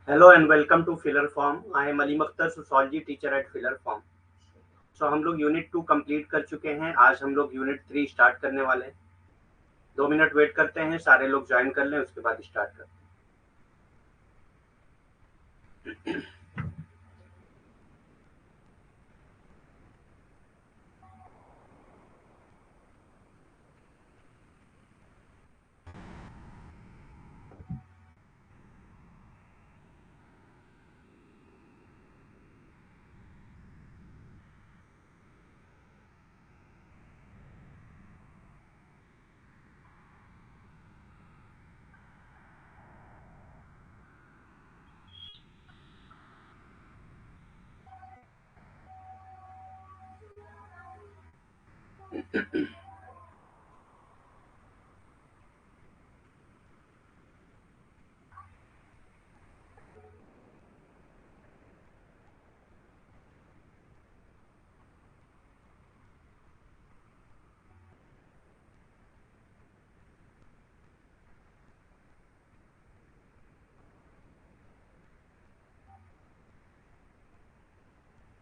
Hello and welcome to filler form. I am Aleem Akhtar, sociology teacher at filler form. So हम लोग unit 2 complete कर चुके हैं। आज हम लोग यूनिट 3 स्टार्ट करने वाले हैं। 2 मिनट वेट करते हैं, सारे लोग ज्वाइन कर लें, उसके बाद स्टार्ट करते हैं।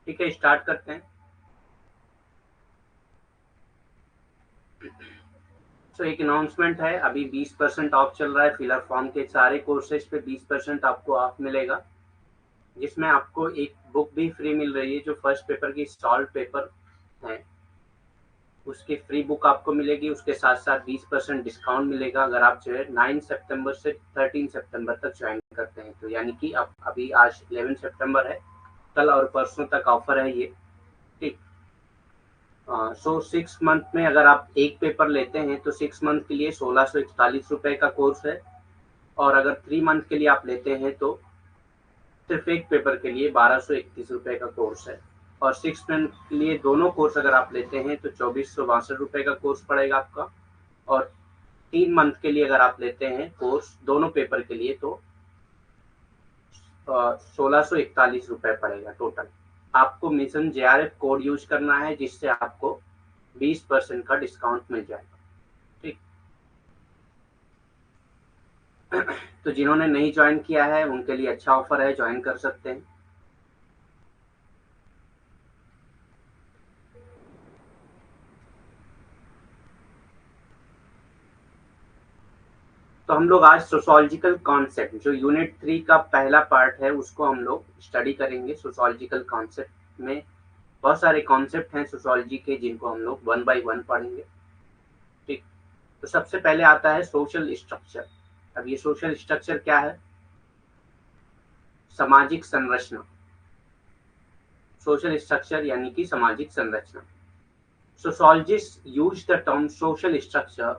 ठीक है, स्टार्ट करते हैं। सो एक अनाउंसमेंट है, अभी 20% ऑफ चल रहा है। फिलर फॉर्म के सारे कोर्सेज पे 20% आपको ऑफ मिलेगा, जिसमें आपको एक बुक भी फ्री मिल रही है जो फर्स्ट पेपर की सॉल्व पेपर है। उसकी फ्री बुक आपको मिलेगी, उसके साथ साथ 20% डिस्काउंट मिलेगा अगर आप जो है 9 सितंबर से 13 सितंबर तक ज्वाइन करते हैं। तो यानी कि अब अभी आज 11 सितंबर है, कल और परसों तक ऑफर है ये। ठीक। सो 6 मंथ में अगर आप एक पेपर लेते हैं तो 6 मंथ के लिए 1641 रुपए का कोर्स है, और अगर 3 मंथ के लिए आप लेते हैं तो सिर्फ एक पेपर के लिए 1231 रुपए का कोर्स है। और 6 मंथ के लिए दोनों कोर्स अगर आप लेते हैं तो 2462 रुपए का कोर्स पड़ेगा आपका। और 3 मंथ के लिए अगर आप लेते हैं कोर्स दोनों पेपर के लिए तो 1641 रुपए पड़ेगा टोटल। आपको मिशन JRF कोड यूज करना है, जिससे आपको 20% का डिस्काउंट मिल जाएगा। ठीक। तो जिन्होंने नहीं ज्वाइन किया है उनके लिए अच्छा ऑफर है, ज्वाइन कर सकते हैं। तो हम लोग आज सोशोलॉजिकल कॉन्सेप्ट, जो यूनिट 3 का पहला पार्ट है, उसको हम लोग स्टडी करेंगे। सोशोलॉजिकल कॉन्सेप्ट में बहुत सारे कॉन्सेप्ट हैं सोशोलॉजी के, जिनको हम लोग वन बाय वन पढ़ेंगे। ठीक। तो सबसे पहले आता है सोशल स्ट्रक्चर। अब ये सोशल स्ट्रक्चर क्या है? सामाजिक संरचना। सोशल स्ट्रक्चर यानी कि सामाजिक संरचना। Sociologists use the term social structure.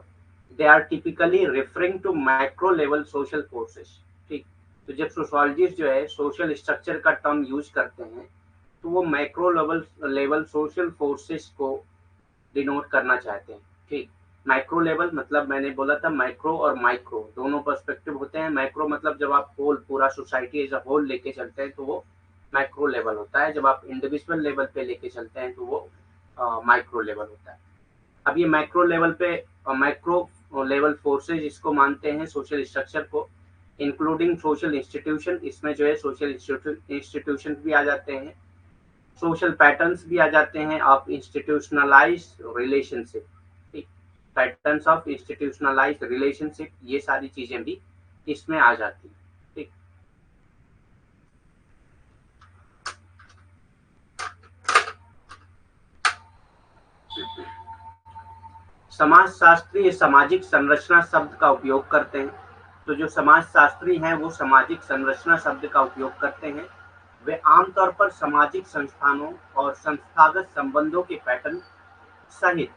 They are typically referring to macro level social forces. ठीक। तो जब सोशोलॉजिस्ट जो है सोशल स्ट्रक्चर का टर्म यूज करते हैं तो वो मैक्रो लेवल सोशल फोर्सेस को डिनोट करना चाहते हैं। ठीक। माइक्रो लेवल मतलब मैंने बोला था माइक्रो और माइक्रो दोनों पर्सपेक्टिव होते हैं। माइक्रो मतलब जब आप होल पूरा सोसाइटी एज अ होल लेके चलते हैं तो वो माइक्रो लेवल होता है। जब आप इंडिविजुअल लेवल पे लेके चलते हैं तो वो माइक्रो लेवल होता है। अब ये मैक्रो लेवल पे माइक्रो लेवल फोर्सेज इसको मानते हैं सोशल स्ट्रक्चर को, इंक्लूडिंग सोशल इंस्टीट्यूशन। इसमें जो है सोशल इंस्टीट्यूशन भी आ जाते हैं, सोशल पैटर्न्स भी आ जाते हैं, ऑफ इंस्टीट्यूशनलाइज रिलेशनशिप। ठीक। पैटर्न्स ऑफ इंस्टीट्यूशनलाइज रिलेशनशिप, ये सारी चीजें भी इसमें आ जाती हैं। ठीक। समाजशास्त्री सामाजिक संरचना शब्द का उपयोग करते हैं। तो जो समाजशास्त्री हैं वो सामाजिक संरचना शब्द का उपयोग करते हैं। वे आमतौर पर सामाजिक संस्थानों और संस्थागत संबंधों के पैटर्न सहित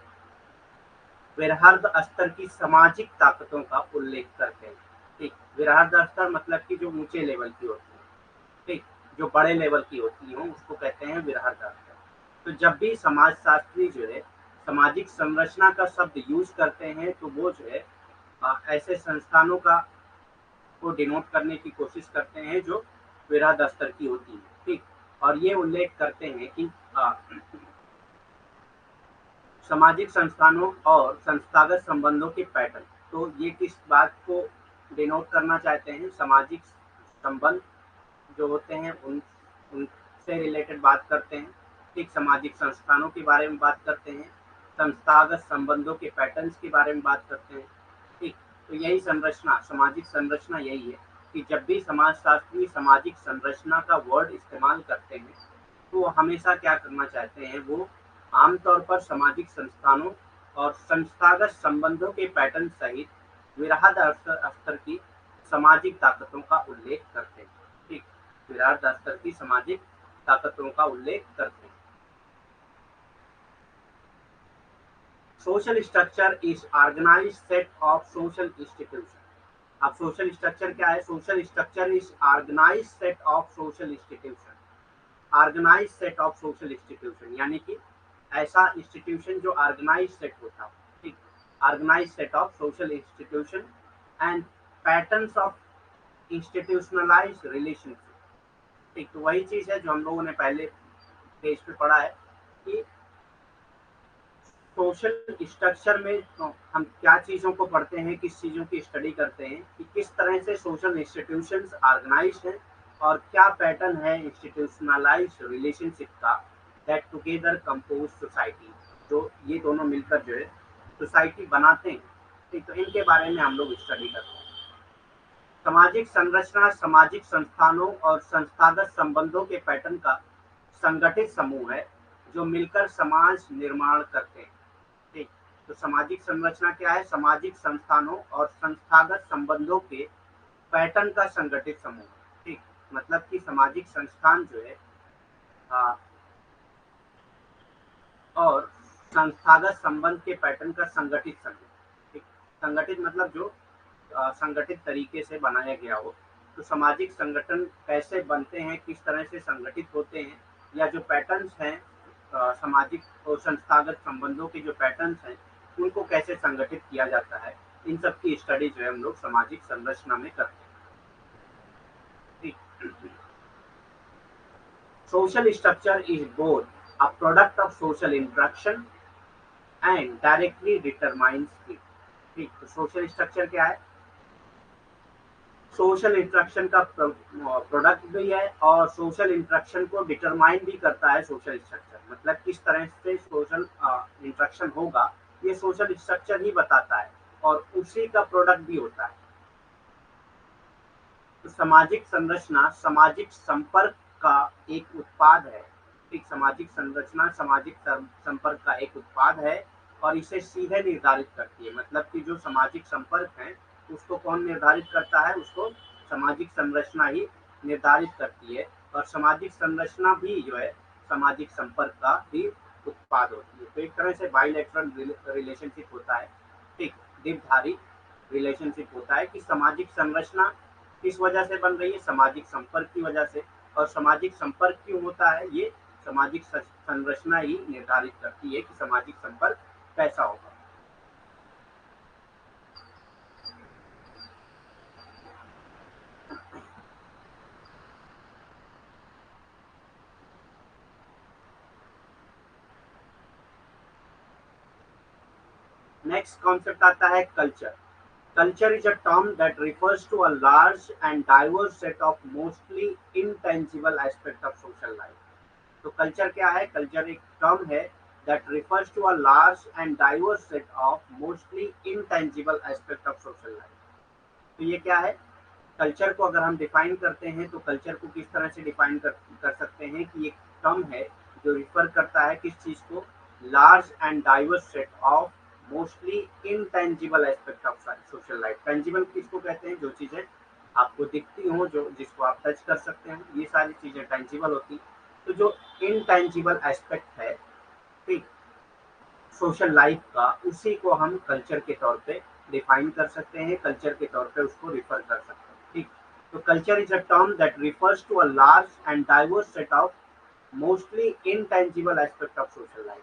वृहद स्तर की सामाजिक ताकतों का उल्लेख करते हैं। ठीक। वृहद स्तर मतलब कि जो ऊंचे लेवल की होती है। ठीक। जो बड़े लेवल की होती हो उसको कहते हैं वृहद स्तर। तो जब भी समाजशास्त्री जो है सामाजिक संरचना का शब्द यूज करते हैं तो वो जो है ऐसे संस्थानों का को डिनोट करने की कोशिश करते हैं जो वृहद स्तर की होती है। ठीक। और ये उल्लेख करते हैं कि सामाजिक संस्थानों और संस्थागत संबंधों के पैटर्न। तो ये किस बात को डिनोट करना चाहते हैं? सामाजिक संबंध जो होते हैं उनसे रिलेटेड बात करते हैं। ठीक, सामाजिक संस्थानों के बारे में बात करते हैं, संस्थागत संबंधों के पैटर्न्स के बारे में बात करते हैं। ठीक, तो यही संरचना, सामाजिक संरचना यही है कि जब भी समाजशास्त्री सामाजिक संरचना का वर्ड इस्तेमाल करते हैं तो वो हमेशा क्या करना चाहते हैं, वो आमतौर पर सामाजिक संस्थानों और संस्थागत संबंधों के पैटर्न सहित विरासत स्तर की सामाजिक ताकतों का उल्लेख करते हैं। ठीक, विरासत स्तर की सामाजिक ताकतों का उल्लेख करते हैं। Social structure is organized set of social institution. अब सोशल स्ट्रक्चर क्या है? Social structure is organized set of social institution. Organize set of social institution यानी कि ऐसा इंस्टीट्यूशन जो ऑर्गेनाइज सेट होता हो। ठीक, organize set of social institution and patterns of institutionalized relationship. ठीक, तो वही चीज है जो हम लोगों ने पहले पेज पे पढ़ा है कि सोशल स्ट्रक्चर में तो हम क्या चीजों को पढ़ते हैं, किस चीजों की स्टडी करते हैं कि किस तरह से सोशल इंस्टीट्यूशंस ऑर्गेनाइज्ड हैं और क्या पैटर्न है इंस्टीट्यूशनलाइज्ड रिलेशनशिप का दैट टुगेदर कंपोज सोसाइटी, जो ये दोनों मिलकर जो है सोसाइटी बनाते हैं। ठीक, तो इनके बारे में हम लोग स्टडी करते हैं। सामाजिक संरचना सामाजिक संस्थानों और संस्थागत संबंधों के पैटर्न का संगठित समूह है जो मिलकर समाज निर्माण करते हैं। ठीक, तो सामाजिक संरचना क्या है? सामाजिक संस्थानों और संस्थागत संबंधों के पैटर्न का संगठित समूह। ठीक, मतलब कि सामाजिक संस्थान जो है और संस्थागत संबंध के पैटर्न का संगठित समूह। ठीक, संगठित मतलब जो संगठित तरीके से बनाया गया हो। तो सामाजिक संगठन कैसे बनते हैं, किस तरह से संगठित होते हैं, या जो पैटर्न्स हैं सामाजिक और संस्थागत संबंधों के जो पैटर्न्स हैं उनको कैसे संगठित किया जाता है, इन सब की स्टडी जो है हम लोग सामाजिक संरचना में करते हैं। ठीक, social structure is both a product of social interaction and directly determines it. ठीक, तो सोशल स्ट्रक्चर क्या है? सोशल इंटरेक्शन का प्रोडक्ट भी है और सोशल इंटरेक्शन को डिटरमाइन भी करता है सोशल स्ट्रक्चर। मतलब किस तरह से सोशल इंटरेक्शन होगा ये सोशल स्ट्रक्चर ही बताता है और उसी का प्रोडक्ट भी होता है। तो सामाजिक संरचना सामाजिक संपर्क का एक उत्पाद है। एक सामाजिक संरचना सामाजिक संपर्क का एक उत्पाद है और इसे सीधे निर्धारित करती है। मतलब कि जो सामाजिक संपर्क है उसको कौन निर्धारित करता है? उसको सामाजिक संरचना ही निर्धारित करती है और सामाजिक संरचना भी जो है सामाजिक संपर्क का भी उत्पाद होती है। तो एक तरह से बाइलेटरल रिलेशनशिप होता है। ठीक, द्विधारी रिलेशनशिप होता है कि सामाजिक संरचना किस वजह से बन रही है? सामाजिक संपर्क की वजह से। और सामाजिक संपर्क क्यों होता है? ये सामाजिक संरचना ही निर्धारित करती है कि सामाजिक संपर्क कैसा होगा। नेक्स्ट कॉन्सेप्ट आता है culture. Culture is a term that refers to a large and diverse set of mostly intangible aspects of social life. तो कल्चर क्या है? कल्चर एक टर्म है that refers to a large and diverse set of mostly intangible aspects of social life. तो ये क्या है? Culture को अगर हम डिफाइन करते हैं तो कल्चर को किस तरह से डिफाइन कर सकते हैं कि एक टर्म है जो रिफर करता है किस चीज को? Large and diverse set of mostly intangible aspect of social life. Tangible किसको कहते हैं? जो चीजें आपको दिखती हो, जो जिसको आप टच कर सकते हैं, ये सारी चीजें टेंजिबल होती। तो जो इनटेंजिबल एस्पेक्ट है ठीक सोशल लाइफ का, उसी को हम कल्चर के तौर पे डिफाइन कर सकते हैं, कल्चर के तौर पे उसको रिफर कर सकते हैं। ठीक, तो culture is a term that refers to a large and diverse set of mostly intangible aspect of social life.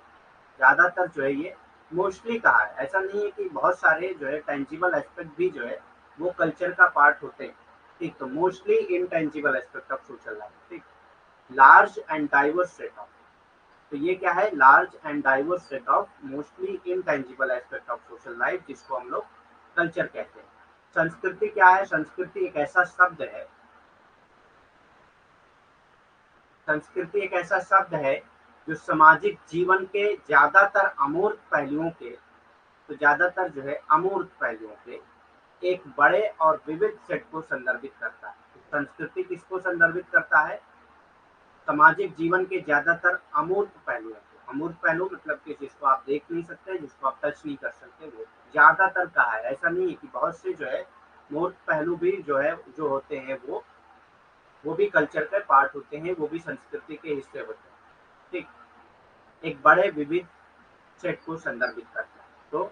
ज्यादातर जो है ये मोस्टली कहा है, ऐसा नहीं है कि बहुत सारे जो है टेंजिबल एस्पेक्ट भी जो है वो कल्चर का पार्ट होते हैं। ठीक, तो mostly intangible aspect of social life. ठीक, large and diverse set of, तो ये क्या है? Large and diverse set of mostly intangible aspect of social life, जिसको हम लोग कल्चर कहते हैं। संस्कृति क्या है? संस्कृति एक ऐसा शब्द है संस्कृति एक ऐसा शब्द है जो सामाजिक जीवन के ज्यादातर अमूर्त पहलुओं के, तो ज्यादातर जो है अमूर्त पहलुओं के एक बड़े और विविध सेट को संदर्भित करता है। संस्कृति किसको संदर्भित करता है? सामाजिक जीवन के ज्यादातर अमूर्त पहलुओं को। अमूर्त पहलू मतलब कि जिसको आप देख नहीं सकते, जिसको आप टच नहीं कर सकते, वो ज्यादातर कहा है। ऐसा नहीं है कि बहुत से जो है मूर्त पहलू भी जो है जो होते हैं वो भी कल्चर के पार्ट होते हैं, वो भी संस्कृति के हिस्से होते हैं। ठीक, एक बड़े विविध सेट को संदर्भित करता है। तो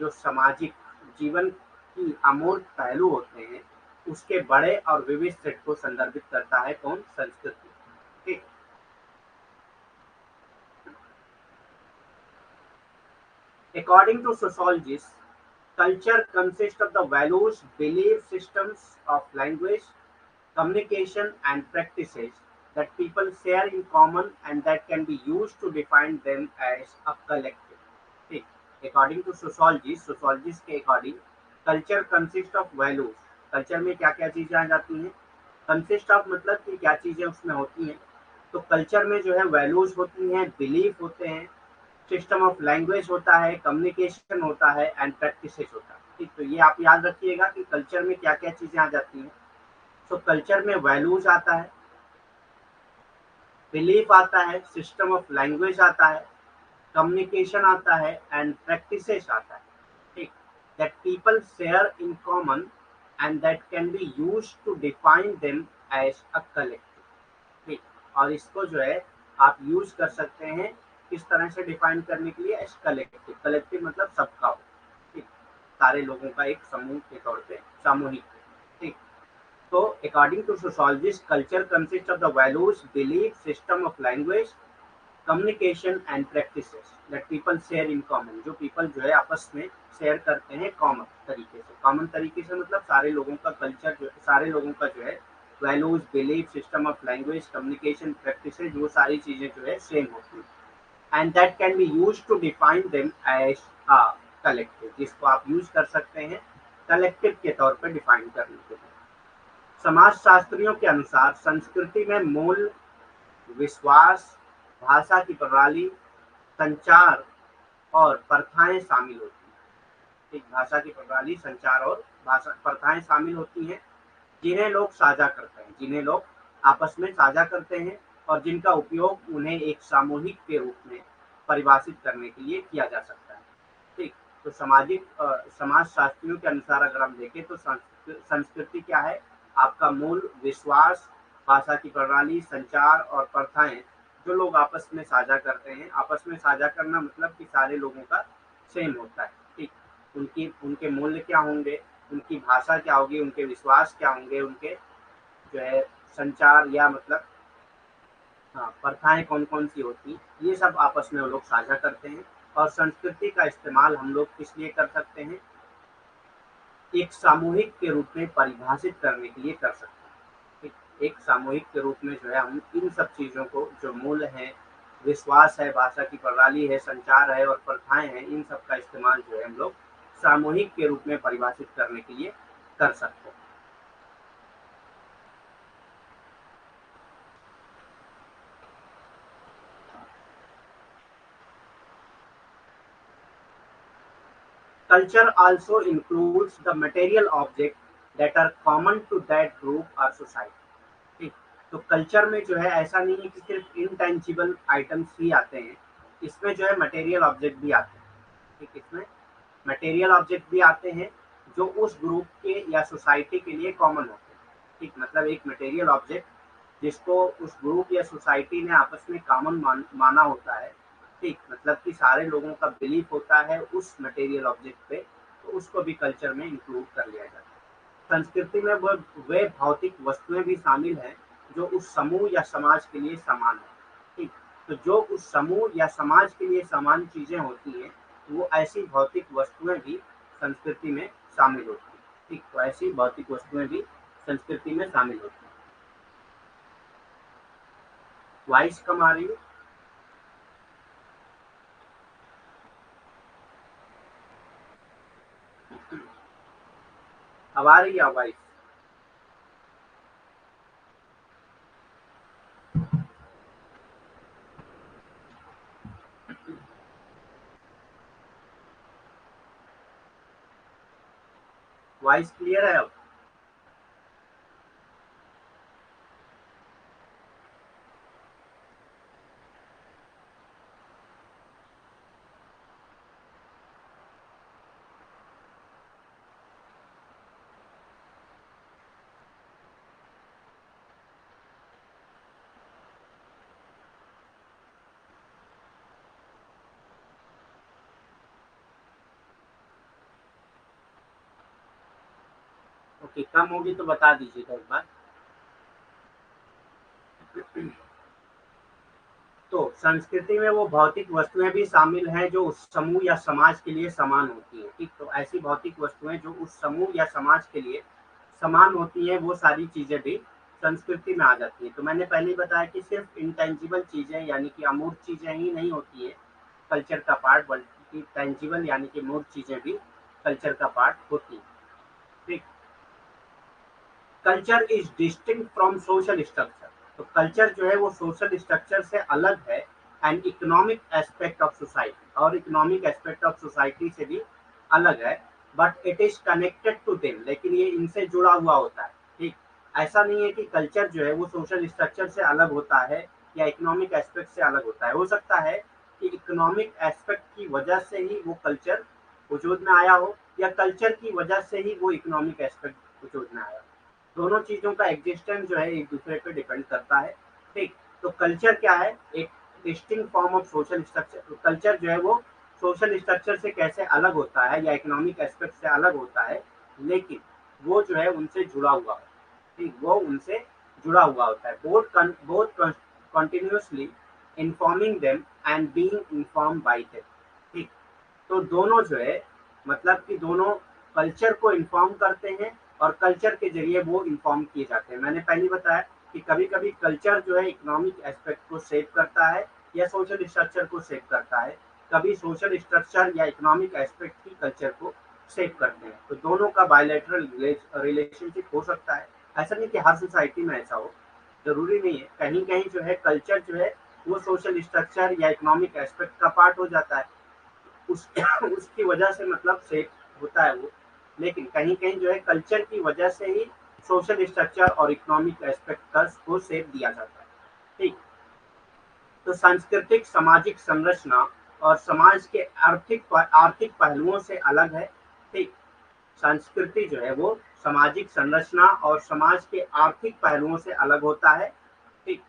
जो सामाजिक जीवन की अमूर्त पहलू होते हैं उसके बड़े और विविध सेट को संदर्भित करता है कौन? संस्कृति। ठीक, according to sociologists, culture consists of the values, belief systems of language, communication, and practices that people share in common and that can be used to define them as a collective. ठीक, according to sociologists, sociologists के according, culture consists of values. culture में क्या क्या चीजें आ जाती हैं? consist of मतलब कि क्या चीजें उसमें होती हैं। तो कल्चर में जो है वैल्यूज होती हैं, बिलीफ होते हैं, सिस्टम ऑफ लैंग्वेज होता है, कम्युनिकेशन होता है एंड प्रैक्टिसेस होता है। ठीक, तो ये आप याद रखिएगा कि कल्चर में क्या क्या चीजें आ जाती हैं। तो कल्चर में वैल्यूज आता है, बिलीफ आता है, सिस्टम ऑफ लैंग्वेज आता है, कम्युनिकेशन आता है एंड प्रैक्टिसेस आता है। ठीक, that people share in common and that can be use to define them as a collective. ठीक, और इसको जो है आप यूज कर सकते हैं किस तरह से डिफाइन करने के लिए? As collective. कलेक्टिव मतलब सबका हो। ठीक, सारे लोगों का एक समूह के तौर पे, सामूहिक। ठीक, तो according to sociologist culture consist of the values, belief, system of language, communication and practices that people share in common. जो पीपल जो है आपस में शेयर करते हैं कॉमन तरीके से। कॉमन तरीके से मतलब सारे लोगों का कल्चर जो, सारे लोगों का जो है values, belief, system of language, communication, practices, वो सारी चीजें जो है सेम होती है and that can be use to define them as a collective, जिसको आप यूज कर सकते हैं कलेक्टिव के तौर पर डिफाइन करने के लिए। समाज शास्त्रियों के अनुसार संस्कृति में मूल, विश्वास, भाषा की प्रणाली, संचार और प्रथाएं शामिल होती हैं। एक भाषा की प्रणाली, संचार और भाषा प्रथाएं शामिल होती हैं जिन्हें लोग साझा करते हैं, जिन्हें लोग आपस में साझा करते हैं और जिनका उपयोग उन्हें एक सामूहिक के रूप में परिभाषित करने के लिए किया जा सकता है। ठीक, तो समाज शास्त्रियों के अनुसार अगर हम देखें तो संस्कृति क्या है? आपका मूल, विश्वास, भाषा की प्रणाली, संचार और प्रथाएं जो लोग आपस में साझा करते हैं। आपस में साझा करना मतलब कि सारे लोगों का सेम होता है। ठीक, उनकी उनके मूल्य क्या होंगे, उनकी भाषा क्या होगी, उनके विश्वास क्या होंगे, उनके जो है संचार या मतलब हाँ प्रथाएं कौन कौन सी होती, ये सब आपस में वो लोग साझा करते हैं। और संस्कृति का इस्तेमाल हम लोग किस लिए कर सकते हैं? एक सामूहिक के रूप में परिभाषित करने के लिए कर सकते हैं। ठीक, एक सामूहिक के रूप में जो है हम इन सब चीजों को, जो मूल है, विश्वास है, भाषा की प्रणाली है, संचार है और प्रथाएं हैं, इन सब का इस्तेमाल जो है हम लोग सामूहिक के रूप में परिभाषित करने के लिए कर सकते हैं। Culture also includes the material objects that are common to that group or society. ठीक, तो कल्चर में जो है ऐसा नहीं है कि सिर्फ इनटेंजिबल आइटम्स ही आते हैं, इसमें जो है मटेरियल ऑब्जेक्ट भी आते हैं। ठीक, इसमें मटेरियल ऑब्जेक्ट भी आते हैं जो उस ग्रुप के या सोसाइटी के लिए कॉमन होते हैं। ठीक, मतलब एक मटेरियल ऑब्जेक्ट जिसको उस ग्रुप या सोसाइटी ने आपस में कॉमन माना होता है। ठीक, मतलब कि सारे लोगों का बिलीफ होता है उस मटेरियल ऑब्जेक्ट पे, तो उसको भी कल्चर में इंक्लूड कर लिया जाता है। संस्कृति में वो वे भौतिक वस्तुएं भी शामिल हैं जो उस समूह या समाज के लिए समान है। ठीक, तो जो उस समूह या समाज के लिए समान चीजें होती हैं वो ऐसी भौतिक वस्तुएं भी संस्कृति में शामिल होती हैं। ठीक, तो ऐसी भौतिक वस्तुएं भी संस्कृति में शामिल होती हैं। वॉइस कम आ रही है? अब आ रही है वॉइस? वॉइस क्लियर है अब? ओके, कम होगी तो बता दीजिएगा एक बार। तो संस्कृति में वो भौतिक वस्तुएं भी शामिल हैं जो उस समूह या समाज के लिए समान होती हैं। ठीक, तो ऐसी भौतिक वस्तुएं जो उस समूह या समाज के लिए समान होती हैं, वो सारी चीजें भी संस्कृति में आ जाती है। तो मैंने पहले ही बताया कि सिर्फ इंटेंजिबल चीजें यानी कि अमूर्त चीजें ही नहीं होती है कल्चर का पार्ट, बल्कि टेंजिबल यानी कि मूर्त चीजें भी कल्चर का पार्ट होती हैं। ठीक, culture is distinct from social structure. तो कल्चर जो है वो सोशल स्ट्रक्चर से अलग है and economic aspect of society, और इकोनॉमिक एस्पेक्ट ऑफ सोसाइटी से भी अलग है। But it is connected to them, लेकिन ये इनसे जुड़ा हुआ होता है। ठीक, ऐसा नहीं है कि कल्चर जो है वो सोशल स्ट्रक्चर से अलग होता है या इकोनॉमिक एस्पेक्ट से अलग होता है। हो सकता है कि इकोनॉमिक एस्पेक्ट की वजह से ही वो कल्चर वजूद में आया हो, या कल्चर की वजह से ही वो इकोनॉमिक एस्पेक्ट वजूद में आया हो। दोनों चीजों का एग्जिस्टेंस जो है एक दूसरे पे डिपेंड करता है। ठीक, तो कल्चर क्या है? एक distinct form of social structure. तो कल्चर जो है वो सोशल स्ट्रक्चर से कैसे अलग होता है या इकोनॉमिक एस्पेक्ट से अलग होता है, लेकिन वो जो है उनसे जुड़ा हुआ है। ठीक, वो उनसे जुड़ा हुआ होता है, both continuously informing them and being informed bye them. ठीक, तो दोनों जो है, मतलब कि दोनों कल्चर को इन्फॉर्म करते हैं और कल्चर के जरिए वो इन्फॉर्म किए जाते हैं। मैंने पहले बताया कि कभी कभी कल्चर जो है इकोनॉमिक एस्पेक्ट को शेप करता है या सोशल स्ट्रक्चर को शेप करता है, कभी सोशल स्ट्रक्चर या इकोनॉमिक एस्पेक्ट ही कल्चर को शेप करते हैं। तो दोनों का बायलैटरल रिलेशनशिप हो सकता है। ऐसा नहीं कि हर सोसाइटी में ऐसा हो, जरूरी नहीं है। कहीं कहीं जो है कल्चर जो है वो सोशल स्ट्रक्चर या इकोनॉमिक एस्पेक्ट का पार्ट हो जाता है, उस उसकी वजह से मतलब शेप होता है वो। लेकिन कहीं कहीं जो है कल्चर की वजह से ही सोशल स्ट्रक्चर और इकोनॉमिक एस्पेक्ट का को शेप दिया जाता है। ठीक, तो सांस्कृतिक सामाजिक संरचना और समाज के आर्थिक पहलुओं से अलग है। ठीक, संस्कृति जो है वो सामाजिक संरचना और समाज के आर्थिक पहलुओं से अलग होता है। ठीक,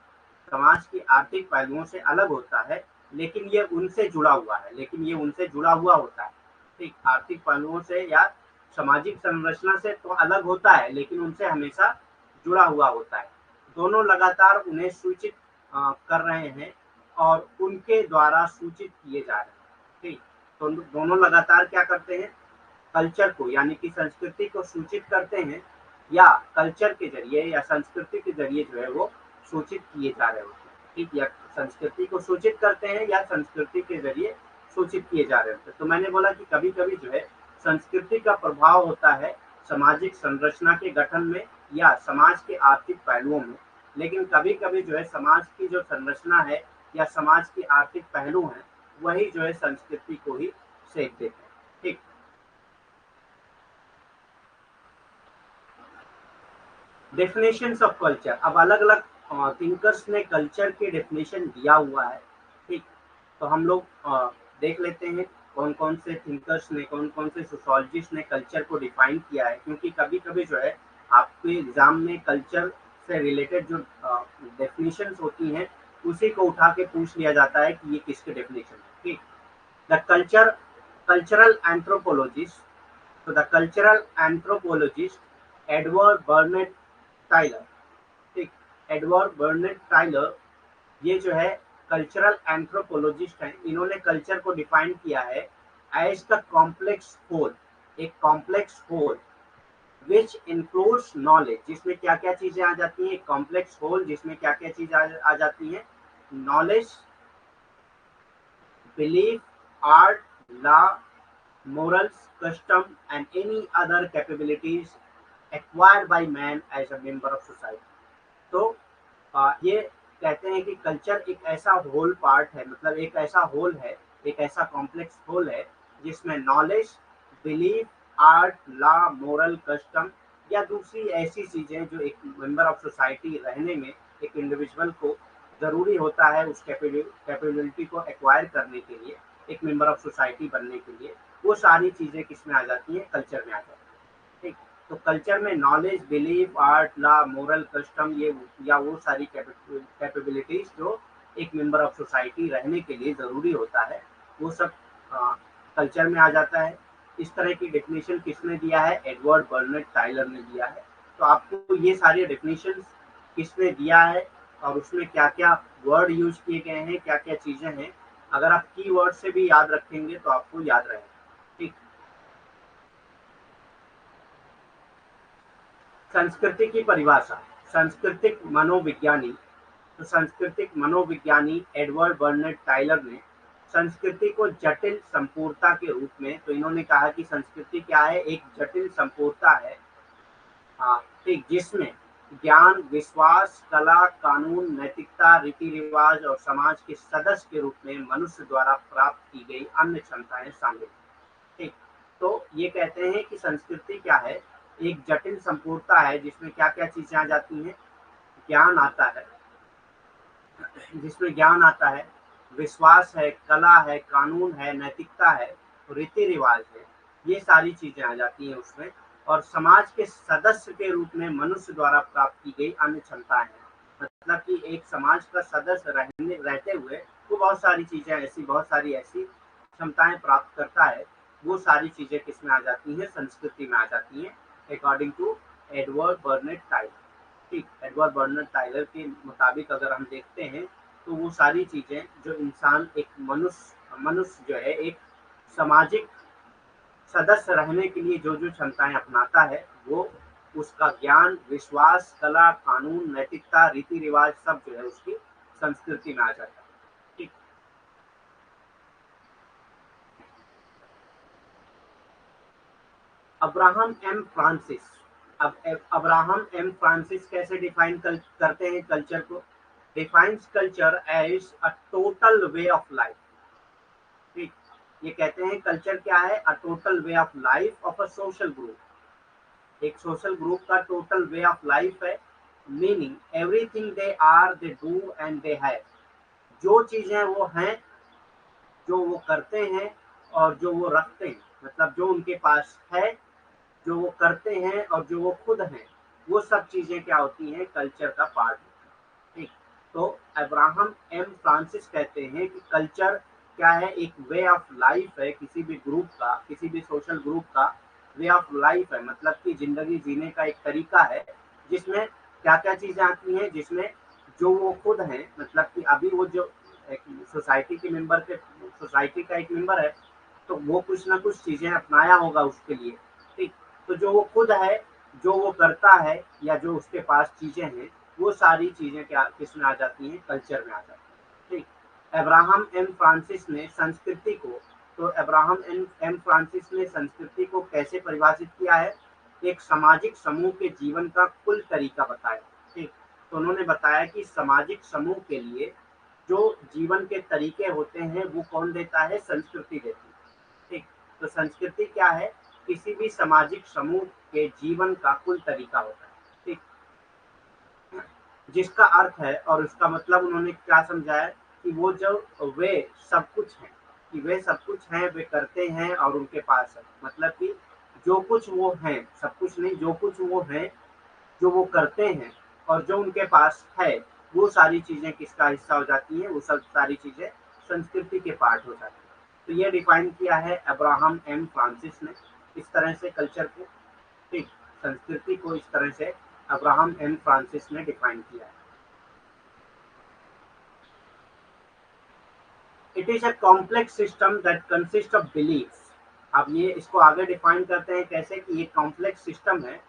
समाज के आर्थिक पहलुओं से अलग होता है, लेकिन ये उनसे जुड़ा हुआ होता है। ठीक, आर्थिक पहलुओं से या सामाजिक संरचना से तो अलग होता है, लेकिन उनसे हमेशा जुड़ा हुआ होता है। दोनों लगातार उन्हें सूचित कर रहे हैं और उनके द्वारा सूचित किए जा रहे हैं। ठीक, तो दोनों लगातार क्या करते हैं? कल्चर को यानी कि संस्कृति को सूचित करते हैं, या कल्चर के जरिए या संस्कृति के जरिए जो है वो सूचित किए जा रहे होते हैं। ठीक, या संस्कृति को सूचित करते हैं या संस्कृति के जरिए सूचित किए जा रहे होते हैं। तो मैंने बोला कि कभी कभी जो है संस्कृति का प्रभाव होता है सामाजिक संरचना के गठन में या समाज के आर्थिक पहलुओं में, लेकिन कभी कभी जो है समाज की जो संरचना है या समाज के आर्थिक पहलू हैं, वही जो है संस्कृति को ही शेप देते हैं। ठीक, डेफिनेशंस ऑफ कल्चर। अब अलग अलग थिंकर्स ने कल्चर के डेफिनेशन दिया हुआ है। ठीक, तो हम लोग देख लेते हैं कौन कौन से थिंकर्स ने, कौन कौन से सोशोलॉजिस्ट ने कल्चर को डिफाइन किया है, क्योंकि कभी कभी जो है आपके एग्जाम में कल्चर से रिलेटेड जो डेफिनेशंस होती हैं उसी को उठा के पूछ लिया जाता है कि ये किसके डेफिनेशन है। ठीक, द कल्चरल एंथ्रोपोलॉजिस्ट, तो the cultural anthropologist Edward Burnett Tylor. ठीक, एडवर्ड बर्नेट टाइलर ये जो है कल्चरल एंथ्रोपोलॉजिस्ट हैं। इन्होंने कल्चर को डिफाइन किया है एज द कॉम्प्लेक्स होल, एक complex whole which includes knowledge, जिसमें क्या क्या चीजें आ जाती हैं? कॉम्प्लेक्स होल जिसमें क्या क्या चीजें आ जाती हैं? Knowledge, belief, art, law, morals, custom, and any other capabilities acquired by man as a member of society। तो ये कहते हैं कि कल्चर एक ऐसा होल पार्ट है, मतलब एक ऐसा होल है, एक ऐसा कॉम्प्लेक्स होल है जिसमें knowledge, belief, art, law, moral, custom या दूसरी ऐसी चीजें जो एक मेंबर ऑफ सोसाइटी रहने में एक इंडिविजुअल को जरूरी होता है उस कैपेबिलिटी को एक्वायर करने के लिए, एक मेंबर ऑफ सोसाइटी बनने के लिए, वो सारी चीजें किस में आ जाती हैं? कल्चर में आ जाती है। ठीक, तो कल्चर में knowledge, belief, art, law, moral, custom, ये या वो सारी कैपेबिलिटीज जो एक मेंबर ऑफ सोसाइटी रहने के लिए जरूरी होता है, वो सब कल्चर में आ जाता है। इस तरह की डेफिनेशन किसने दिया है? एडवर्ड बर्नेट टाइलर ने दिया है। तो आपको ये सारी डेफिनेशन किसने दिया है और उसमें क्या क्या वर्ड यूज किए गए हैं, क्या क्या चीजें हैं, अगर आप की वर्ड से भी याद रखेंगे तो आपको याद रहेगा। ठीक, संस्कृति की परिभाषा। सांस्कृतिक मनोविज्ञानी, तो सांस्कृतिक मनोविज्ञानी एडवर्ड बर्नेट टाइलर ने संस्कृति को जटिल संपूर्णता के रूप में, तो इन्होंने कहा कि संस्कृति क्या है? एक जटिल संपूर्णता है, हाँ ठीक, जिसमें ज्ञान, विश्वास, कला, कानून, नैतिकता, रीति रिवाज और समाज के सदस्य के रूप में मनुष्य द्वारा प्राप्त की गई अन्य क्षमताएं शामिल हैं। ठीक, तो ये कहते हैं कि संस्कृति क्या है? एक जटिल संपूर्णता है जिसमें क्या क्या चीजें आ जाती हैं? ज्ञान आता है, जिसमें ज्ञान आता है, विश्वास है, कला है, कानून है, नैतिकता है, रीति रिवाज है, ये सारी चीजें आ जाती हैं उसमें। और समाज के सदस्य के रूप में मनुष्य द्वारा प्राप्त की गई अन्य क्षमताएं हैं। मतलब कि एक समाज का सदस्य रहते हुए वो बहुत सारी चीजें ऐसी, बहुत सारी ऐसी क्षमताएं प्राप्त करता है, वो सारी चीजें किसमें आ जाती हैं? संस्कृति में आ जाती हैं, according to Edward Burnett Tylor. ठीक, एडवर्ड बर्नेट टाइलर के मुताबिक अगर हम देखते हैं तो वो सारी चीजें जो इंसान, एक मनुष्य मनुष्य जो है एक सामाजिक सदस्य रहने के लिए जो जो क्षमताएं अपनाता है, वो उसका ज्ञान, विश्वास, कला, कानून, नैतिकता, रीति रिवाज सब जो है उसकी संस्कृति में आ जाता है। ठीक, अब्राहम एम फ्रांसिस। अब अब्राहम एम फ्रांसिस कैसे डिफाइन करते हैं कल्चर को? Defines culture as a total way of life. ठीक, ये कहते हैं कल्चर क्या है? A total way of life of a social group. एक सोशल ग्रुप का टोटल वे ऑफ लाइफ है, meaning everything they are, they do and they have. जो चीजें वो हैं, जो वो करते हैं और जो वो रखते हैं, मतलब जो उनके पास है, जो वो करते हैं और जो वो खुद हैं, वो सब चीजें क्या होती हैं? कल्चर का पार्ट होती है। ठीक, तो अब्राहम एम फ्रांसिस कहते हैं कि कल्चर क्या है? एक वे ऑफ लाइफ है, किसी भी ग्रुप का, किसी भी सोशल ग्रुप का वे ऑफ लाइफ है, मतलब कि जिंदगी जीने का एक तरीका है, जिसमें क्या क्या चीजें आती हैं? जिसमें जो वो खुद हैं, मतलब कि अभी वो जो एक सोसाइटी के मेंबर के, सोसाइटी का एक मेंबर है, तो वो कुछ ना कुछ चीजें अपनाया होगा उसके लिए। ठीक, तो जो वो खुद है, जो वो करता है, या जो उसके पास चीजें हैं, वो सारी चीजें क्या किसमें आ जाती हैं? कल्चर में आ जाती हैं। ठीक, अब्राहम एम फ्रांसिस ने संस्कृति को, तो अब्राहम एम फ्रांसिस ने संस्कृति को कैसे परिभाषित किया है? एक सामाजिक समूह के जीवन का कुल तरीका बताया। ठीक, तो उन्होंने बताया कि सामाजिक समूह के लिए जो जीवन के तरीके होते हैं वो कौन देता है? संस्कृति देती है। ठीक, तो संस्कृति क्या है? किसी भी सामाजिक समूह के जीवन का कुल तरीका होता है। ठीक, जिसका अर्थ है और उसका मतलब उन्होंने क्या समझाया कि वो जो वे सब कुछ हैं, कि वे सब कुछ हैं, वे करते हैं और उनके पास है, मतलब कि जो कुछ वो हैं, सब कुछ नहीं, जो कुछ वो हैं, जो वो करते हैं और जो उनके पास है, वो सारी चीजें किसका हिस्सा हो जाती हैं? वो सब सारी चीजें संस्कृति के पार्ट हो जाती हैं। तो ये डिफाइन किया है अब्राहम एम फ्रांसिस ने इस तरह से कल्चर को। ठीक, संस्कृति को इस तरह से अब्राहम एम फ्रांसिस ने डिफाइन किया है। It is a complex system that consist of belief. अब ये इसको आगे डिफाइन करते हैं कैसे कि ये कॉम्प्लेक्स सिस्टम है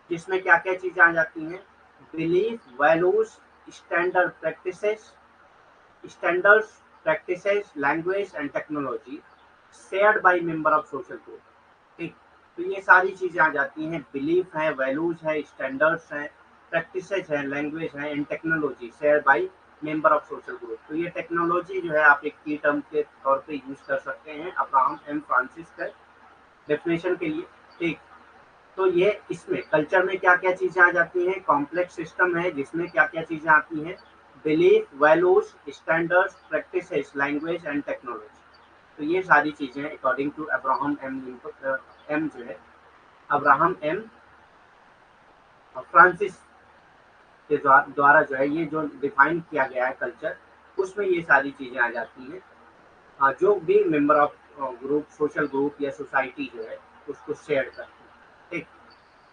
जिसमें क्या क्या चीजें आ जाती हैं? Belief, values, standard practices, standards, practices, language and technology shared by member of social group। ठीक, तो ये सारी चीजें आ जाती हैं, बिलीफ है, वैल्यूज है, स्टैंडर्ड्स हैं, प्रैक्टिसेस है, लैंग्वेज है and technology share by member of social group. तो ये टेक्नोलॉजी जो है आप एक की टर्म के तौर पे यूज कर सकते हैं अब्राहम एम फ्रांसिस के डेफिनेशन के लिए। ठीक। तो ये इसमें कल्चर में क्या क्या चीजें आ जाती हैं, कॉम्प्लेक्स सिस्टम है जिसमें क्या क्या चीजें आती हैं, belief, values, standards, practices, language and technology. तो ये सारी चीजें according to Abraham M M जो है, अब्राहम एम फ्रांसिस के द्वारा जो है ये जो डिफाइन किया गया है कल्चर, उसमें ये सारी चीजें आ जाती हैं। जो भी member of group, social group या सोसाइटी जो है उसको शेयर करते हैं। ठीक।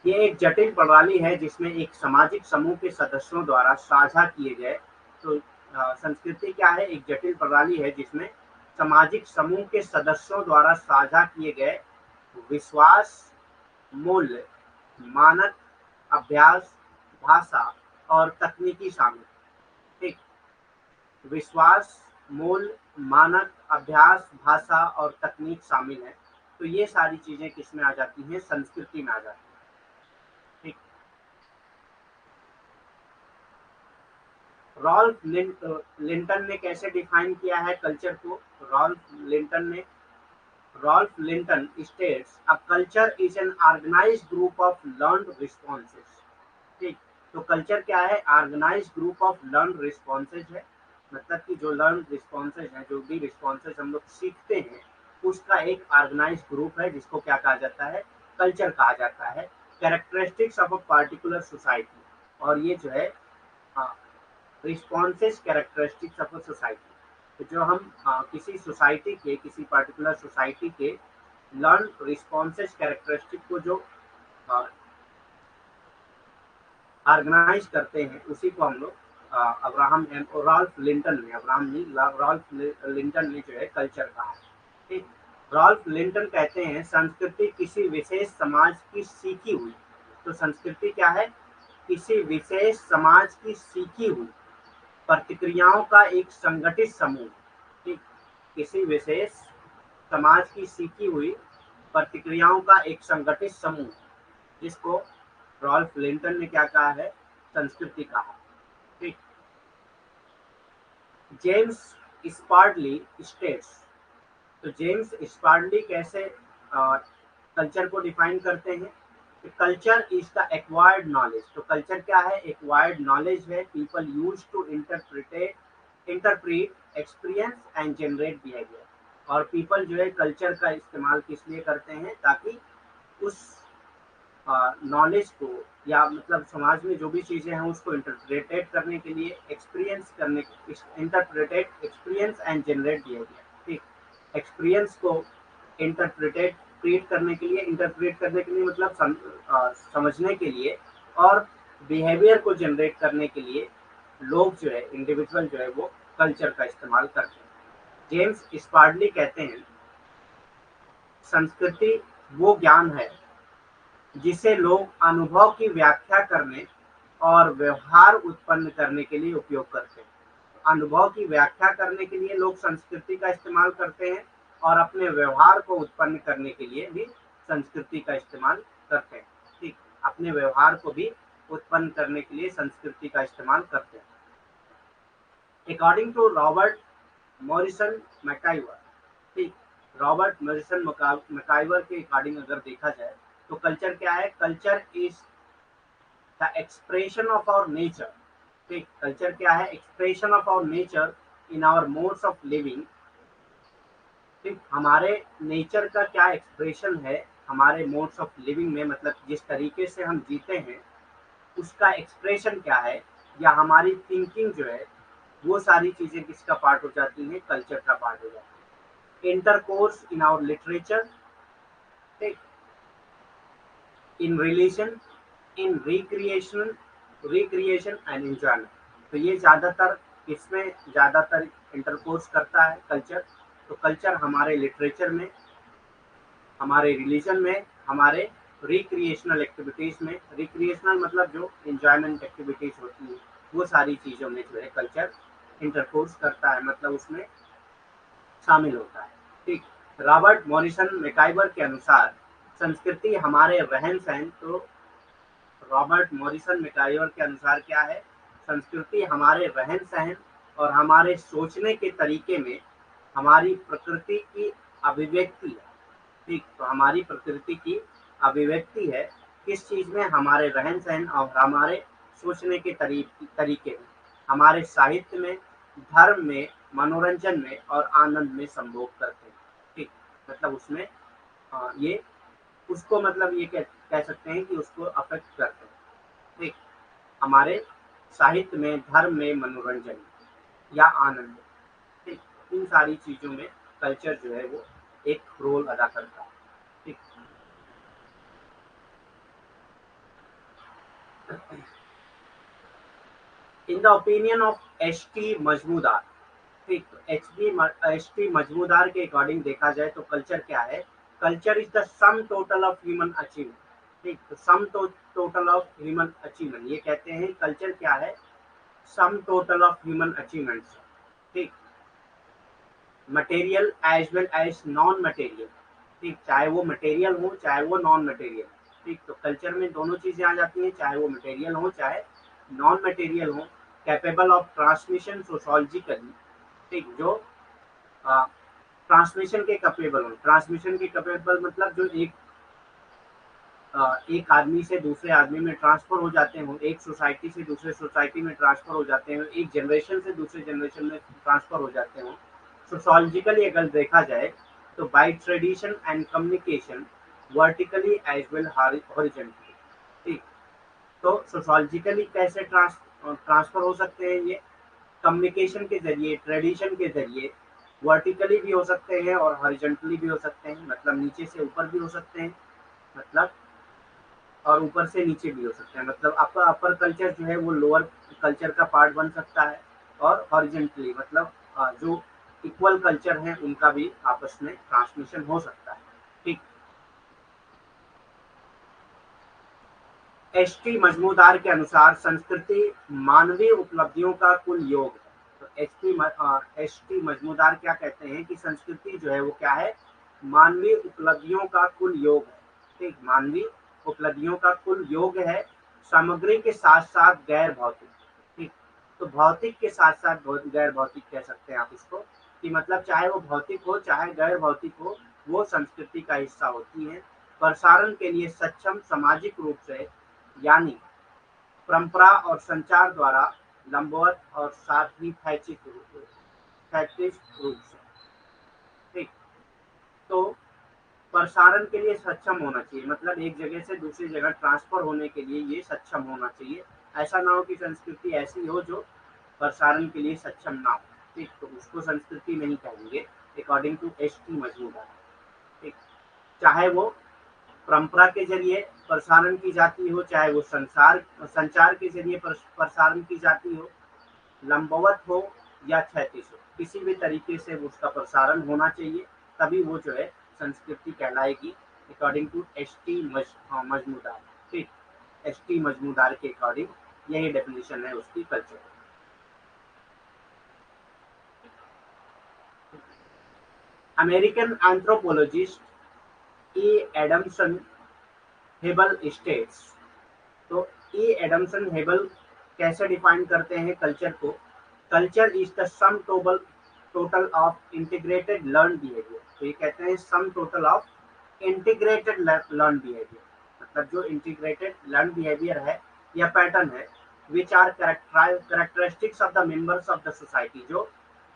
ये एक जटिल प्रणाली है जिसमें एक सामाजिक समूह के सदस्यों द्वारा साझा किए गए, तो संस्कृति क्या है, एक जटिल प्रणाली है जिसमें सामाजिक समूह के सदस्यों द्वारा साझा किए गए विश्वास, मूल्य, मानक, अभ्यास, भाषा और तकनीकी शामिल। ठीक। विश्वास, मूल्य, मानक, अभ्यास, भाषा और तकनीक शामिल है। तो ये सारी चीजें किसमें आ जाती हैं, संस्कृति में आ जाती है। ठीक। रॉल्फ लिंटन ने कैसे डिफाइन किया है कल्चर को, Ralph Linton states a culture is an organized group of learned responses. ठीक। तो कल्चर क्या है, organized group of learn responses है, मतलब कि जो लर्न रिस्पॉन्सेज है, जो भी रिस्पॉन्सेज हम लोग सीखते हैं उसका एक ऑर्गेनाइज्ड ग्रुप है जिसको क्या कहा जाता है, कल्चर कहा जाता है। Characteristics of a particular society, और ये जो है responses characteristics of a society, तो जो हम किसी सोसाइटी के, किसी पर्टिकुलर सोसाइटी के लर्न रिस्पॉन्सेज कैरेक्टरिस्टिक को जो ऑर्गेनाइज करते हैं उसी को हम लोग रॉल्फ लिंटन ने जो है कल्चर कहा है। ठीक। रॉल्फ लिंटन कहते हैं संस्कृति किसी विशेष समाज की सीखी हुई, तो संस्कृति क्या है, किसी विशेष समाज की सीखी हुई प्रतिक्रियाओं का एक संगठित समूह। ठीक। किसी विशेष समाज की सीखी हुई प्रतिक्रियाओं का एक संगठित समूह, जिसको रॉल्फ लिंटन ने क्या कहा है, संस्कृति कहा। ठीक। जेम्स स्पार्डली स्टेट्स, तो जेम्स स्पार्डली कैसे कल्चर को डिफाइन करते हैं, culture is the acquired knowledge. तो कल्चर क्या है, एक्वायर्ड नॉलेज है, people use to interpret experience and generate behaviour. और पीपल जो है कल्चर का इस्तेमाल किस लिए करते हैं, ताकि उस नॉलेज को, या मतलब समाज में जो भी चीजें हैं उसको इंटरप्रेटेट करने के लिए, इंटरप्रेटेट एक्सपीरियंस एंड जनरेट बिहेवियर। ठीक। एक्सपीरियंस को इंटरप्रेट करने के लिए मतलब समझने के लिए, और बिहेवियर को जनरेट करने के लिए लोग जो है, इंडिविजुअल जो है वो कल्चर का इस्तेमाल करते हैं। जेम्स स्पार्डली कहते हैं संस्कृति वो ज्ञान है जिसे लोग अनुभव की व्याख्या करने और व्यवहार उत्पन्न करने के लिए उपयोग करते हैं। अनुभव की व्याख्या करने के लिए लोग संस्कृति का इस्तेमाल करते हैं, और अपने व्यवहार को उत्पन्न करने के लिए भी संस्कृति का इस्तेमाल करते हैं। ठीक। अपने व्यवहार को भी उत्पन्न करने के लिए संस्कृति का इस्तेमाल करते हैं। According to Robert Morrison MacIver, ठीक, रॉबर्ट मॉरिसन मैकाइवर के अकॉर्डिंग अगर देखा जाए तो कल्चर क्या है, culture is the expression of our nature. ठीक। कल्चर क्या है, expression of our nature in our modes of living. ठीक। हमारे नेचर का क्या एक्सप्रेशन है हमारे मोड्स ऑफ लिविंग में, मतलब जिस तरीके से हम जीते हैं उसका एक्सप्रेशन क्या है, या हमारी थिंकिंग जो है वो सारी चीजें किसका पार्ट हो जाती हैं, कल्चर का पार्ट हो जाती है। इंटरकोर्स इन आवर लिटरेचर, ठीक, in religion, in recreation and enjoyment. तो ये ज्यादातर, इसमें ज्यादातर इंटरकोर्स करता है कल्चर। तो कल्चर हमारे लिटरेचर में, हमारे रिलीजन में, हमारे रिक्रिएशनल एक्टिविटीज में, रिक्रिएशनल मतलब जो एंजॉयमेंट एक्टिविटीज होती है वो सारी चीजों में जो है कल्चर इंटरकोर्स करता है, मतलब उसमें शामिल होता है। ठीक। रॉबर्ट मॉरिसन मैकाइवर के अनुसार संस्कृति हमारे रहन सहन, तो रॉबर्ट मॉरिसन मैकाइवर के अनुसार क्या है, संस्कृति हमारे रहन सहन और हमारे सोचने के तरीके में हमारी प्रकृति की अभिव्यक्ति है। ठीक। तो हमारी प्रकृति की अभिव्यक्ति है किस चीज में, हमारे रहन सहन और हमारे सोचने के तरीके में, हमारे साहित्य में, धर्म में, मनोरंजन में और आनंद में संभोग करते हैं। ठीक, मतलब उसमें ये उसको मतलब ये कह सकते हैं कि उसको अफेक्ट करते हैं। ठीक, हमारे साहित्य में, धर्म में, मनोरंजन में या आनंद में। ठीक, इन सारी चीजों में कल्चर जो है वो एक रोल अदा करता है। ठीक, in the opinion of H T. Majumdar. ठीक, तो एच.टी. मजमूदार के अकॉर्डिंग देखा जाए तो कल्चर क्या है? Culture is the sum total of human achievement. ठीक, तो sum total of human achievement, ये कहते हैं कल्चर क्या है? Sum total of human achievements. ठीक, material as well as non material. ठीक, चाहे वो मटेरियल हो चाहे वो नॉन मटेरियल। ठीक, तो कल्चर में दोनों चीजें आ जाती हैं, चाहे वो मटेरियल हो चाहे नॉन मटेरियल हो। Capable of transmission sociologically. ठीक, जो ट्रांसमिशन के कैपेबल हो। ट्रांसमिशन के कैपेबल मतलब जो एक आदमी से दूसरे आदमी में ट्रांसफर हो जाते हो, एक सोसाइटी से दूसरे सोसाइटी में ट्रांसफर हो जाते हो, एक जनरेशन से दूसरे जनरेशन में ट्रांसफर हो जाते हो। सोशोलॉजिकली अगर देखा जाए तो by tradition and communication vertically as well horizontally. ठीक, तो सोशोलॉजिकली कैसे ट्रांसफर हो सकते हैं ये? कम्युनिकेशन के जरिए, ट्रेडिशन के जरिए, वर्टिकली भी हो सकते हैं और हॉरिजॉन्टली भी हो सकते हैं, मतलब नीचे से ऊपर भी हो सकते हैं, मतलब और ऊपर से नीचे भी हो सकते हैं। मतलब आपका अपर कल्चर जो है वो लोअर कल्चर का पार्ट बन सकता है, और हॉरिजेंटली मतलब जो इक्वल कल्चर हैं उनका भी आपस में ट्रांसमिशन हो सकता है। ठीक, एच.टी. मजमूदार के अनुसार संस्कृति मानवीय उपलब्धियों का कुल योग है। तो एच.टी. मजमूदार क्या कहते हैं कि संस्कृति जो है वो क्या है? मानवीय उपलब्धियों का कुल योग है। ठीक, मानवीय उपलब्धियों का कुल योग है, सामग्री के साथ साथ गैर भौतिक। ठीक, तो भौतिक के साथ साथ गैर भौतिक कह सकते हैं आप इसको, कि मतलब चाहे वो भौतिक हो चाहे गैर भौतिक हो, वो संस्कृति का हिस्सा होती है। प्रसारण के लिए सक्षम सामाजिक रूप से, यानी परंपरा और संचार द्वारा, लंबवत और साथ ही क्षैतिज रूप से। ठीक, तो प्रसारण के लिए सक्षम होना चाहिए, मतलब एक जगह से दूसरी जगह ट्रांसफर होने के लिए ये सक्षम होना चाहिए। ऐसा ना हो कि संस्कृति ऐसी हो जो प्रसारण के लिए सक्षम ना हो। ठीक, तो उसको संस्कृति नहीं कहेंगे अकॉर्डिंग टू एच.टी. मजमूदार। ठीक, चाहे वो परंपरा के जरिए प्रसारण की जाती हो, चाहे वो संचार के जरिए प्रसारण की जाती हो, लंबवत हो या क्षैतिज हो, किसी भी तरीके से उसका प्रसारण होना चाहिए, तभी वो जो है संस्कृति कहलाएगी अकॉर्डिंग टू एच.टी. मजमूदार। ठीक, एच.टी. मजमूदार के अकॉर्डिंग यही डेफिनेशन है उसकी कल्चर। अमेरिकन एंथ्रोपोलॉजिस्ट ए एडमसन हेबल स्टेट्स। तो ए एडमसन हेबल कैसे डिफाइन करते हैं कल्चर को? Culture is the sum total of integrated learn behaviour. तो ये कहते हैं sum total of integrated learn behaviour, मतलब जो इंटीग्रेटेड लर्न बिहेवियर है या पैटर्न है, which are characteristics of the members of the society, जो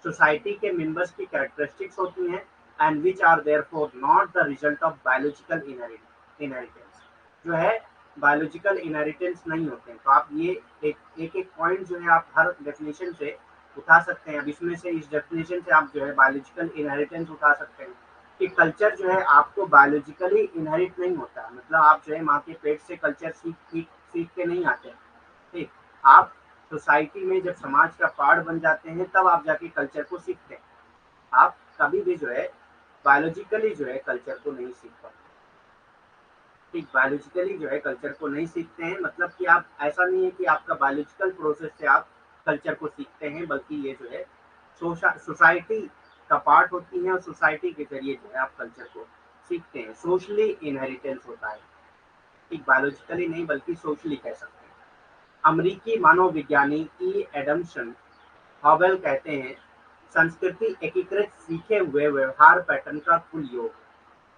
सोसाइटी के मेंबर्स की कैरेक्टरिस्टिक्स होती हैं, and which are therefore not the result of biological inheritance, जो है बायोलॉजिकल इनहेरिटेंस नहीं होते हैं। तो आप ये एक पॉइंट जो है आप हर डेफिनेशन से उठा सकते हैं। अब इसमें से इस डेफिनेशन से आप जो है बायोलॉजिकल इनहेरिटेंस उठा सकते हैं कि कल्चर जो है आपको बायोलॉजिकली इनहेरिट नहीं होता, मतलब आप जो है माँ के पेट से कल्चर सीख के नहीं आते हैं। ठीक, आप सोसाइटी में जब समाज का पार्ट बन जाते हैं तब आप जाके कल्चर को सीखते हैं। आप कभी भी जो है बायोलॉजिकली जो है कल्चर को नहीं सीख पाते। ठीक, बायोलॉजिकली जो है कल्चर को नहीं सीखते हैं, मतलब कि आप ऐसा नहीं है कि आपका बायोलॉजिकल प्रोसेस से आप कल्चर को सीखते हैं, बल्कि ये जो है सोसाइटी का पार्ट होती है और सोसाइटी के जरिए जो है आप कल्चर को सीखते हैं। सोशली इनहेरिटेंस होता है। ठीक, बायोलॉजिकली नहीं बल्कि सोशली कह सकते हैं। अमेरिकी मानवविज्ञानी ई एडमसन हॉवेल कहते हैं संस्कृति एकीकृत सीखे हुए व्यवहार पैटर्न का कुल योग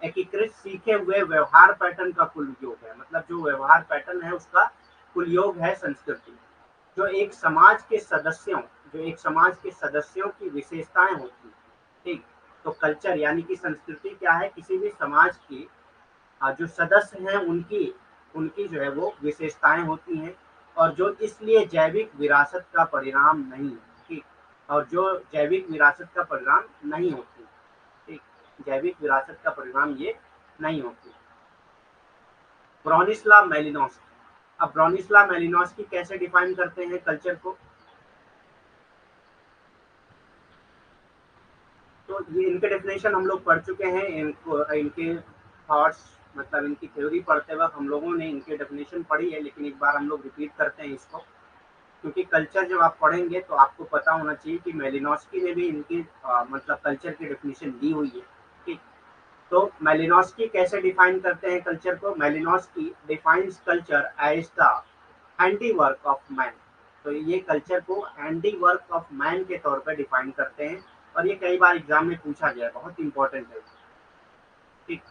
है। एकीकृत सीखे हुए व्यवहार पैटर्न का कुल योग है, मतलब जो व्यवहार पैटर्न है उसका कुल योग है संस्कृति। जो एक समाज के सदस्यों की विशेषताएं होती हैं, ठीक। तो कल्चर यानी कि संस्कृति क्या है, किसी भी समाज की जो सदस्य हैं उनकी उनकी जो है वो विशेषताएं होती हैं, और जो इसलिए जैविक विरासत का परिणाम नहीं है, ठीक। और जो जैविक विरासत का परिणाम नहीं होती, ठीक, जैविक विरासत का परिणाम ये नहीं होती। ब्रोनिस्लाव मैलिनोव्स्की, अब ब्रोनिस्लाव मैलिनोव्स्की कैसे डिफाइन करते हैं कल्चर को, तो ये इनके डेफिनेशन हम लोग पढ़ चुके हैं, इनको इनके थॉट्स मतलब इनकी थ्योरी पढ़ते वक्त हम लोगों ने इनके डेफिनेशन पढ़ी है, लेकिन एक बार हम लोग रिपीट करते हैं इसको, क्योंकि कल्चर जब आप पढ़ेंगे तो आपको पता होना चाहिए कि मैलिनोव्स्की ने भी इनकी मतलब कल्चर की डेफिनेशन दी हुई है, ठीक। तो मैलिनोव्स्की कैसे डिफाइन करते हैं कल्चर को, Malinowski defines culture as the handiwork of man. तो ये कल्चर को हैंडीवर्क ऑफ मैन के तौर पर डिफाइन करते हैं, और ये कई बार एग्जाम में पूछा गया है, बहुत इंपॉर्टेंट है, ठीक।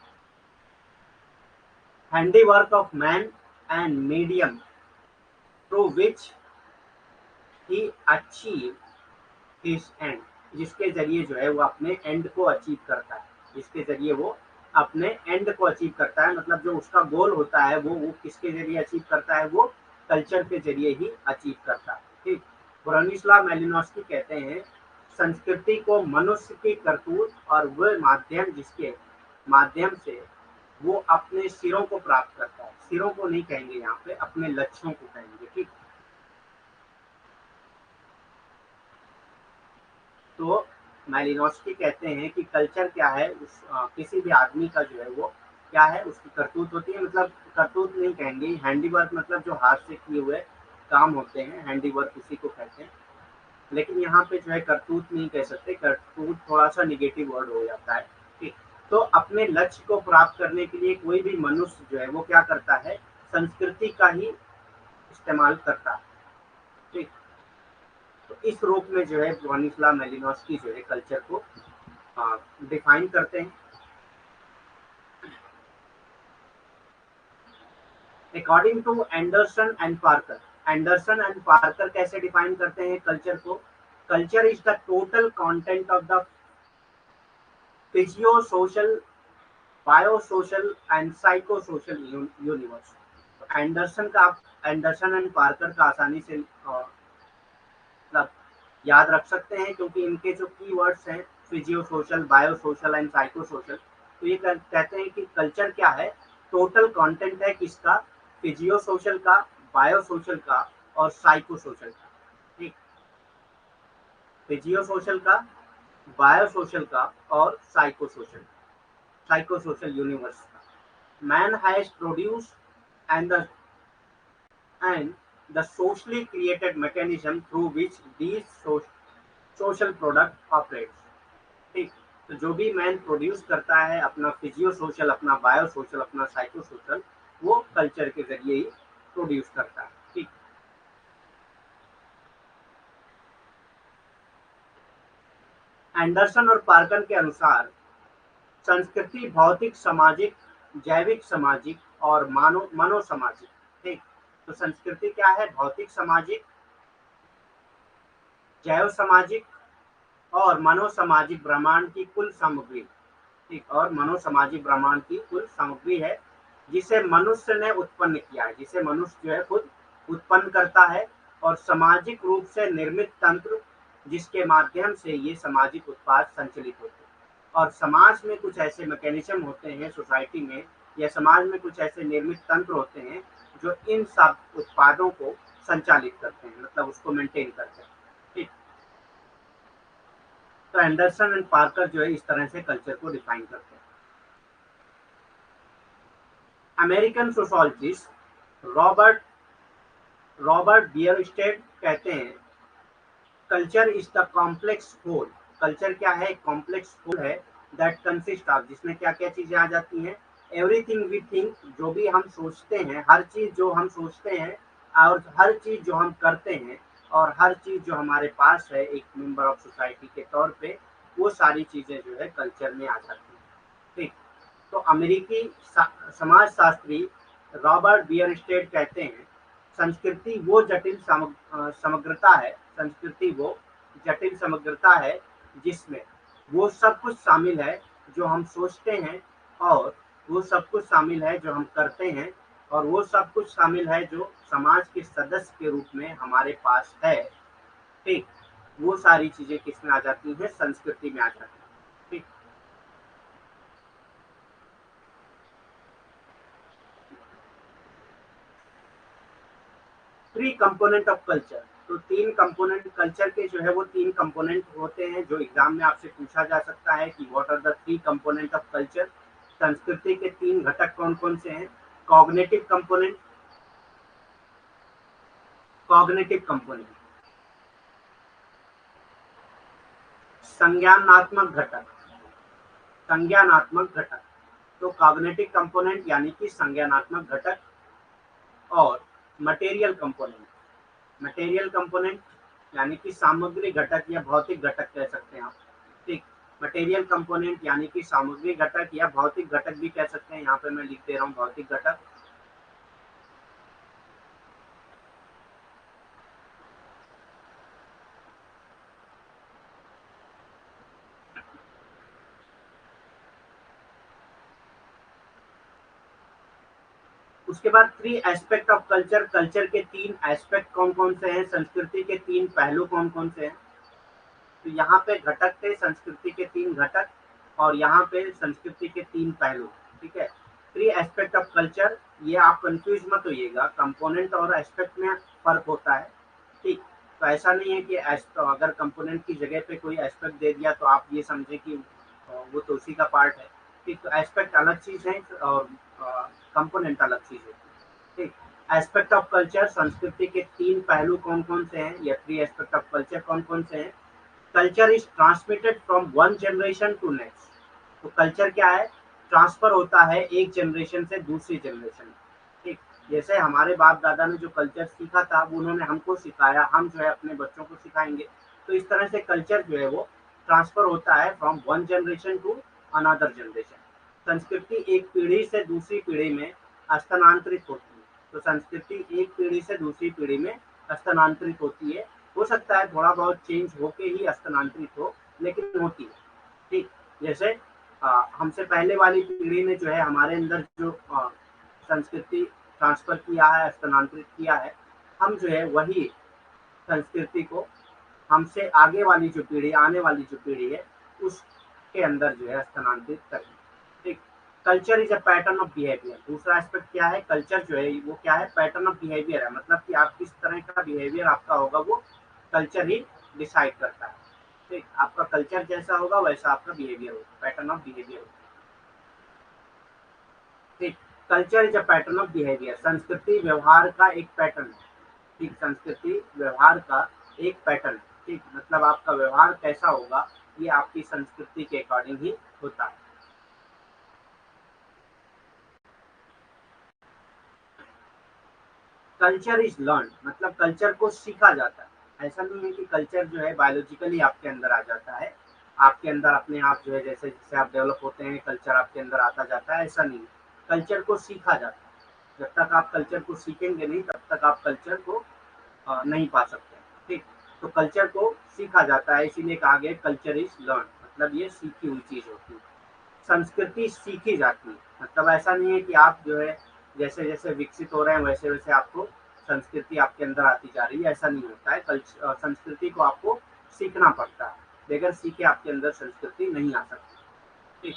Handiwork of man and medium through which he achieve his end, जिसके जरिए जो है वो अपने एंड को अचीव करता है, जिसके जरिए वो अपने एंड को अचीव करता है, मतलब जो उसका गोल होता है वो किसके जरिए अचीव करता है, वो कल्चर के जरिए ही अचीव करता है, ठीक। ब्रोनिस्लाव मैलिनोव्स्की कहते हैं संस्कृति को मनुष्य की करतूत और वह माध्यम जिसके माध्यम से वो अपने सिरों को प्राप्त करता है, सिरों को नहीं कहेंगे यहाँ पे, अपने लक्ष्यों को कहेंगे, ठीक। तो मैलिनोव्स्की कहते हैं कि कल्चर क्या है, किसी भी आदमी का जो है वो क्या है, उसकी करतूत होती है, मतलब करतूत नहीं कहेंगे, हैंडीवर्क मतलब जो हाथ से किए हुए काम होते हैं, हैंडीवर्क उसी को कहते हैं, लेकिन यहाँ पे जो है करतूत नहीं कह सकते, करतूत थोड़ा सा निगेटिव वर्ड हो जाता है, ठीक। तो अपने लक्ष्य को प्राप्त करने के लिए कोई भी मनुष्य जो है वो क्या करता है, संस्कृति का ही इस्तेमाल करता है, ठीक। तो इस रूप में जो है ब्रोनिस्लाव मैलिनोव्स्की जो है कल्चर को डिफाइन करते हैं। According to Anderson and Parker, Anderson and Parker कैसे डिफाइन करते हैं कल्चर को, culture is the total content of the physio social bio social and psycho social universe. Anderson and Parker का आसानी से मतलब याद रख सकते हैं, क्योंकि इनके जो की वर्ड्स हैं physio social bio social and psycho social, तो ये कहते हैं कि कल्चर क्या है, टोटल कंटेंट है किसका, फिजियो सोशल का, बायो सोशल का और साइको सोशल का, ठीक। फिजियो सोशल का, बायो सोशल का और साइको सोशल यूनिवर्स का। Man has produce and the and the socially created mechanism through which these social product operates, ठीक। तो जो भी मैन प्रोड्यूस करता है अपना फिजियो सोशल, अपना बायो सोशल, अपना साइको सोशल, वो कल्चर के जरिए ही प्रोड्यूस करता है, ठीक। एंडरसन और पार्कर के अनुसार संस्कृति भौतिक सामाजिक, जैविक सामाजिक और मनोसामाजिक, ठीक। तो संस्कृति क्या है, भौतिक सामाजिक, जैव सामाजिक और मनोसामाजिक ब्रह्मांड की कुल सामग्री, ठीक। और मनोसामाजिक ब्रह्मांड की कुल सामग्री है जिसे मनुष्य ने उत्पन्न किया है, जिसे मनुष्य जो है खुद उत्पन्न करता है, और सामाजिक रूप से निर्मित तंत्र जिसके माध्यम से ये सामाजिक उत्पाद संचालित होते हैं। और समाज में कुछ ऐसे मैकेनिज्म होते हैं सोसाइटी में, या समाज में कुछ ऐसे निर्मित तंत्र होते हैं जो इन सब उत्पादों को संचालित करते हैं, मतलब उसको मेंटेन करते हैं, ठीक। तो एंडरसन एंड पार्कर जो है इस तरह से कल्चर को डिफाइन करते हैं। American sociologist Robert Robert Bierstedt कहते हैं culture is the complex whole, culture क्या है, कॉम्प्लेक्स होल है, दैट कंसिस्ट ऑफ, जिसमें क्या क्या चीजें आ जाती हैं, एवरीथिंग वी थिंक, जो भी हम सोचते हैं, हर चीज जो हम सोचते हैं, और हर चीज जो हम करते हैं, और हर चीज जो हमारे पास है एक मेंबर ऑफ सोसाइटी के तौर पे, वो सारी चीजें जो है कल्चर में आ जाती हैं, ठीक। तो अमेरिकी समाजशास्त्री रॉबर्ट बियरस्टेड कहते हैं, संस्कृति वो जटिल समग्रता है, संस्कृति वो जटिल समग्रता है जिसमें वो सब कुछ शामिल है जो हम सोचते हैं, और वो सब कुछ शामिल है जो हम करते हैं, और वो सब कुछ शामिल है जो समाज के सदस्य के रूप में हमारे पास है। ठीक, वो सारी चीजें किसमें आ जाती हैं? संस्कृति में आ जाती है। ठीक, थ्री कंपोनेंट ऑफ कल्चर। तो तीन कंपोनेंट कल्चर के जो है वो तीन कंपोनेंट होते हैं जो एग्जाम में आपसे पूछा जा सकता है कि what are the three component of culture. संस्कृति के तीन घटक कौन कौन से हैं? कॉग्निटिव कंपोनेंट, कॉग्निटिव कंपोनेंट, संज्ञानात्मक घटक, संज्ञानात्मक घटक। तो कॉग्निटिव कंपोनेंट यानी कि संज्ञानात्मक घटक, और मटेरियल कंपोनेंट, मटेरियल कंपोनेंट यानी कि सामग्री घटक या भौतिक घटक कह सकते हैं आप। ठीक, मटेरियल कंपोनेंट यानी कि सामग्री घटक या भौतिक घटक भी कह सकते हैं। यहाँ पे मैं लिख दे रहा हूँ भौतिक घटक। उसके बाद three aspect of culture, culture के तीन एस्पेक्ट कौन कौन से हैं? संस्कृति के तीन पहलू कौन कौन से हैं? तो यहाँ पे घटक थे संस्कृति के तीन घटक, और यहाँ पे संस्कृति के तीन पहलू। ठीक है, थ्री एस्पेक्ट ऑफ कल्चर, ये आप कंफ्यूज मत होइएगा, कंपोनेंट और एस्पेक्ट में फर्क होता है। ठीक, तो ऐसा नहीं है कि अगर कंपोनेंट की जगह पे कोई एस्पेक्ट दे दिया तो आप ये समझे कि वो तो उसी का पार्ट है। ठीक, तो एस्पेक्ट अलग चीज है और कंपोनेंट अलग चीज है। ठीक, एस्पेक्ट ऑफ कल्चर, संस्कृति के तीन पहलू कौन कौन से हैं या थ्री एस्पेक्ट ऑफ कल्चर कौन कौन से हैं? Culture is transmitted from one generation to next. तो कल्चर क्या है? ट्रांसफर होता है एक जनरेशन से दूसरी जनरेशन में। ठीक, जैसे हमारे बाप दादा ने जो कल्चर सीखा था वो उन्होंने हमको सिखाया, हम जो है अपने बच्चों को सिखाएंगे। तो इस तरह से कल्चर जो है वो ट्रांसफर होता है from one generation to another generation. संस्कृति एक पीढ़ी से दूसरी पीढ़ी में स्थानांतरित होती है। तो संस्कृति एक पीढ़ी से दूसरी पीढ़ी में स्थानांतरित होती है। हो सकता है थोड़ा बहुत चेंज होके ही स्थानांतरित हो, लेकिन होती है। ठीक, जैसे हमसे पहले वाली पीढ़ी ने जो है हमारे अंदर जो संस्कृति ट्रांसफर किया है, स्थानांतरित किया है, हम जो है वही संस्कृति को हमसे आगे वाली जो पीढ़ी, आने वाली जो पीढ़ी है, उसके अंदर जो है स्थानांतरित करें। ठीक, culture is a pattern of behaviour. दूसरा एस्पेक्ट क्या है? कल्चर जो है वो क्या है? पैटर्न ऑफ बिहेवियर है, मतलब कि आप किस तरह का बिहेवियर आपका होगा वो कल्चर ही डिसाइड करता है। ठीक, आपका कल्चर जैसा होगा वैसा आपका बिहेवियर होगा, पैटर्न ऑफ बिहेवियर होगा। ठीक, culture is a pattern of behaviour, संस्कृति व्यवहार का एक पैटर्न है। ठीक, संस्कृति व्यवहार का एक पैटर्न है। ठीक, मतलब आपका व्यवहार कैसा होगा ये आपकी संस्कृति के अकॉर्डिंग ही होता है। कल्चर इज लर्न, मतलब कल्चर को सीखा जाता है। ऐसा नहीं है कि कल्चर जो है बायोलॉजिकली आपके अंदर आ जाता है, आपके अंदर अपने आप जो है जैसे जैसे आप डेवलप होते हैं कल्चर आपके अंदर आता जाता है, ऐसा नहीं। कल्चर को सीखा जाता है। जब तक आप कल्चर को सीखेंगे नहीं तब तक आप कल्चर को नहीं पा सकते। ठीक, तो कल्चर को सीखा जाता है, इसीलिए कहा गया कल्चर इज लर्न, मतलब ये सीखी हुई चीज होती है। संस्कृति सीखी जाती है, मतलब ऐसा नहीं है कि आप जो है जैसे जैसे विकसित हो रहे हैं वैसे वैसे आपको संस्कृति आपके अंदर आती जा रही है, ऐसा नहीं होता है। संस्कृति को आपको सीखना पड़ता है, बगैर सीखे आपके अंदर संस्कृति नहीं आ सकती। ठीक,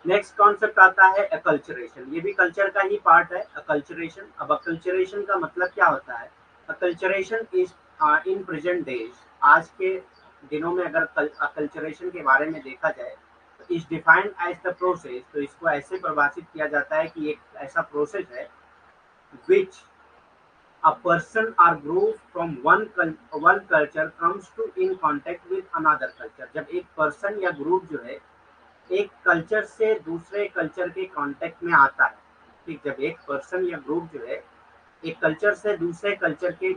नेक्स्ट कॉन्सेप्ट आता है अकल्चरेशन। ये भी कल्चर का ही पार्ट है, अकल्चरेशन। अब अकल्चरेशन का मतलब क्या होता है? Acculturation is in present days, आज के दिनों में अगर अकल्चरेशन के बारे में देखा जाए तो is defined as the process, तो इसको ऐसे परिभाषित किया जाता है कि एक ऐसा प्रोसेस है विच a person or group from one culture comes to in contact with another culture। जब एक पर्सन या ग्रुप जो है एक कल्चर से दूसरे कल्चर के कांटेक्ट में आता है। ठीक, जब एक पर्सन या ग्रुप जो है एक कल्चर से दूसरे कल्चर के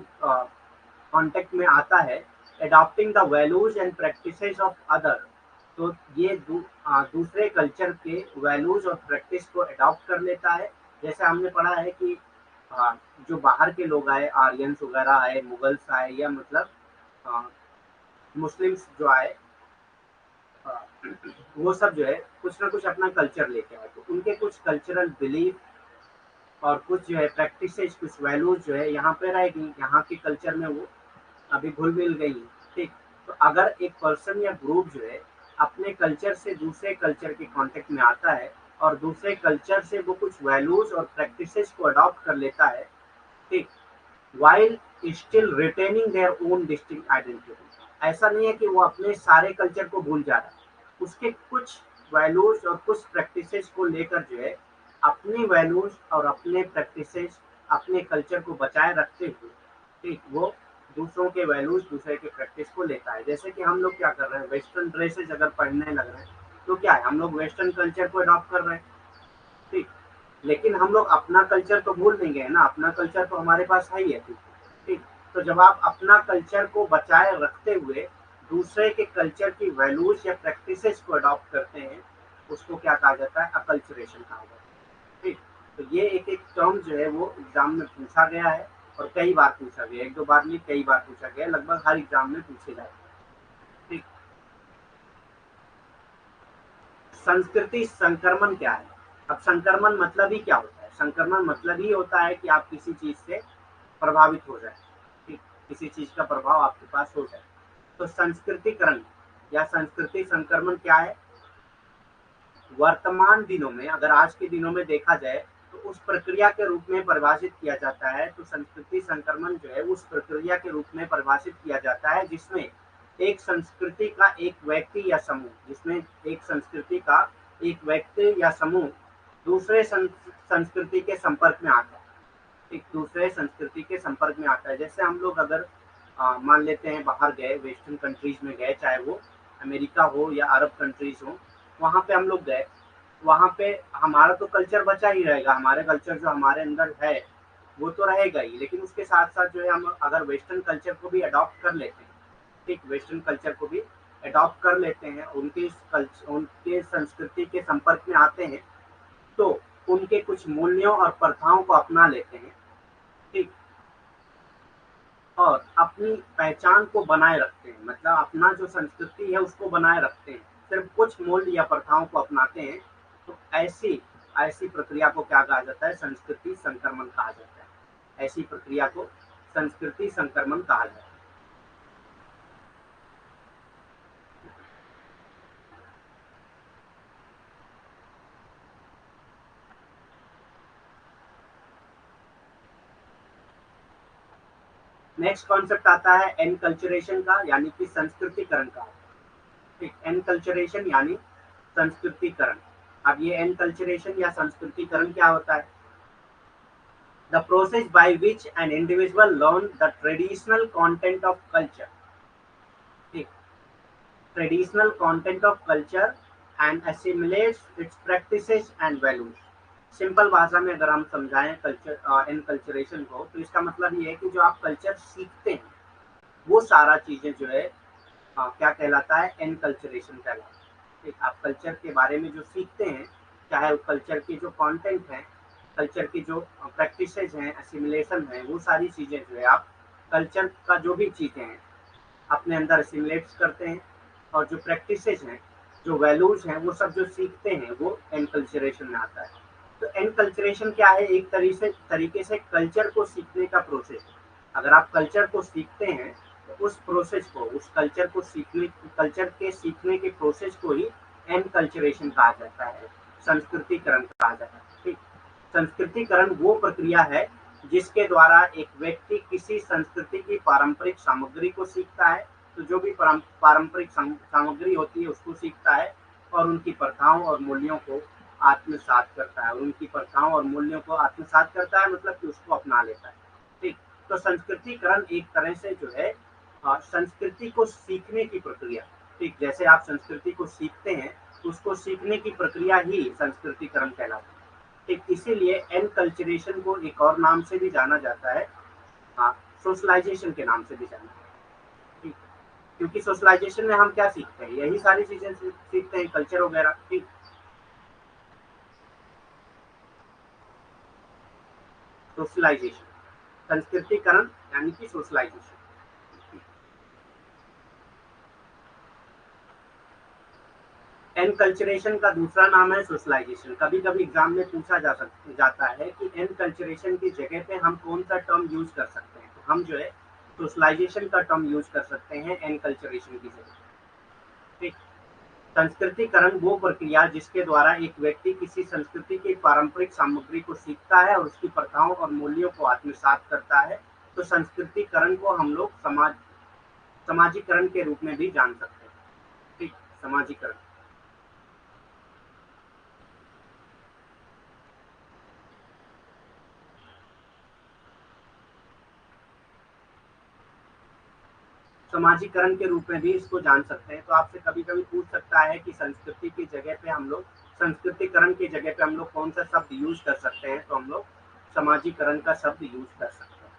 कांटेक्ट में आता है, adopting the values and practices of other. तो ये दूसरे कल्चर के वैल्यूज और प्रैक्टिस को अडॉप्ट कर लेता है। जैसे हमने पढ़ा है कि जो बाहर के लोग आए, आर्यंस वगैरह आए, मुगल्स आए, या मतलब मुस्लिम्स जो आए, वो सब जो है कुछ ना कुछ अपना कल्चर लेके आए, तो उनके कुछ कल्चरल बिलीफ और कुछ जो है प्रैक्टिसेस, कुछ वैल्यूज जो है यहाँ पे रहेगी, यहाँ के कल्चर में वो अभी घुल मिल गई। ठीक, तो अगर एक पर्सन या ग्रुप जो है अपने कल्चर से दूसरे कल्चर के कांटेक्ट में आता है और दूसरे कल्चर से वो कुछ वैल्यूज और प्रैक्टिसेस को अडॉप्ट कर लेता है, ठीक, while still retaining their own distinct identity। ऐसा नहीं है कि वो अपने सारे कल्चर को भूल जा रहा है, उसके कुछ वैल्यूज और कुछ प्रैक्टिसेस को लेकर जो है अपनी वैल्यूज और अपने प्रैक्टिसेस, अपने कल्चर को बचाए रखते हुए, ठीक, वो दूसरों के वैल्यूज, दूसरे के प्रैक्टिस को लेता है। जैसे कि हम लोग क्या कर रहे हैं, वेस्टर्न ड्रेसेस अगर पहनने लग रहे हैं तो क्या है, हम लोग वेस्टर्न कल्चर को अडॉप्ट कर रहे हैं, ठीक, लेकिन हम लोग अपना कल्चर तो भूल नहीं गए ना, अपना कल्चर तो हमारे पास है ही है। ठीक, तो जब आप अपना कल्चर को बचाए रखते हुए दूसरे के कल्चर की वैल्यूज या प्रैक्टिसेस को अडॉप्ट करते हैं, उसको क्या कहा जाता है, अकल्चरेशन कहा जाता है। ठीक, तो ये एक एक टर्म जो है वो एग्जाम में पूछा गया है, और कई बार पूछा गया, एक दो बार नहीं, कई बार पूछा गया, लगभग हर एग्जाम में पूछे जाते हैं। ठीक, संस्कृति संक्रमण क्या है? अब संक्रमण मतलब ही क्या होता है? संक्रमण मतलब ही होता है कि आप किसी चीज से प्रभावित हो जाए, ठीक, किसी चीज का प्रभाव आपके पास हो जाए। तो संस्कृतिकरण या संस्कृति संक्रमण क्या है? वर्तमान दिनों में, अगर आज के दिनों में देखा जाए तो उस प्रक्रिया के रूप में परिभाषित किया जाता है। तो संस्कृति संक्रमण जो है उस प्रक्रिया के रूप में परिभाषित किया जाता है जिसमें एक संस्कृति का एक व्यक्ति या समूह, जिसमें एक संस्कृति का एक व्यक्ति या समूह दूसरे संस्कृति के संपर्क में आता है, एक दूसरे संस्कृति के संपर्क में आता है। जैसे हम लोग अगर मान लेते हैं बाहर गए, वेस्टर्न कंट्रीज में गए, चाहे वो अमेरिका हो या अरब कंट्रीज हो, वहाँ पे हम लोग गए, वहाँ पे हमारा तो कल्चर बचा ही रहेगा, हमारे कल्चर जो हमारे अंदर है वो तो रहेगा ही, लेकिन उसके साथ साथ जो है हम अगर वेस्टर्न कल्चर को भी अडॉप्ट कर लेते हैं, ठीक, वेस्टर्न कल्चर को भी अडॉप्ट कर लेते हैं, उनके संस्कृति के संपर्क में आते हैं, तो उनके कुछ मूल्यों और प्रथाओं को अपना लेते हैं, ठीक, और अपनी पहचान को बनाए रखते हैं, मतलब अपना जो संस्कृति है उसको बनाए रखते हैं, सिर्फ कुछ मूल्य या प्रथाओं को अपनाते हैं। तो ऐसी ऐसी प्रक्रिया को क्या कहा जाता है? संस्कृति संक्रमण कहा जाता है। ऐसी प्रक्रिया को संस्कृति संक्रमण कहा जाता है। नेक्स्ट कॉन्सेप्ट आता है एनकल्चरेशन का, यानी कि संस्कृतिकरण का। ठीक, एनकल्चरेशन यानी संस्कृतिकरण। अब ये एनकल्चरेशन या संस्कृतिकरण क्या होता है? The process by which an individual learn the traditional content of culture, ठीक, traditional content of culture and assimilates its practices and values। Simple भाषा में अगर हम समझाएं कल्चर एनकल्चरेशन को, तो इसका मतलब ये है कि जो आप कल्चर सीखते हैं वो सारा चीजें जो है क्या कहलाता है? एनकल्चरेशन कहलाता है। ठीक, आप कल्चर के बारे में जो सीखते हैं, चाहे वो कल्चर की जो कंटेंट है, कल्चर की जो प्रैक्टिसेज हैं, असिमिलेशन है, वो सारी चीजें जो है आप कल्चर का जो भी चीजें हैं अपने अंदर असिमिलेट करते हैं, और जो प्रैक्टिसेज हैं, जो वैल्यूज हैं, वो सब जो सीखते हैं वो एनकल्चरेशन में आता है। तो एनकल्चरेशन क्या है? एक तरीके से कल्चर को सीखने का प्रोसेस है। अगर आप कल्चर को सीखते हैं तो उस प्रोसेस को, उस कल्चर को सीखने, कल्चर के सीखने के प्रोसेस को ही एनकल्चरेशन कहा जाता है, संस्कृतिकरण कहा जाता है। ठीक, संस्कृतिकरण वो प्रक्रिया है जिसके द्वारा एक व्यक्ति किसी संस्कृति की पारंपरिक सामग्री को सीखता है। तो जो भी पारंपरिक सामग्री होती है उसको सीखता है, और उनकी प्रथाओं और मूल्यों को आत्मसात करता है, और उनकी प्रथाओं और मूल्यों को आत्मसात करता है, मतलब कि उसको अपना लेता है। ठीक, तो संस्कृतिकरण एक तरह से जो है संस्कृति को सीखने की प्रक्रिया। ठीक, जैसे आप संस्कृति को सीखते हैं, उसको सीखने की प्रक्रिया ही संस्कृतिकरण कहलाती है। ठीक, इसीलिए एनकल्चरेशन को एक और नाम से भी जाना जाता है सोशलाइजेशन के नाम से भी जाना है, ठीक। क्योंकि सोशलाइजेशन में हम क्या सीखते हैं, यही सारी चीजें सीखते हैं, कल्चर वगैरह, ठीक। सोशलाइजेशन, संस्कृतिकरण यानी कि सोशलाइजेशन। एनकल्चरेशन का दूसरा नाम है सोशलाइजेशन। कभी कभी एग्जाम में पूछा जाता है कि एनकल्चरेशन की जगह पे हम कौन सा टर्म यूज कर सकते हैं, तो हम जो है सोशलाइजेशन का टर्म यूज कर सकते हैं एनकल्चरेशन की जगह, ठीक। संस्कृतिकरण वो प्रक्रिया जिसके द्वारा एक व्यक्ति किसी संस्कृति की पारंपरिक सामग्री को सीखता है और उसकी प्रथाओं और मूल्यों को आत्मसात करता है। तो संस्कृतिकरण को हम लोग समाजीकरण के रूप में भी जान सकते हैं, ठीक। समाजीकरण। समाजीकरण के रूप में भी इसको जान सकते हैं। तो आपसे कभी कभी पूछ सकता है कि संस्कृति की जगह पे हम लोग, संस्कृतिकरण की जगह पे हम लोग कौन सा शब्द यूज कर सकते हैं, तो हम लोग समाजीकरण का शब्द यूज कर सकते हैं।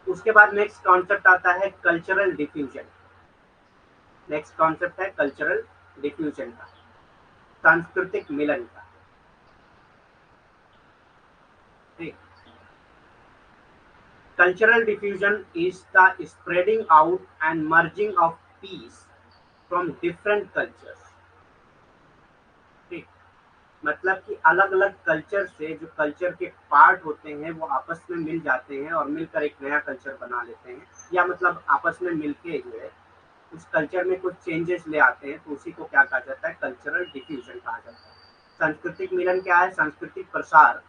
उसके बाद नेक्स्ट कॉन्सेप्ट आता है कल्चरल डिफ्यूजन। नेक्स्ट कॉन्सेप्ट है कल्चरल डिफ्यूजन का, सांस्कृतिक मिलन का, ठीक। Cultural diffusion is the spreading out and merging of peace from different cultures, ठीक। मतलब कि अलग अलग कल्चर से जो कल्चर के पार्ट होते हैं वो आपस में मिल जाते हैं और मिलकर एक नया कल्चर बना लेते हैं, या मतलब आपस में मिलके जो है उस कल्चर में कुछ चेंजेस ले आते हैं, तो उसी को क्या कहा जाता है, कल्चरल डिफ्यूजन कहा जाता है। सांस्कृतिक मिलन क्या है, सांस्कृतिक प्रसार,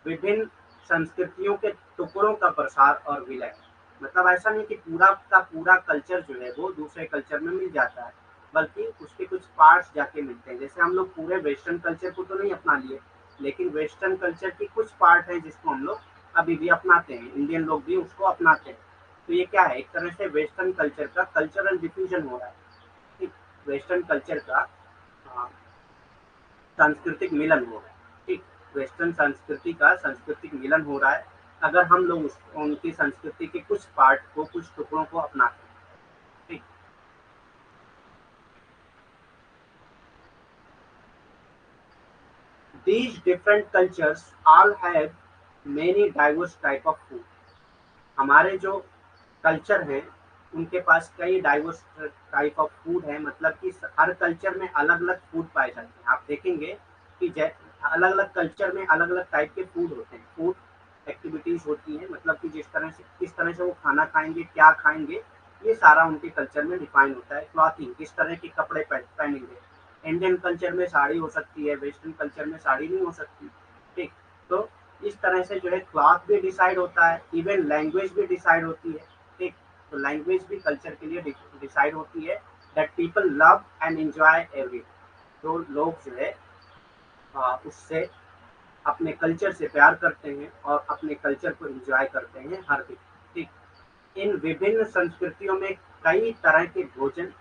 विभिन्न संस्कृतियों के टुकड़ों का प्रसार और विलय। मतलब ऐसा नहीं कि पूरा का पूरा कल्चर जो है वो दूसरे कल्चर में मिल जाता है, बल्कि उसके कुछ पार्ट्स जाके मिलते हैं। जैसे हम लोग पूरे वेस्टर्न कल्चर को तो नहीं अपना लिए, लेकिन वेस्टर्न कल्चर की कुछ पार्ट है जिसको हम लोग अभी भी अपनाते हैं, इंडियन लोग भी उसको अपनाते हैं। तो ये क्या है, एक तरह से वेस्टर्न कल्चर का कल्चरल डिफ्यूजन हो रहा है, ठीक। वेस्टर्न कल्चर का सांस्कृतिक मिलन हो रहा है, ठीक। वेस्टर्न संस्कृति का सांस्कृतिक मिलन हो रहा है, अगर हम लोग उनकी संस्कृति के कुछ पार्ट को, कुछ टुकड़ों को अपनाते हैं, ठीक। These different cultures all have many diverse type of food। हमारे जो कल्चर हैं उनके पास कई डाइवर्स टाइप ऑफ फूड है, मतलब कि हर कल्चर में अलग अलग फूड पाए जाते हैं। आप देखेंगे कि अलग अलग कल्चर में अलग अलग टाइप के फूड होते हैं, फूड एक्टिविटीज होती हैं, मतलब कि जिस तरह से किस तरह से वो खाना खाएंगे, क्या खाएंगे, ये सारा उनके कल्चर में डिफाइन होता है। क्लॉथिंग, किस तरह के कपड़े पहनेंगे, इंडियन कल्चर में साड़ी हो सकती है, वेस्टर्न कल्चर में साड़ी नहीं हो सकती, ठीक। तो इस तरह से जो है क्लॉथ भी डिसाइड होता है, इवन लैंग्वेज भी डिसाइड होती है, ठीक। तो लैंग्वेज भी कल्चर के लिए डिसाइड होती है, that people love and enjoy every. तो लोग जो है उससे अपने कल्चर से प्यार करते हैं और अपने कल्चर को एंजॉय करते हैं हर दिन, ठीक। इन विभिन्न संस्कृतियों में कई तरह के भोजन,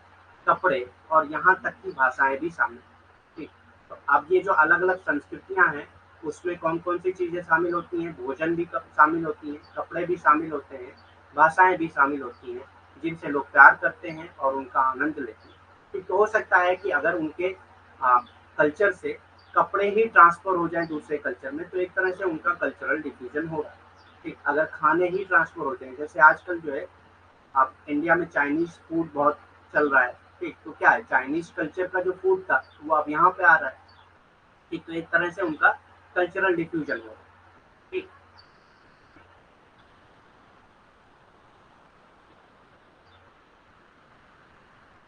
कपड़े और यहाँ तक की भाषाएं भी शामिल हैं, ठीक। तो अब ये जो अलग अलग संस्कृतियां हैं उसमें कौन कौन सी चीजें शामिल होती हैं, भोजन भी शामिल होती हैं, कपड़े भी शामिल होते हैं, भाषाएं भी शामिल होती हैं, जिनसे लोग प्यार करते हैं और उनका आनंद लेते हैं, ठीक। तो हो सकता है कि अगर उनके कल्चर से कपड़े ही ट्रांसफर हो जाए दूसरे कल्चर में, तो एक तरह से उनका कल्चरल डिफ्यूजन हो रहा है, ठीक। अगर खाने ही ट्रांसफर होते हैं, जैसे आजकल जो है आप इंडिया में चाइनीज फूड बहुत चल रहा है, ठीक। तो क्या है, चाइनीज कल्चर का जो फूड था वो अब यहाँ पे आ रहा है, ठीक। तो एक तरह से उनका कल्चरल डिफ्यूजन हो रहा है, ठीक।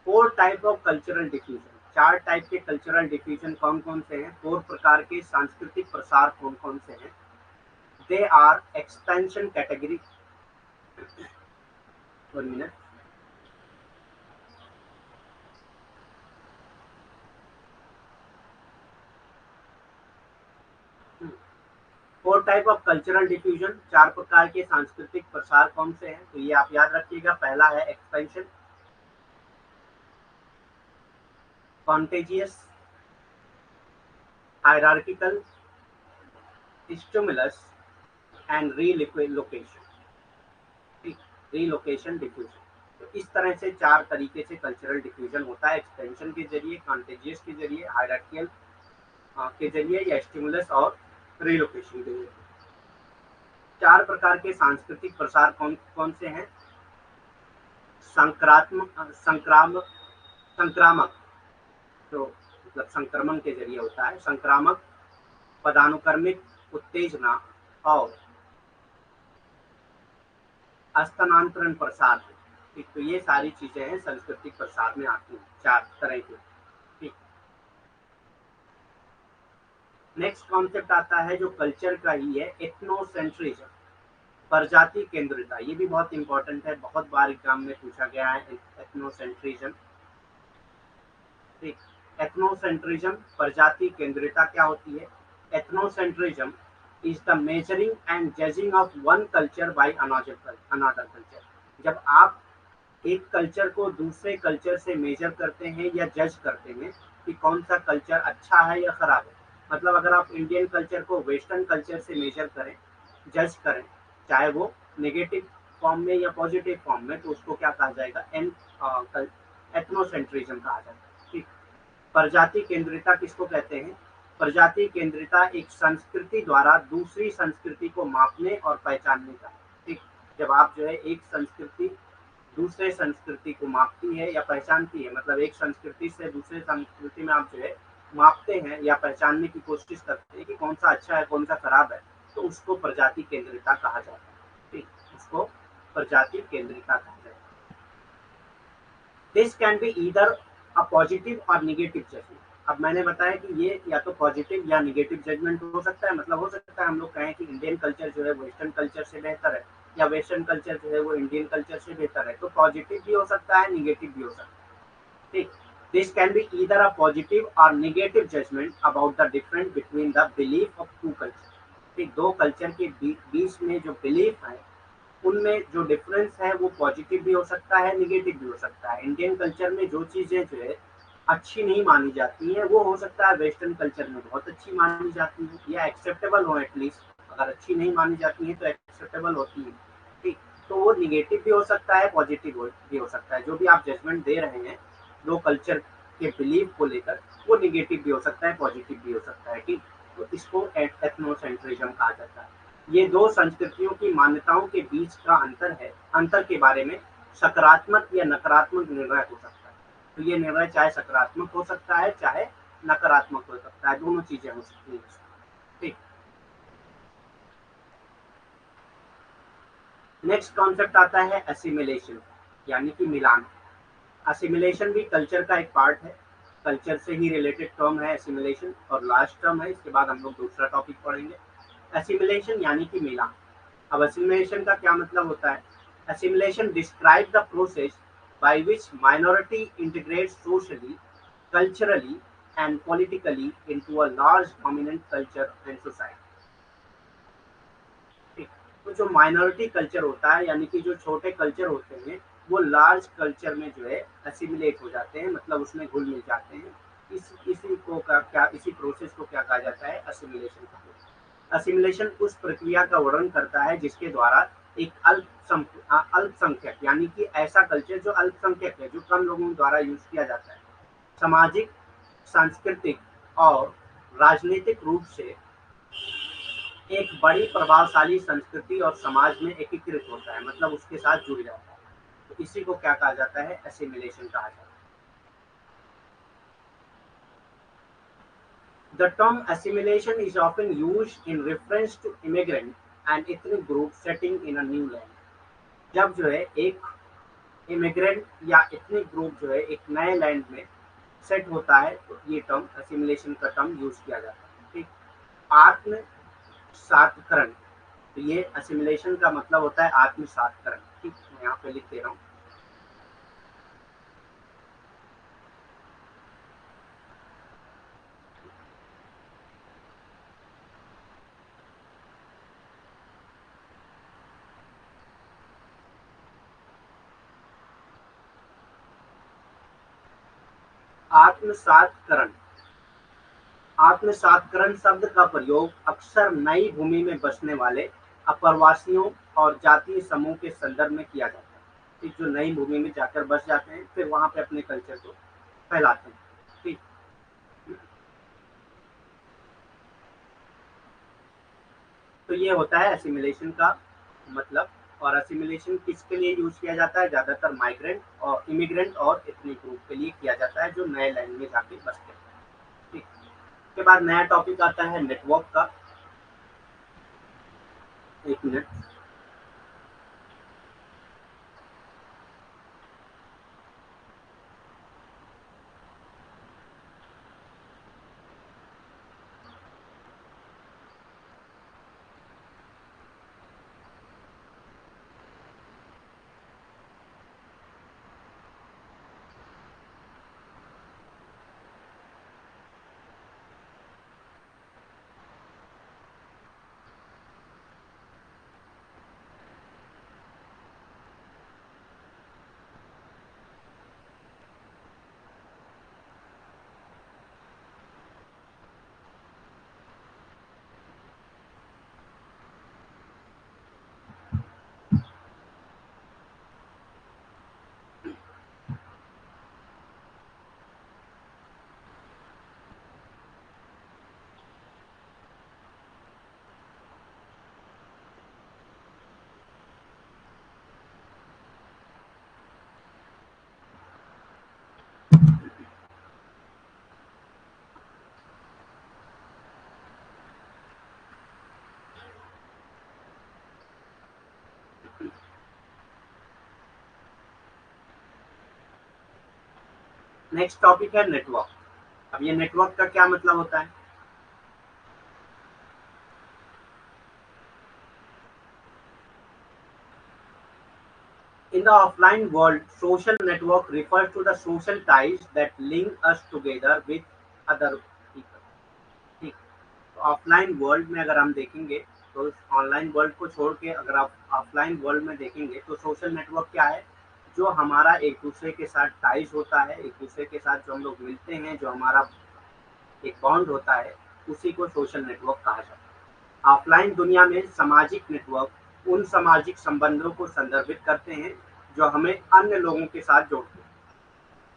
4 type of cultural diffusion, 4 type के कल्चरल डिफ्यूजन कौन कौन से हैं, 4 प्रकार के सांस्कृतिक प्रसार कौन कौन से हैं। They are expansion category, 1 minute. 4 type of cultural diffusion, 4 प्रकार के सांस्कृतिक प्रसार कौन से हैं, तो ये आप याद रखिएगा। पहला है expansion, contagious, hierarchical, stimulus and relocation. Relocation, diffusion. तो इस तरह से 4 तरीके से कल्चरल डिफ्यूजन होता है, एक्सपेंशन के जरिए, कॉन्टेजियस के जरिए, हायरार्कियल के जरिए, या स्टिमुलस और रीलोकेशन के जरिए। 4 प्रकार के सांस्कृतिक प्रसार कौन कौन से हैं? संक्रामक, जो मतलब संक्रमण के जरिए होता है, संक्रामक, पदानुक्रमिक, उत्तेजना और स्थानांतरण प्रसार। ठीक, तो ये सारी चीजें हैं सांस्कृतिक प्रसार में आती हैं, 4 तरह की। ठीक, नेक्स्ट कॉन्सेप्ट आता है जो कल्चर का ही है, एथनोसेंट्रिज्म, प्रजाति केंद्रिता। ये भी बहुत इंपॉर्टेंट है, बहुत बार एग्जाम में पूछा गया है एथनोसेंट्रिज्म। ठीक, एथनोसेंट्रिज्म, प्रजाति केंद्रिता क्या होती है? Ethnocentrism is the measuring and judging of one culture by another culture. जब आप एक कल्चर को दूसरे कल्चर से मेजर करते हैं या जज करते हैं कि कौन सा कल्चर अच्छा है या खराब है, मतलब अगर आप इंडियन कल्चर को वेस्टर्न कल्चर से मेजर करें, जज करें, चाहे वो नेगेटिव फॉर्म में या पॉजिटिव फॉर्म में, तो उसको क्या कहा जाएगा? एथनोसेंट्रिज्म कहा जाएगा। ठीक, प्रजाति केंद्रिता किसको कहते हैं? प्रजाति केंद्रिता एक संस्कृति द्वारा दूसरी संस्कृति को मापने और पहचानने का। ठीक, जब आप जो है एक संस्कृति दूसरे संस्कृति को मापती है या पहचानती है, मतलब एक संस्कृति से दूसरे संस्कृति में आप जो है मापते हैं या पहचानने की कोशिश करते हैं कि कौन सा अच्छा है, कौन सा खराब है, तो उसको प्रजाति केंद्रिता कहा जाता है। ठीक, उसको प्रजाति केंद्रिता कहा जाता है। This can be either a positive or negative judgement. अब मैंने बताया कि ये या तो पॉजिटिव या निगेटिव जजमेंट हो सकता है, मतलब हो सकता है हम लोग कहें कि इंडियन कल्चर जो है वेस्टर्न कल्चर से बेहतर है, या वेस्टर्न कल्चर जो है वो इंडियन कल्चर से बेहतर है, तो पॉजिटिव भी हो सकता है, निगेटिव भी हो सकता है। ठीक, this can be either a positive or negative judgement about the difference between the belief of two culture. ठीक, दो कल्चर के बीच में जो बिलीफ है उनमें जो डिफरेंस है वो पॉजिटिव भी हो सकता है, निगेटिव भी हो सकता है। इंडियन कल्चर में जो चीजें जो है अच्छी नहीं मानी जाती है, वो हो सकता है वेस्टर्न कल्चर में बहुत अच्छी मानी जाती है, या एक्सेप्टेबल हो एटलीस्ट। अगर अच्छी नहीं मानी जाती है तो एक्सेप्टेबल होती है। ठीक, तो वो निगेटिव भी हो सकता है, पॉजिटिव भी हो सकता है। जो भी आप जजमेंट दे रहे हैं दो कल्चर के बिलीफ को लेकर, वो निगेटिव भी हो सकता है, पॉजिटिव भी हो सकता है। ठीक, तो इसको एथनोसेंट्रिज्म कहा जाता है। ये दो संस्कृतियों की मान्यताओं के बीच का अंतर है, अंतर के बारे में सकारात्मक या नकारात्मक निर्णय हो सकता है। तो ये निर्णय चाहे सकारात्मक हो सकता है, चाहे नकारात्मक हो सकता है, दोनों चीजें हो सकती हैं। ठीक, नेक्स्ट कॉन्सेप्ट आता है असिमिलेशन, यानी कि मिलान। असिमिलेशन भी कल्चर का एक पार्ट है, कल्चर से ही रिलेटेड टर्म है असिमिलेशन, और लास्ट टर्म है, इसके बाद हम लोग दूसरा टॉपिक पढ़ेंगे। असिमिलेशन यानी कि मिलान। अब असिमिलेशन का क्या मतलब होता है? Assimilation describe the process by which minority integrates socially, culturally and politically into a large dominant culture and society। ठीक, तो जो माइनॉरिटी कल्चर होता है, यानी कि जो छोटे कल्चर होते हैं, वो लार्ज कल्चर में जो है असिमिलेट हो जाते हैं, मतलब उसमें घुल मिल जाते हैं। इसी प्रोसेस को क्या कहा जाता है? असिमिलेशन कहा जाता है। असिमिलेशन उस प्रक्रिया का वर्णन करता है जिसके द्वारा एक अल्पसंख्यक, यानी कि ऐसा कल्चर जो अल्पसंख्यक है, जो कम लोगों द्वारा यूज किया जाता है, सामाजिक, सांस्कृतिक और राजनीतिक रूप से एक बड़ी प्रभावशाली संस्कृति और समाज में एकीकृत होता है, मतलब उसके साथ जुड़ जाता है। तो इसी को क्या कहा जाता है? असिमिलेशन कहा जाता है। The term assimilation is often used in reference to immigrant and ethnic group setting in a new land। जब जो है एक इमिग्रेंट या एथनिक ग्रुप जो है एक नए लैंड में सेट होता है, तो ये टर्म असिमिलेशन का टर्म यूज किया जाता है। ठीक, आत्मसातकरण, तो ये असिमिलेशन का मतलब होता है आत्मसातकरण। ठीक, मैं यहाँ पे लिख दे रहा हूँ। आत्मसातकरण, आत्मसातकरण शब्द का प्रयोग अक्सर नई भूमि में बसने वाले अप्रवासियों और जातीय समूह के संदर्भ में किया जाता है। ठीक, जो नई भूमि में जाकर बस जाते हैं, फिर वहाँ पे अपने कल्चर को फैलाते हैं। ठीक, तो ये होता है असिमिलेशन का मतलब। और असिमिलेशन किसके लिए यूज किया जाता है? ज्यादातर माइग्रेंट और इमिग्रेंट और एथनिक ग्रुप के लिए किया जाता है, जो नए लैंड में जाके बसते हैं। ठीक, उसके बाद नया टॉपिक आता है नेटवर्क का। एक मिनट। नेक्स्ट टॉपिक है नेटवर्क। अब ये नेटवर्क का क्या मतलब होता है? In the offline world, social network refers to the social ties that link us together with other people. ठीक, तो ऑफलाइन वर्ल्ड में अगर हम देखेंगे, तो ऑनलाइन वर्ल्ड को छोड़ के अगर आप ऑफलाइन वर्ल्ड में देखेंगे, तो सोशल नेटवर्क क्या है? जो हमारा एक दूसरे के साथ टाइज होता है, एक दूसरे के साथ जो हम लोग मिलते हैं, जो हमारा एक बॉन्ड होता है, उसी को सोशल नेटवर्क कहा जाता है। ऑफलाइन दुनिया में सामाजिक नेटवर्क उन सामाजिक संबंधों को संदर्भित करते हैं जो हमें अन्य लोगों के साथ जोड़ते हैं।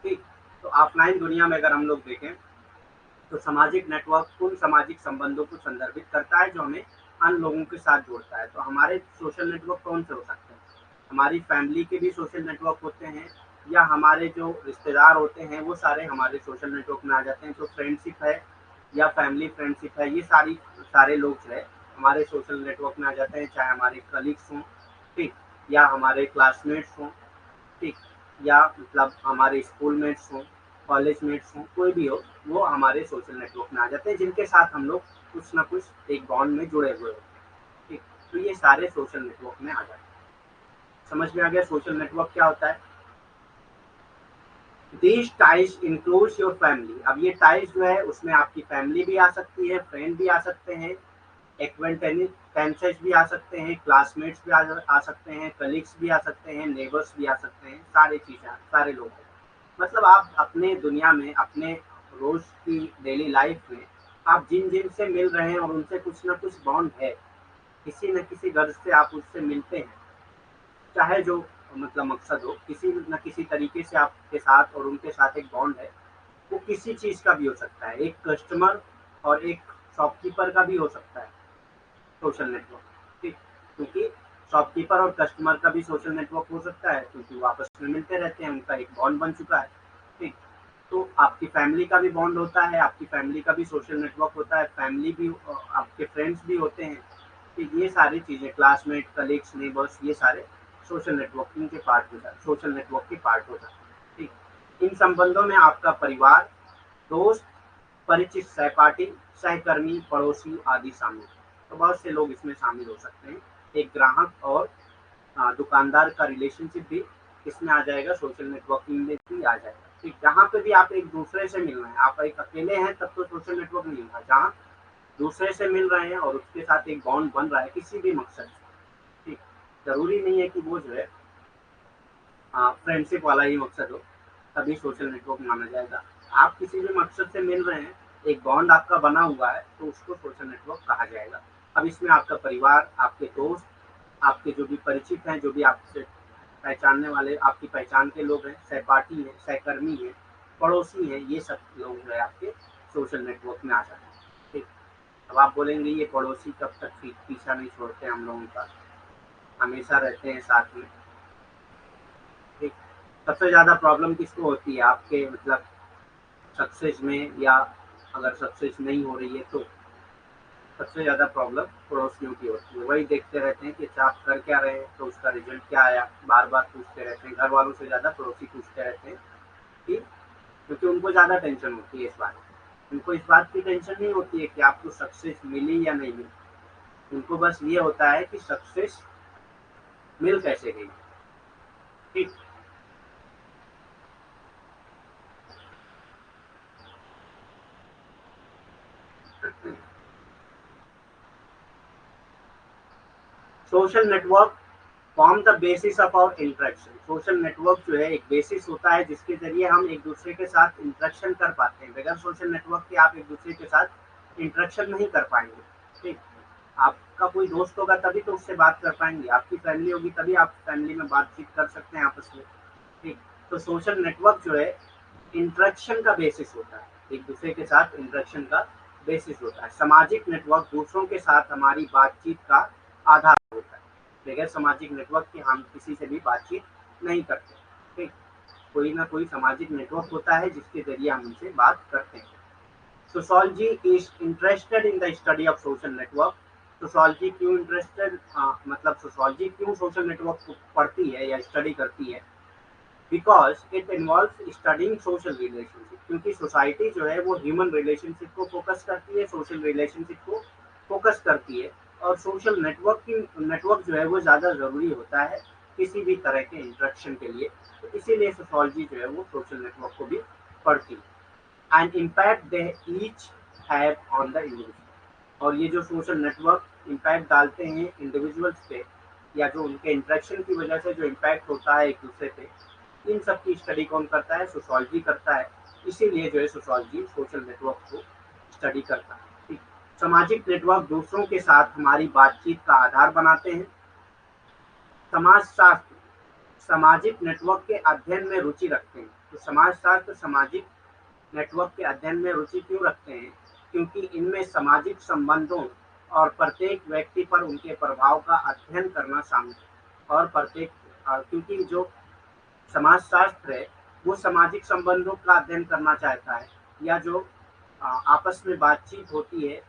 ठीक, तो ऑफलाइन दुनिया में अगर हम लोग देखें, तो सामाजिक नेटवर्क उन सामाजिक संबंधों को संदर्भित करता है जो हमें अन्य लोगों के साथ जोड़ता है। तो हमारे सोशल नेटवर्क कौन से हो सकते हैं? हमारी फैमिली के भी सोशल नेटवर्क होते हैं, या हमारे जो रिश्तेदार होते हैं वो सारे हमारे सोशल नेटवर्क में आ जाते हैं। तो फ्रेंडशिप है या फैमिली फ्रेंडशिप है, ये सारे लोग जो है हमारे सोशल नेटवर्क में आ जाते हैं, चाहे हमारे कलीग्स हों, ठीक, या हमारे क्लासमेट्स हों, ठीक, या मतलब हमारे स्कूलमेट्स हों, कॉलेजमेट्स हों, कोई भी हो, वो हमारे सोशल नेटवर्क में आ जाते हैं, जिनके साथ हम लोग कुछ ना कुछ एक बॉन्ड में जुड़े हुए होते हैं। ठीक, तो ये सारे सोशल नेटवर्क में आ जाते हैं। समझ में आ गया सोशल नेटवर्क क्या होता है? These ties includes your family. अब ये टाइज जो है उसमें आपकी फैमिली भी आ सकती है, फ्रेंड भी आ सकते हैं, एक्वेंटेंसेस भी आ सकते हैं, क्लासमेट्स भी आ सकते हैं, कलीग्स भी आ सकते हैं, नेबर्स भी आ सकते हैं, सारे चीजें सारे लोग हैं। मतलब आप अपने दुनिया में, अपने रोज की डेली लाइफ में आप जिन जिन से मिल रहे हैं और उनसे कुछ ना कुछ बॉन्ड है, किसी न किसी गर्ज से आप उससे मिलते हैं, चाहे जो मतलब मकसद हो, किसी न किसी तरीके से आपके साथ और उनके साथ एक बॉन्ड है। वो किसी चीज का भी हो सकता है, एक कस्टमर और एक शॉपकीपर का भी हो सकता है सोशल नेटवर्क। ठीक, क्योंकि शॉपकीपर और कस्टमर का भी सोशल नेटवर्क हो सकता है, क्योंकि वो आपस में मिलते रहते हैं, उनका एक बॉन्ड बन चुका है। ठीक, तो आपकी फैमिली का भी बॉन्ड होता है, आपकी फैमिली का भी सोशल नेटवर्क होता है, फैमिली भी आपके फ्रेंड्स भी होते हैं। ठीक, ये सारी चीजें, क्लासमेट, कलीग्स, नेबर्स, ये सारे सोशल नेटवर्किंग के पार्ट हो जाते, सोशल नेटवर्क के पार्ट हो जाते हैं। ठीक, इन संबंधों में आपका परिवार, दोस्त, परिचित, सहपाठी, सहकर्मी, पड़ोसी आदि शामिल हैं। तो बहुत से लोग इसमें शामिल हो सकते हैं। एक ग्राहक और दुकानदार का रिलेशनशिप भी इसमें आ जाएगा, सोशल नेटवर्किंग में भी आ जाएगा। ठीक, जहाँ पे भी आप एक दूसरे से मिल रहे हैं, आप एक अकेले हैं तब तो सोशल नेटवर्क नहीं होगा। जहाँ दूसरे से मिल रहे हैं और उसके साथ एक बॉन्ड बन रहा है किसी भी मकसद से। ठीक, जरूरी नहीं है कि वो जो है फ्रेंडशिप वाला ही मकसद हो, तभी सोशल नेटवर्क माना जाएगा। आप किसी भी मकसद से मिल रहे हैं, एक बॉन्ड आपका बना हुआ है, तो उसको सोशल नेटवर्क कहा जाएगा। अब इसमें आपका परिवार, आपके दोस्त, आपके जो भी परिचित हैं, जो भी आपसे पहचानने वाले, आपकी पहचान के लोग हैं, सहपाठी हैं, सहकर्मी हैं, पड़ोसी हैं, ये सब लोग जो है आपके सोशल नेटवर्क में आ जाते हैं। ठीक। अब आप बोलेंगे ये पड़ोसी कब तक पीछा नहीं छोड़ते हम लोगों का, हमेशा रहते हैं साथ में। ठीक। सबसे ज्यादा प्रॉब्लम किसको होती है आपके मतलब सक्सेस में, या अगर सक्सेस नहीं हो रही है तो सबसे ज्यादा प्रॉब्लम पड़ोसियों की होती है। वही देखते रहते हैं कि अच्छा आप कर क्या रहे हैं, तो उसका रिजल्ट क्या आया, बार बार पूछते रहते हैं। घर वालों से ज्यादा पड़ोसी पूछते रहते हैं कि, क्योंकि उनको ज्यादा टेंशन होती है इस बात की। उनको इस बात की टेंशन नहीं होती है कि आपको सक्सेस मिली या नहीं मिली, उनको बस ये होता है कि सक्सेस मिल कैसे गई। ठीक। Social network form the basis of our interaction. Social network जो है एक बेसिस होता है जिसके जरिए हम एक दूसरे के साथ इंटरेक्शन कर पाते हैं। बगैर सोशल नेटवर्क के आप एक दूसरे के साथ इंटरेक्शन नहीं कर पाएंगे। ठीक। आपका कोई दोस्त होगा तभी तो उससे बात कर पाएंगे, आपकी फैमिली होगी तभी आप फैमिली में बातचीत कर सकते हैं आपस में। ठीक। तो सोशल नेटवर्क जो है इंटरेक्शन का बेसिस होता है, एक दूसरे के साथ इंटरेक्शन का बेसिस होता है। सामाजिक नेटवर्क दूसरों के साथ हमारी बातचीत का आधार होता है। बगैर सामाजिक नेटवर्क के हम किसी से भी बातचीत नहीं करते। ठीक। कोई ना कोई सामाजिक नेटवर्क होता है जिसके जरिए हम उनसे बात करते हैं। Sociology is interested in the study of social network. Sociology क्यों इंटरेस्टेड, मतलब सोशोलॉजी क्यों सोशल नेटवर्क को पढ़ती है या स्टडी करती है? Because it involve studying social relationship. क्योंकि सोसाइटी जो है वो ह्यूमन रिलेशनशिप को फोकस करती है, सोशल रिलेशनशिप को फोकस करती है। और सोशल नेटवर्क जो है वो ज़्यादा ज़रूरी होता है किसी भी तरह के इंटरेक्शन के लिए। तो इसीलिए सोशोलॉजी जो है वो सोशल नेटवर्क को भी पढ़ती है। And impact they each have on the individual. और ये जो सोशल नेटवर्क इम्पैक्ट डालते हैं इंडिविजुअल्स पे, या जो उनके इंटरेक्शन की वजह से जो इम्पैक्ट होता है एक दूसरे पे, इन सब की स्टडी कौन करता है? सोशोलॉजी करता है। इसीलिए जो है सोशोलॉजी सोशल नेटवर्क को स्टडी करता है। ठीक। सामाजिक नेटवर्क दूसरों के साथ हमारी बातचीत का आधार बनाते हैं। समाजशास्त्र सामाजिक नेटवर्क के अध्ययन में रुचि रखते हैं। तो समाजशास्त्र सामाजिक नेटवर्क के अध्ययन में रुचि क्यों रखते हैं? क्योंकि इनमें सामाजिक संबंधों और प्रत्येक व्यक्ति पर उनके प्रभाव का अध्ययन करना शामिल है। और प्रत्येक क्योंकि जो समाजशास्त्र है वो सामाजिक संबंधों का अध्ययन करना चाहता है, या जो आपस में बातचीत होती है,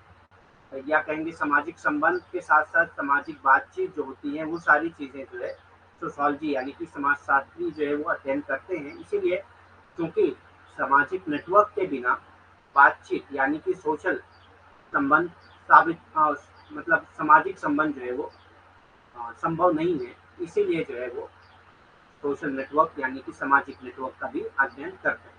या कहेंगे सामाजिक संबंध के साथ साथ सामाजिक बातचीत जो होती है, वो सारी चीजें जो है सोशोलॉजी यानी कि समाजशास्त्री जो है वो अध्ययन करते हैं। इसीलिए क्योंकि सामाजिक नेटवर्क के बिना बातचीत यानी कि सोशल संबंध मतलब सामाजिक संबंध जो है वो संभव नहीं है। इसीलिए जो है वो सोशल नेटवर्क यानी कि सामाजिक नेटवर्क का भी अध्ययन करते हैं।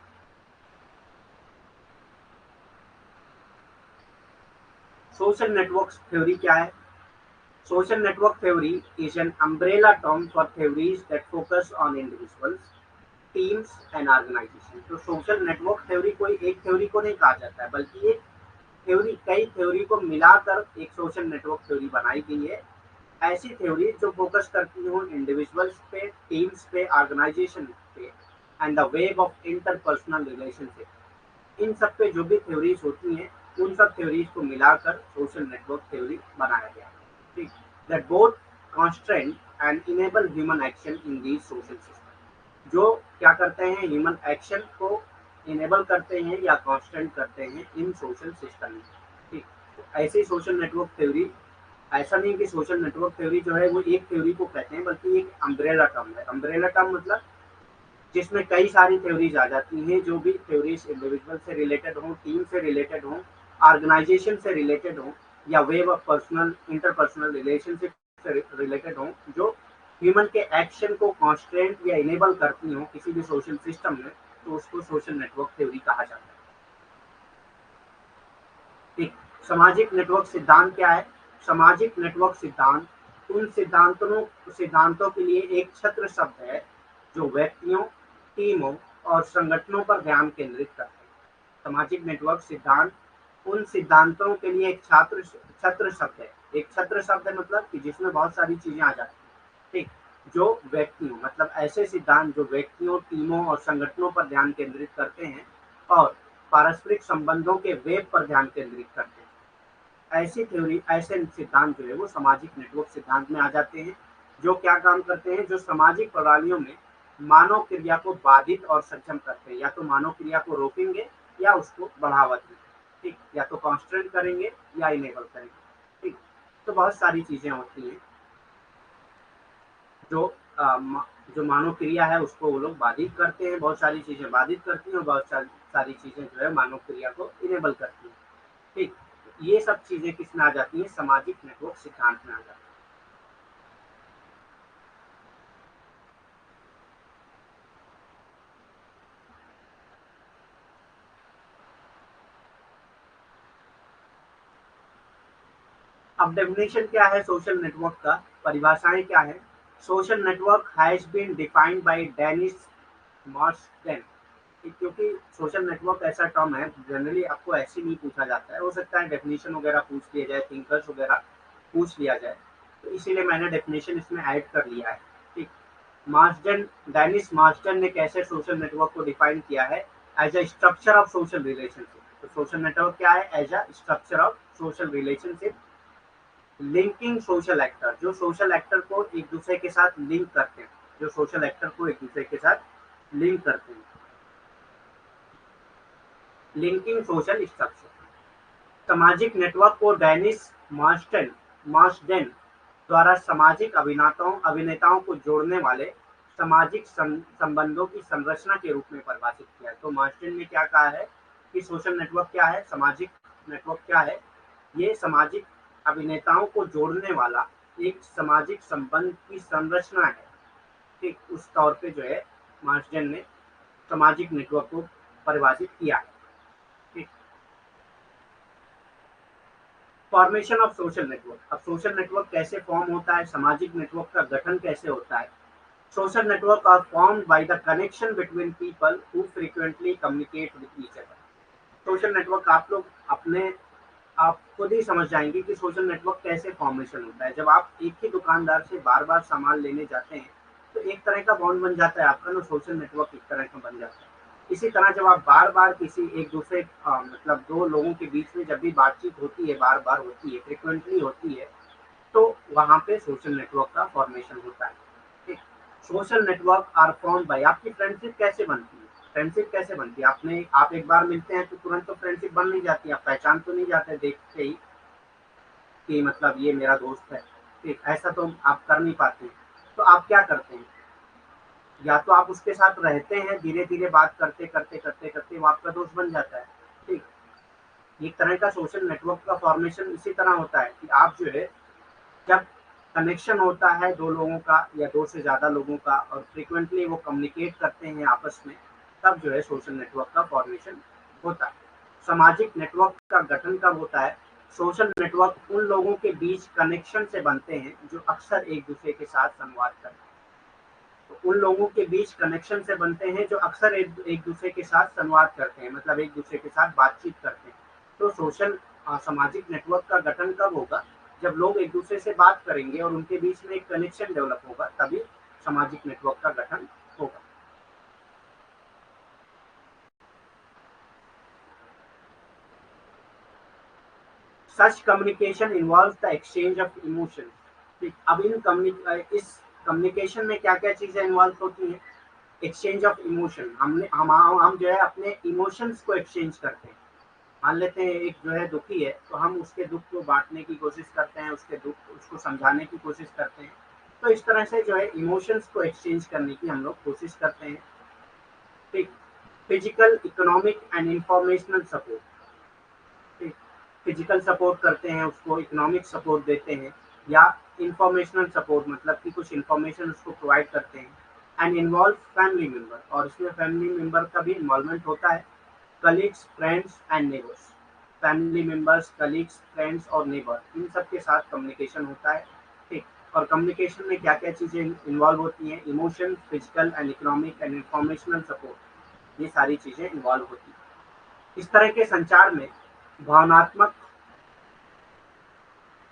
सोशल नेटवर्क थ्योरी क्या है? Social network theory is an umbrella term for theories that focus on individuals, teams and organization. तो सोशल नेटवर्क थ्योरी कोई एक थ्योरी को नहीं कहा जाता है, बल्कि एक थ्योरी कई थ्योरी को मिलाकर एक सोशल नेटवर्क थ्योरी बनाई गई है। ऐसी थ्योरी जो फोकस करती हो इंडिविजुअल्स पे, टीम्स पे, ऑर्गेनाइजेशन पे and the web of interpersonal relationship. इन सब पे जो भी थ्योरीज होती हैं उन सब थ्योरीज को मिलाकर सोशल नेटवर्क थ्योरी बनाया गया है। ठीक। That both constraint and enable human action in these social system. जो क्या करते हैं? ह्यूमन एक्शन को इनेबल करते हैं या कॉन्स्टेंट करते हैं इन सोशल सिस्टम में। ठीक। तो ऐसे सोशल नेटवर्क थ्योरी, ऐसा नहीं कि सोशल नेटवर्क थ्योरी जो है वो एक थ्योरी को कहते हैं, बल्कि एक अम्ब्रेला टर्म है। अम्ब्रेला टर्म मतलब जिसमें कई सारी थ्योरीज आ जाती हैं, जो भी थ्योरीज इंडिविजुअल से रिलेटेड हो, टीम से रिलेटेड हो, ऑर्गेनाइजेशन से रिलेटेड हो, या wave of personal interpersonal relationship से रिलेटेड हो, जो ह्यूमन के एक्शन को कॉन्स्टेंट या इनेबल करती हो किसी भी सोशल सिस्टम में, तो उसको सोशल नेटवर्क थ्योरी कहा जाता है। ठीक। सामाजिक नेटवर्क सिद्धांत क्या है? सामाजिक नेटवर्क सिद्धांत उन सिद्धांतों के लिए एक छत्र शब्द है जो व्यक्तियों, टीमों और संगठनों पर ध्यान केंद्रित करते हैं। सामाजिक नेटवर्क सिद्धांत उन सिद्धांतों के लिए एक छत्र शब्द है एक छत्र शब्द है मतलब कि जिसमें बहुत सारी चीजें आ जाती हैं, ठीक। जो व्यक्तियों मतलब ऐसे सिद्धांत जो व्यक्तियों, टीमों और संगठनों पर ध्यान केंद्रित करते हैं और पारस्परिक संबंधों के वेब पर ध्यान केंद्रित करते हैं। ऐसी थ्योरी, ऐसे सिद्धांत जो है वो सामाजिक नेटवर्क सिद्धांत में आ जाते हैं, जो क्या काम करते हैं, जो सामाजिक प्रणालियों में मानव क्रिया को बाधित और सक्षम करते हैं। या तो मानव क्रिया को रोकेंगे या उसको बढ़ावा देंगे, ठीक, या तो कॉन्स्ट्रेंट करेंगे या इनेबल करेंगे, ठीक। तो बहुत सारी चीजें होती हैं जो जो मानव क्रिया है उसको वो लोग बाधित करते हैं, बहुत सारी चीजें बाधित करती हैं और बहुत सारी चीजें जो है मानव क्रिया को इनेबल करती हैं, ठीक। ये सब चीजें किसमें आ जाती हैं, सामाजिक नेटवर्क सिद्धांत में आ जाती है। अब डेफिनेशन क्या है सोशल नेटवर्क का, परिभाषाएं क्या है। Social network has been defined by Dennis Marsden, क्योंकि सोशल नेटवर्क ऐसा टर्म है, जनरली आपको ऐसे नहीं पूछा जाता है, हो सकता है डेफिनेशन वगैरह पूछ लिया जाए, थिंकर्स वगैरह पूछ लिया जाए, तो इसीलिए मैंने डेफिनेशन इसमें ऐड कर लिया है, ठीक। मार्शडेन, डेनिस मार्शडेन ने कैसे सोशल नेटवर्क को डिफाइन किया है, as a structure of social relationship. तो सोशल नेटवर्क क्या है, as a structure of social relationship linking social actor, जो सोशल एक्टर को एक दूसरे के साथ लिंक करते हैं, जो सोशल एक्टर को एक दूसरे के साथ लिंक करते हैं, लिंकिंग सोशल स्ट्रक्चर। सामाजिक नेटवर्क को डेनिस मार्शडेन मार्शडेन द्वारा सामाजिक अभिनेताओं को जोड़ने वाले सामाजिक संबंधों की संरचना के रूप में परिभाषित किया है। तो मार्शडेन ने क्या कहा है कि सोशल नेटवर्क क्या है, सामाजिक नेटवर्क क्या है, ये सामाजिक अभिनेताओं को जोड़ने वाला एक सामाजिक संबंध की संरचना है, ठीक। उस तौर पे जो है मार्शडेन ने सामाजिक नेटवर्क को परिभाषित किया है, ठीक। फॉर्मेशन ऑफ सोशल नेटवर्क, अब सोशल नेटवर्क कैसे फॉर्म होता है, सामाजिक नेटवर्क का गठन कैसे होता है। Social network are formed by the connection between people who frequently communicate with each other. Social network आप लोग अपने आप खुद ही समझ जाएंगे कि सोशल नेटवर्क कैसे फॉर्मेशन होता है। जब आप एक ही दुकानदार से बार बार सामान लेने जाते हैं तो एक तरह का बॉन्ड बन जाता है आपका, ना सोशल नेटवर्क एक तरह का बन जाता है। इसी तरह जब आप बार बार किसी एक दूसरे मतलब दो लोगों के बीच में जब भी बातचीत होती है, बार बार होती है, फ्रिक्वेंटली होती है, तो वहां पे सोशल नेटवर्क का फॉर्मेशन होता है, ठीक। Social network are form by, आपकी फ्रेंडशिप कैसे बनती है, फ्रेंडशिप कैसे बनती है, आपने आप एक बार मिलते हैं तो तुरंत तो फ्रेंडशिप बन नहीं जाती, आप पहचान तो नहीं जाते देखते ही कि मतलब ये मेरा दोस्त है, ठीक, ऐसा तो आप कर नहीं पाते हैं। तो आप क्या करते हैं, या तो आप उसके साथ रहते हैं, धीरे धीरे बात करते करते करते करते वो आपका दोस्त बन जाता है, ठीक। एक तरह का सोशल नेटवर्क का फॉर्मेशन इसी तरह होता है कि आप जो है जब कनेक्शन होता है दो लोगों का या दो से ज्यादा लोगों का और फ्रिक्वेंटली वो कम्युनिकेट करते हैं आपस में, तब जो है सोशल नेटवर्क का फॉर्मेशन होता है। सामाजिक नेटवर्क का गठन कब होता है, सोशल नेटवर्क उन लोगों के बीच कनेक्शन से बनते हैं जो अक्सर एक दूसरे के साथ संवाद करते हैं। तो उन लोगों के बीच कनेक्शन से बनते हैं जो अक्सर एक दूसरे के साथ संवाद करते हैं, मतलब एक दूसरे के साथ बातचीत करते हैं। तो सामाजिक नेटवर्क का गठन कब होगा, जब लोग एक दूसरे से बात करेंगे और उनके बीच में एक कनेक्शन डेवलप होगा, तभी सामाजिक नेटवर्क का गठन होगा। Such communication involve the exchange of emotion, ठीक। अब इस कम्युनिकेशन में क्या क्या चीजें इन्वॉल्व होती हैं, एक्सचेंज ऑफ इमोशन, हम जो है अपने इमोशंस को एक्सचेंज करते हैं। मान लेते हैं एक जो है दुखी है तो हम उसके दुख को बांटने की कोशिश करते हैं, उसके दुख उसको समझाने की कोशिश करते हैं। तो इस तरह से जो है इमोशंस को एक्सचेंज करने की हम लोग कोशिश करते हैं, ठीक। Physical, economic and informational support, ठीक। फिजिकल सपोर्ट करते हैं उसको, इकोनॉमिक सपोर्ट देते हैं, या इंफॉर्मेशनल सपोर्ट मतलब कि कुछ इंफॉर्मेशन उसको प्रोवाइड करते हैं। एंड इन्वॉल्व फैमिली मेंबर, और इसमें फैमिली मेंबर का भी इन्वॉल्वमेंट होता है। Colleagues, friends and neighbours, family members, colleagues, friends और नेबर, इन सब के साथ कम्युनिकेशन होता है, ठीक। और कम्युनिकेशन में क्या क्या चीजें इन्वॉल्व होती हैं, emotion, physical and economic and informational support, ये सारी चीजें इन्वॉल्व होती हैं। इस तरह के संचार में भावनात्मक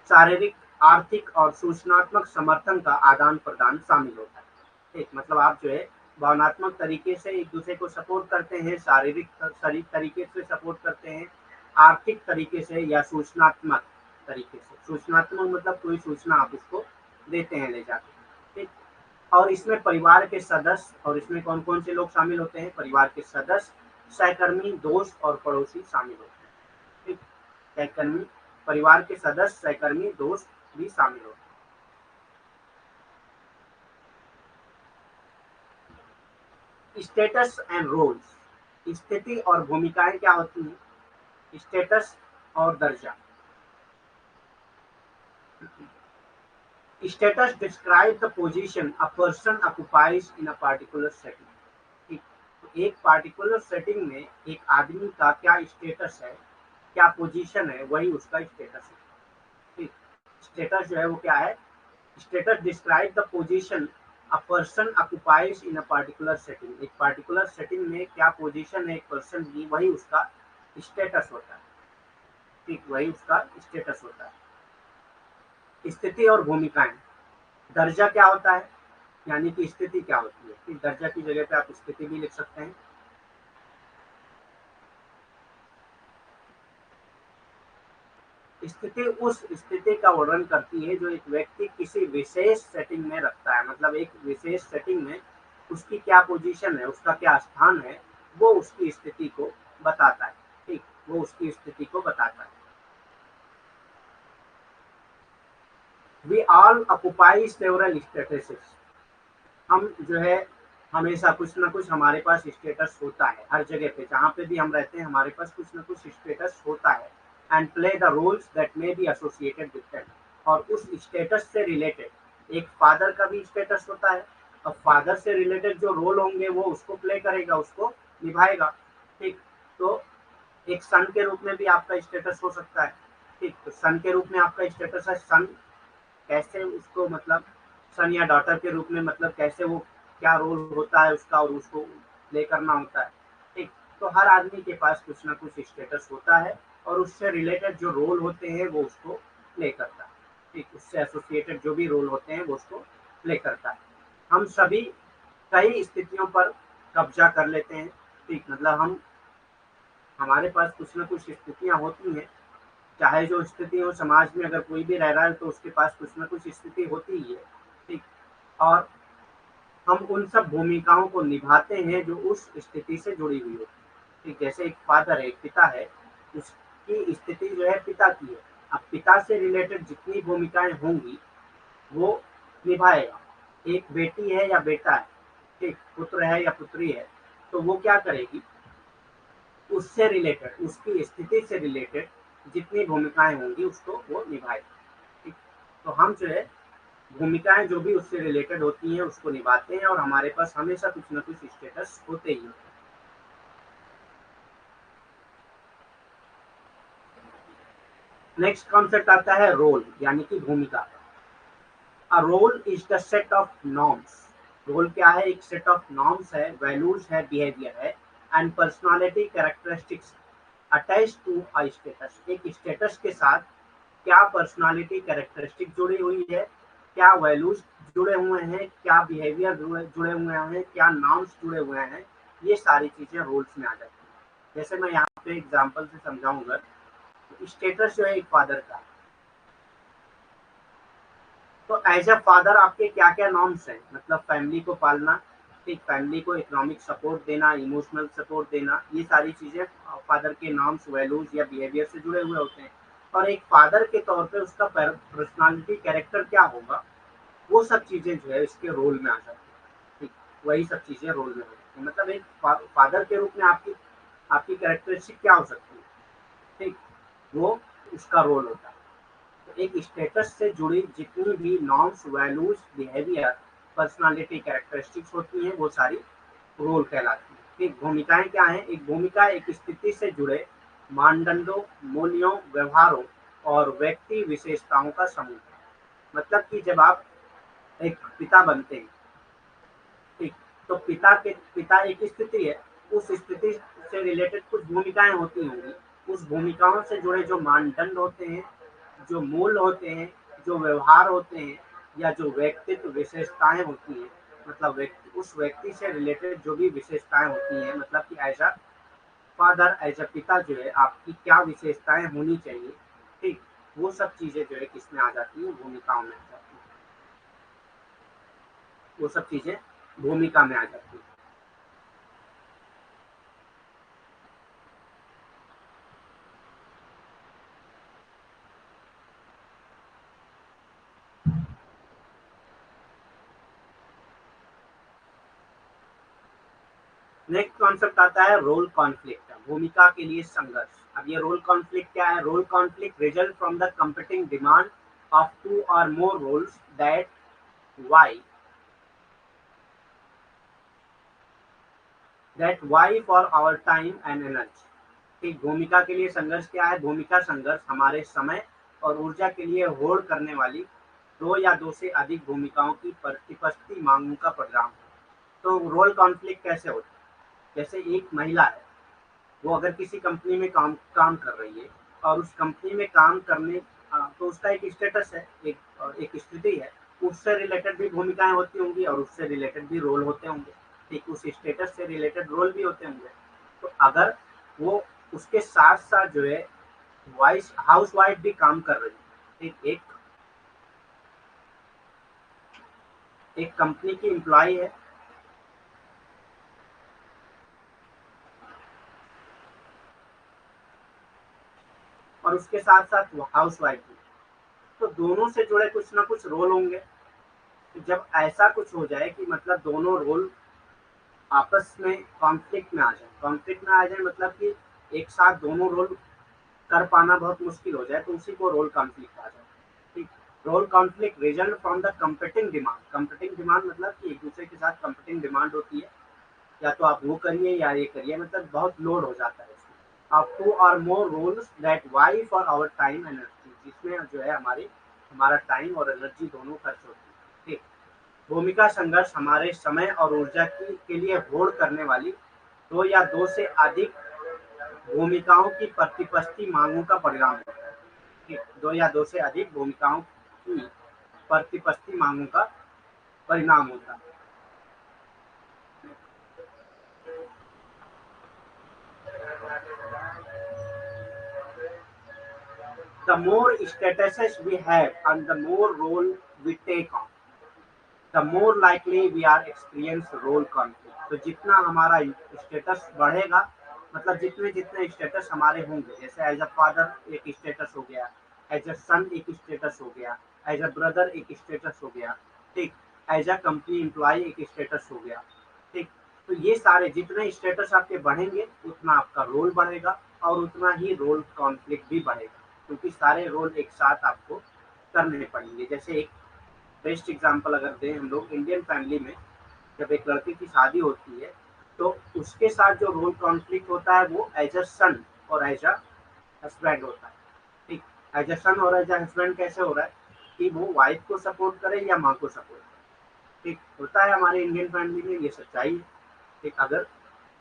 शारीरिक, आर्थिक और सूचनात्मक समर्थन का आदान प्रदान शामिल होता है। ठीक, मतलब आप जो है भावनात्मक तरीके से एक दूसरे को सपोर्ट करते हैं, शारीरिक तरीके से सपोर्ट करते हैं, आर्थिक तरीके से या सूचनात्मक तरीके से। सूचनात्मक मतलब कोई सूचना आप उसको देते हैं ले जाके। ठीक, और इसमें परिवार के सदस्य, और इसमें कौन कौन से लोग शामिल होते हैं? परिवार के सदस्य, सहकर्मी, दोस्त और पड़ोसी शामिल होते हैं। ठीक, सहकर्मी, परिवार के सदस्य, सहकर्मी, दोस्त भी शामिल होते हैं। स्टेटस एंड रोल्स, स्थिति और भूमिकाएं क्या होती हैं? स्टेटस और दर्जा। Status describe the position a person occupies in a particular setting. ठीक, तो एक पार्टिकुलर सेटिंग में एक आदमी का क्या स्टेटस है, क्या पोजीशन है, वही उसका स्टेटस है। ठीक, स्टेटस जो है वो क्या है? Status describe the position a person occupies in a particular setting. एक पार्टिकुलर सेटिंग में क्या पोजीशन है एक पर्सन की, वही उसका स्टेटस होता है। ठीक, वही उसका स्टेटस होता है। स्थिति और भूमिकाएं, दर्जा क्या होता है, यानी कि स्थिति क्या होती है। ठीक, दर्जा की जगह पे आप स्थिति भी लिख सकते हैं। स्थिति उस स्थिति का वर्णन करती है जो एक व्यक्ति किसी विशेष सेटिंग में रखता है। मतलब एक विशेष सेटिंग में उसकी क्या पोजीशन है, उसका क्या स्थान है, वो उसकी स्थिति को बताता है। ठीक, वो उसकी स्थिति को बताता है। We all occupy several statuses. हम जो है हमेशा कुछ ना कुछ हमारे पास स्टेटस होता है। हर जगह पे जहाँ पे भी हम रहते हैं हमारे पास कुछ ना कुछ स्टेटस होता है। And play the roles that may be associated with that. और उस स्टेटस से रिलेटेड एक फादर का भी स्टेटस होता है। अब फादर से रिलेटेड जो रोल होंगे वो उसको प्ले करेगा, उसको निभाएगा। ठीक, तो एक सन के रूप में भी आपका स्टेटस हो सकता है। ठीक, तो सन के रूप में आपका स्टेटस है। सन कैसे उसको, मतलब सन या डॉटर के रूप में, मतलब कैसे वो क्या रोल होता है उसका और उसको प्ले करना होता है। ठीक, तो हर आदमी के पास कुछ ना कुछ स्टेटस होता है और उससे रिलेटेड जो रोल होते हैं वो उसको प्ले करता है। ठीक, उससे एसोसिएटेड जो भी रोल होते हैं वो उसको प्ले करता है। हम सभी कई स्थितियों पर कब्जा कर लेते हैं। ठीक, मतलब हम हमारे पास कुछ ना कुछ स्थितियां होती हैं। चाहे जो स्थिति हो, समाज में अगर कोई भी रह रहा है तो उसके पास कुछ ना कुछ स्थिति होती ही है। ठीक, और हम उन सब भूमिकाओं को निभाते हैं जो उस स्थिति से जुड़ी हुई होती है। ठीक, जैसे एक फादर है, एक पिता है, उसकी स्थिति जो है पिता की है। अब पिता से रिलेटेड जितनी भूमिकाएं होंगी वो निभाएगा। एक बेटी है या बेटा है, ठीक, पुत्र है या पुत्री है, तो वो क्या करेगी? उससे रिलेटेड, उसकी स्थिति से रिलेटेड जितनी भूमिकाएं होंगी उसको वो निभाएगी। ठीक, तो हम जो है भूमिकाएं जो भी उससे रिलेटेड होती हैं उसको निभाते हैं और हमारे पास हमेशा कुछ ना कुछ स्टेटस होते ही होते हैं। नेक्स्ट कॉन्सेप्ट आता है रोल, यानी कि भूमिका। A role is the set of norms. Role क्या है? एक सेट ऑफ नॉर्म्स है, वैल्यूज है, बिहेवियर है and personality characteristics attach to a status. एक स्टेटस के साथ क्या पर्सनालिटी कैरेक्टरिस्टिक जुड़ी हुई है, क्या वैल्यूज जुड़े हुए हैं, क्या बिहेवियर जुड़े हुए हैं, क्या नॉर्म्स जुड़े हुए हैं, ये सारी चीजें रोल्स में आ जाती हैं। जैसे मैं यहाँ पे एग्जांपल से समझाऊंगा। स्टेटस जो है एक फादर का, तो एज अ फादर आपके क्या क्या नॉर्म्स हैं? मतलब फैमिली को पालना, एक फैमिली को इकोनॉमिक सपोर्ट देना, इमोशनल सपोर्ट देना, ये सारी चीजें फादर के नॉर्म्स, वैल्यूज या बिहेवियर से जुड़े हुए होते हैं। और एक फादर के तौर पे उसका पर्सनालिटी, कैरेक्टर क्या होगा, वो सब चीजें जो है इसके रोल में आ जाती है। ठीक, वही सब चीजें रोल में होती है। मतलब एक फादर के रूप में आपकी आपकी कैरेक्टरिस्टिक क्या हो सकती है? ठीक, वो उसका रोल होता है। तो एक स्टेटस से जुड़ी जितनी भी norms, values, behaviour, personality characteristics होती हैं वो सारी रोल कहलाती है। ठीक, भूमिकाएं क्या है? एक भूमिका एक स्थिति से जुड़े मानदंडों, मूल्यों, व्यवहारों और व्यक्ति विशेषताओं का समूह है। मतलब कि जब आप एक पिता बनते हैं, ठीक, तो पिता एक स्थिति है, उस स्थिति से रिलेटेड कुछ भूमिकाएं होती होंगी। उस भूमिकाओं से जुड़े जो मानदंड होते हैं, जो मूल होते हैं, जो व्यवहार होते हैं, या जो व्यक्तित्व विशेषताएं होती हैं, मतलब व्यक्ति, उस व्यक्ति से रिलेटेड जो भी विशेषताएं होती हैं, मतलब कि as a father, as a पिता जो है आपकी क्या विशेषताएं होनी चाहिए, ठीक, वो सब चीजें जो है किसमें आ जाती है, भूमिकाओं में आ जाती है। वो सब चीजें भूमिका में आ जाती है। नेक्स्ट कॉन्सेप्ट आता है रोल कॉन्फ्लिक्ट, भूमिका के लिए संघर्ष। अब ये रोल कॉन्फ्लिक्ट क्या है? Role conflict result from the competing demand of two or more roles that vie for our time and energy. ठीक, भूमिका के लिए संघर्ष क्या है? भूमिका संघर्ष हमारे समय और ऊर्जा के लिए होड़ करने वाली दो या दो से अधिक भूमिकाओं की प्रतिपत्ति मांगों का परिणाम है। तो रोल कॉन्फ्लिक्ट कैसे होता है? जैसे एक महिला है, वो अगर किसी कंपनी में काम काम कर रही है, और उस कंपनी में काम करने तो उसका एक स्टेटस है, एक स्थिति है, उससे रिलेटेड भी भूमिकाएं होती होंगी और उससे रिलेटेड भी रोल होते होंगे। ठीक, उस स्टेटस से रिलेटेड रोल भी होते होंगे। तो अगर वो उसके साथ साथ जो है वाइस हाउस वाइफ भी काम कर रही है, ठीक, एक कंपनी की एम्प्लॉय है, और उसके साथ साथ वो हाउस वाइफ भी, तो दोनों से जुड़े कुछ ना कुछ रोल होंगे। तो जब ऐसा कुछ हो जाए कि मतलब दोनों रोल आपस में कॉन्फ्लिक्ट में आ जाए, मतलब कि एक साथ दोनों रोल कर पाना बहुत मुश्किल हो जाए, तो उसी को रोल कॉन्फ्लिक्ट आ जाए। ठीक, role conflict result from the competing demand. Competing demand मतलब कि एक दूसरे के साथ कंपीटिंग डिमांड होती है, या तो आप वो करिए या ये करिए, मतलब बहुत लोड हो जाता है इसमें। अब two or more roles that vie for our time energy, जिसमें जो है हमारा टाइम और एनर्जी दोनों खर्च होती है। ठीक, भूमिका संघर्ष हमारे समय और ऊर्जा के लिए होड़ करने वाली दो या दो से अधिक भूमिकाओं की प्रतिपत्ति मांगों का परिणाम होता है। ठीक, दो या दो से अधिक भूमिकाओं की प्रतिपत्ति मांगों का परिणाम होता है। The more statuses we have and the more role we take on, the more likely we are experience role conflict। तो जितना हमारा स्टेटस बढ़ेगा, मतलब जितने जितने स्टेटस हमारे होंगे, जैसे एज अ फादर एक स्टेटस हो गया, एज अ सन एक स्टेटस हो गया, एज अ ब्रदर एक स्टेटस हो गया, ठीक, एज अ कंपनी एम्प्लॉय एक स्टेटस हो गया। ठीक, तो ये सारे जितने स्टेटस आपके बढ़ेंगे उतना आपका रोल बढ़ेगा, और उतना ही रोल कॉन्फ्लिक्ट भी बढ़ेगा, क्योंकि सारे रोल एक साथ आपको करने पड़ेंगे। जैसे एक बेस्ट एग्जांपल अगर दें हम लोग, इंडियन फैमिली में जब एक लड़की की शादी होती है, तो उसके साथ जो रोल कॉन्फ्लिक्ट होता है वो एज अ सन और एज अ हस्बैंड होता है। ठीक, एज अ सन और एज अ हस्बैंड कैसे हो रहा है कि वो वाइफ को सपोर्ट करे या माँ को सपोर्ट करे। ठीक, होता है हमारे इंडियन फैमिली में, ये सच्चाई है। ठीक, अगर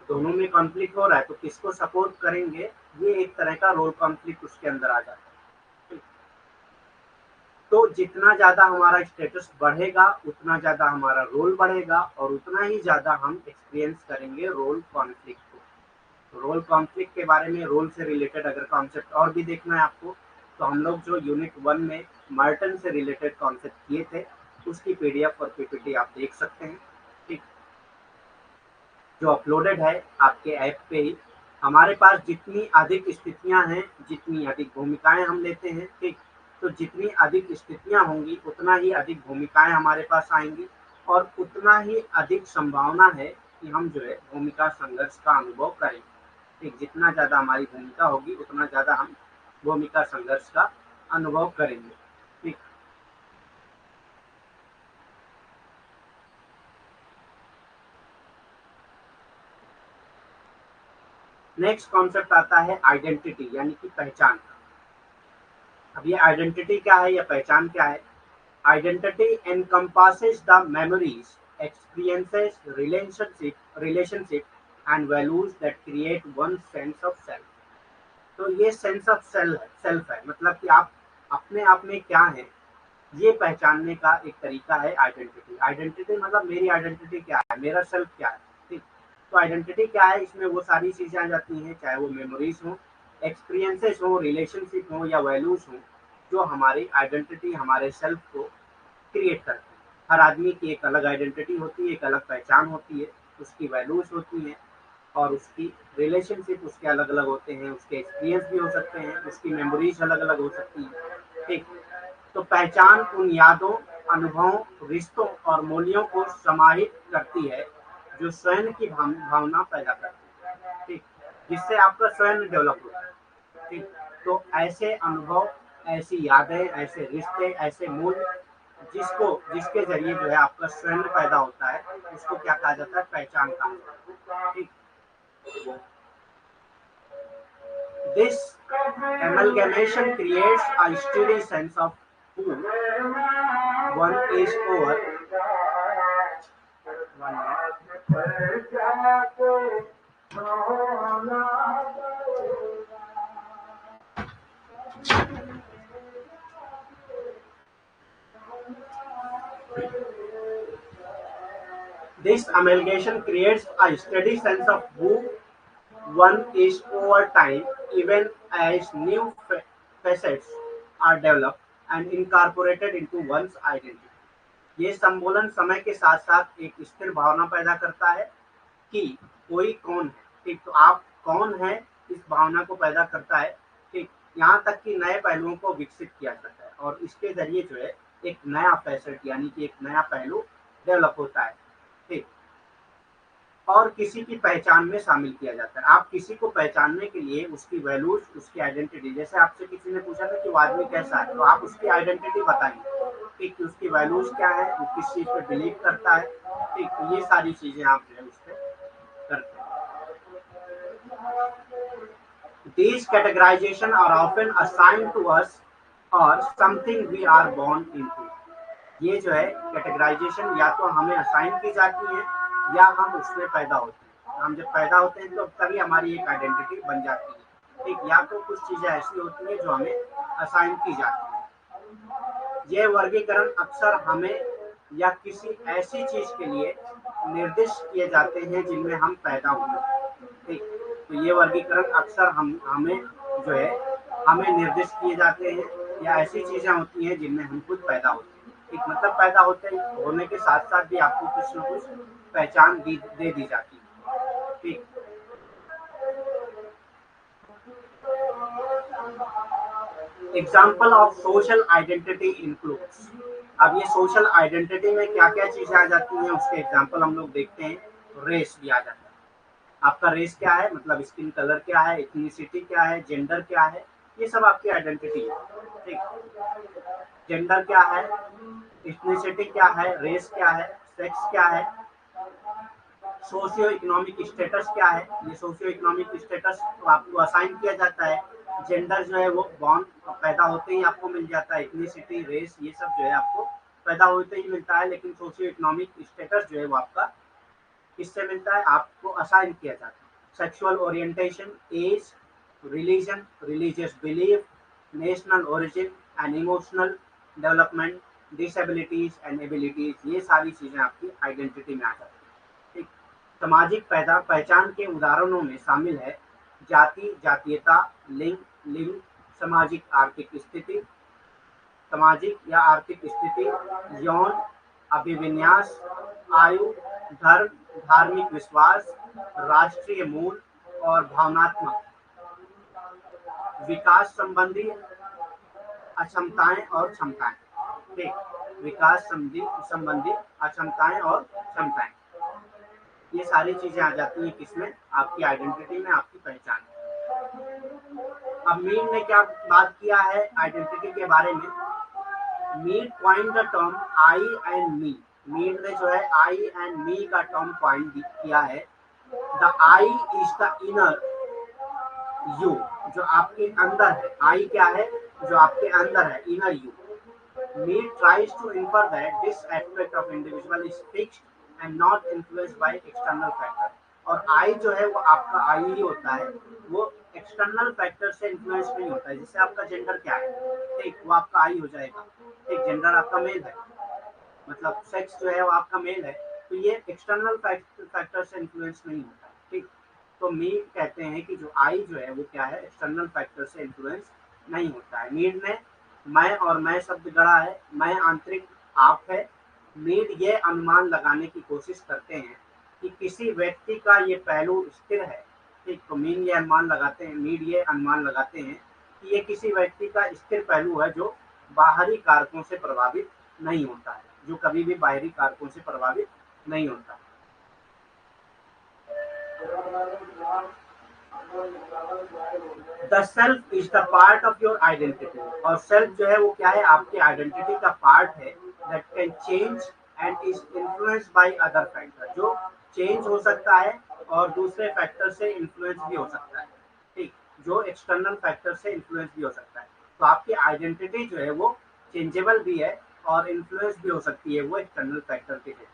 दोनों में कॉन्फ्लिक्ट हो रहा है तो किसको सपोर्ट करेंगे, ये एक तरह का रोल कॉन्फ्लिक्ट उसके अंदर आ जाता है। तो जितना ज़्यादा हमारा स्टेटस बढ़ेगा उतना ज़्यादा हमारा रोल बढ़ेगा, और उतना ही ज़्यादा हम एक्सपीरियंस करेंगे रोल कॉन्फ्लिक्ट को। रोल कॉन्फ्लिक्ट के बारे में, रोल से रिलेटेड अगर कॉन्सेप्ट और भी देखना है आपको, तो हम लोग जो यूनिट 1 में मार्टन से रिलेटेड कॉन्सेप्ट किए थे, उसकी पीडीएफ और पीपीटी आप देख सकते हैं। ठीक, जो अपलोडेड है आपके ऐप पे ही। हमारे पास जितनी अधिक स्थितियां हैं, जितनी अधिक भूमिकाएं हम लेते हैं, ठीक, तो जितनी अधिक स्थितियां होंगी उतना ही अधिक भूमिकाएं हमारे पास आएंगी, और उतना ही अधिक संभावना है कि हम जो है भूमिका संघर्ष का अनुभव करेंगे। ठीक, जितना ज़्यादा हमारी भूमिका होगी उतना ज़्यादा हम भूमिका संघर्ष का अनुभव करेंगे। ठीक, नेक्स्ट कॉन्सेप्ट आता है आइडेंटिटी, यानी कि पहचान। अब ये आइडेंटिटी क्या है या पहचान क्या है? Identity encompasses the memories, experiences, relationship and values that create one sense of self। तो ये सेंस ऑफ सेल्फ है, मतलब कि आप अपने आप में क्या है, ये पहचानने का एक तरीका है आइडेंटिटी। आइडेंटिटी मतलब मेरी आइडेंटिटी क्या है, मेरा सेल्फ क्या है, ठीक। तो आइडेंटिटी क्या है, इसमें वो सारी चीजें आ जाती हैं, चाहे वो मेमोरीज हो, एक्सपीरियंसेस हो, रिलेशनशिप हो या वैल्यूज हो, जो हमारी आइडेंटिटी, हमारे सेल्फ को क्रिएट करते हैं। हर आदमी की एक अलग आइडेंटिटी होती है, एक अलग पहचान होती है, उसकी वैल्यूज होती हैं और उसकी रिलेशनशिप उसके अलग अलग होते हैं, उसके एक्सपीरियंस भी हो सकते हैं, उसकी मेमोरीज अलग अलग हो सकती हैं, ठीक। तो पहचान उन यादों, अनुभवों, रिश्तों और मूल्यों को समाहित करती है जो स्वयं की भावना पैदा करती है, ठीक, जिससे आपका स्वयं डेवलप होता है, ठीक। तो ऐसे अनुभव, ऐसी यादें, ऐसे रिश्ते, ऐसे मूल्य जिसके जरिए जो है आपका स्वयं पैदा होता है, उसको क्या कहा जाता है, पहचान कहा जाता है, ठीक। This amalgamation creates a steady sense of who one is over. This amalgamation creates a steady sense of who one is over time, even as new facets are developed and incorporated into one's identity. ये संबोधन समय के साथ साथ एक स्थिर भावना पैदा करता है कि कोई कौन है, ठीक। तो आप कौन है, इस भावना को पैदा करता है, ठीक। यहाँ तक कि नए पहलुओं को विकसित किया जाता है और इसके जरिए जो है एक नया फैसेट यानी कि एक नया पहलू डेवलप होता है, ठीक। और किसी की पहचान में शामिल किया जाता है। आप किसी को पहचानने के लिए उसकी वैल्यूज, उसकी आइडेंटिटी, जैसे आपसे किसी ने पूछा था कि वो आदमी कैसा है, तो आप उसकी आइडेंटिटी बताएंगे, ठीक, कि उसकी वैल्यूज क्या है, वो किस चीज पे बिलीव करता है, ठीक। तो ये सारी चीजें आप जो है उस पर करते हैं। These categorization are often assigned to us or something we are born into. ये जो है कैटेगराइजेशन या तो हमें असाइन की जाती है या हम उसमें पैदा होते हैं। हम जब पैदा होते हैं तो तभी हमारी एक आइडेंटिटी बन जाती है, ठीक। या तो कुछ चीजें ऐसी होती है जो हमें असाइन की जाती है। ये वर्गीकरण अक्सर हमें या किसी ऐसी चीज के लिए निर्दिष्ट किए जाते हैं जिनमें हम पैदा हुए, ठीक। तो ये वर्गीकरण अक्सर हमें जो है हमें निर्दिष्ट किए जाते हैं या ऐसी चीजें होती हैं जिनमें हम खुद पैदा होते हैं, ठीक। मतलब पैदा होने के साथ साथ भी आपको कुछ न कुछ पहचान दे दी जाती है, ठीक। Example of social identity includes. अब ये सोशल आइडेंटिटी में क्या क्या चीजें आ जाती हैं उसके एग्जाम्पल हम लोग देखते हैं। रेस भी आ जाता है, आपका रेस क्या है, मतलब स्किन कलर क्या है, इथनिसिटी क्या है, जेंडर क्या है, ये सब आपकी आइडेंटिटी है, ठीक। जेंडर क्या है, इथनिसिटी क्या है, रेस क्या है, सेक्स क्या है, सोशियो इकोनॉमिक स्टेटस क्या है, ये सोशियो इकोनॉमिक स्टेटस तो आपको असाइन किया जाता है। जेंडर जो है वो बॉर्न पैदा होते ही आपको मिल जाता है। इथनिसिटी, रेस, ये सब जो है आपको पैदा होते ही मिलता है, लेकिन सोशियो इकोनॉमिक स्टेटस जो है वो आपका किससे मिलता है, आपको असाइन किया जाता है। Sexual orientation, age, religion, religious belief, national origin and emotional development, disabilities and abilities, ये सारी चीजें आपकी आइडेंटिटी में आ जाती है, ठीक। सामाजिक पहचान के उदाहरणों में शामिल है जाति, जातीयता, लिंग, लिंग, सामाजिक आर्थिक स्थिति, सामाजिक या आर्थिक स्थिति, यौन अभिविन्यास, आयु, धर्म, धार्मिक विश्वास, राष्ट्रीय मूल और भावनात्मक विकास संबंधी अक्षमताएं और क्षमताएं, ठीक। विकास संबंधी अक्षमताएं और क्षमताएं, ये सारी चीजें आ जाती हैं किसमें, आपकी आइडेंटिटी में, आपकी पहचान में। अब मीड ने क्या बात किया है आइडेंटिटी के बारे में। Mead point the term I and me. Mead ने जो है आई एंड मी का टर्म पॉइंट किया है। The I is the inner you, जो आपके अंदर है। आई क्या है, जो आपके अंदर है, inner you. Mead tries to infer that this aspect of individual is fixed and not influenced by external factor। और I जो है वो आपका I ही होता है, वो एक्सटर्नल फैक्टर से इन्फ्लुएंस नहीं होता है। जैसे आपका जेंडर क्या है, ठीक, वो आपका आई हो जाएगा, ठीक, जेंडर आपका मेल है, मतलब सेक्स जो है वो आपका मेल है, तो ये एक्सटर्नल फैक्टर से इन्फ्लुएंस नहीं होता है, ठीक। तो मीड कहते हैं कि जो आई जो है वो क्या है, एक्सटर्नल फैक्टर से इन्फ्लुएंस नहीं होता है। मीड ने मैं और मैं शब्द गढ़ा है, मैं आंतरिक आप है। मीड ये अनुमान लगाने की कोशिश करते हैं कि किसी व्यक्ति का ये पहलू स्थिर है, ठीक। तो मीन ये अनुमान लगाते हैं, मीड ये अनुमान लगाते हैं कि ये किसी व्यक्ति का स्थिर पहलू है जो बाहरी कारकों से प्रभावित नहीं होता है, जो कभी भी बाहरी कारकों से प्रभावित नहीं होता। The self is the part of your identity, और सेल्फ जो है वो क्या है, आपकी आइडेंटिटी का पार्ट है, that can change and is influenced by other factor, जो चेंज हो सकता है और दूसरे फैक्टर से इन्फ्लुएंस भी हो सकता है, ठीक, जो एक्सटर्नल फैक्टर से इन्फ्लुएंस भी हो सकता है। तो आपकी आइडेंटिटी जो है वो चेंजेबल भी है और इन्फ्लुएंस भी हो सकती है वो एक्सटर्नल फैक्टर के लिए।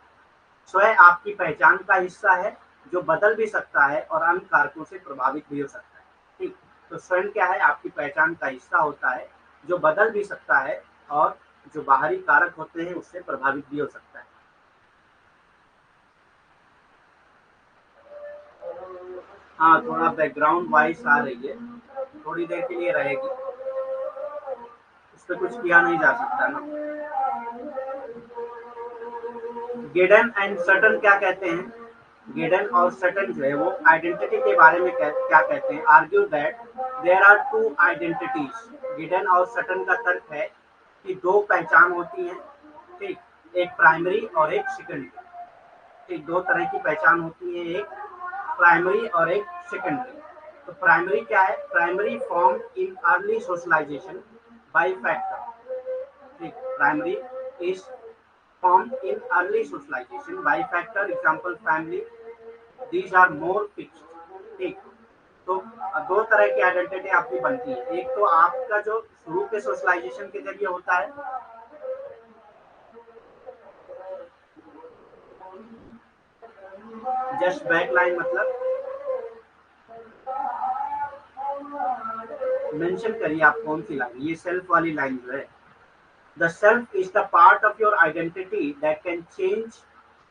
स्वयं आपकी पहचान का हिस्सा है जो बदल भी सकता है और अन्य कारकों से प्रभावित भी हो सकता है, ठीक। तो स्वयं क्या है, आपकी पहचान का हिस्सा होता है जो बदल भी सकता है और जो बाहरी कारक होते हैं उससे प्रभावित भी हो सकता है। हाँ, थोड़ा बैकग्राउंड वॉइस आ रही है, थोड़ी देर के लिए रहेगी, उस पर कुछ किया नहीं जा सकता ना। गिडन एंड सटन क्या कहते हैं, गिडन और सटन जो है वो आइडेंटिटी के बारे में क्या कहते हैं, argue that there are two identities. Giddens और सटन का तर्क है कि दो पहचान होती हैं, ठीक, एक प्राइमरी और एक सेकेंडरी, ठीक, दो तरह की पहचान होती है, एक प्राइमरी और एक सेकेंडरी। तो प्राइमरी क्या है, primary form in early socialisation by factor, ठीक, primary is formed in early socialization by factor, example family, these are more fixed, ठीक। तो दो तरह की आइडेंटिटी आपकी बनती है, एक तो आपका जो शुरू के सोशलाइजेशन के जरिए होता है, जस्ट बैक लाइन मतलब मेंशन करिए आप कौन सी लाइन, ये सेल्फ वाली लाइन जो है, the self is the part of your identity that can change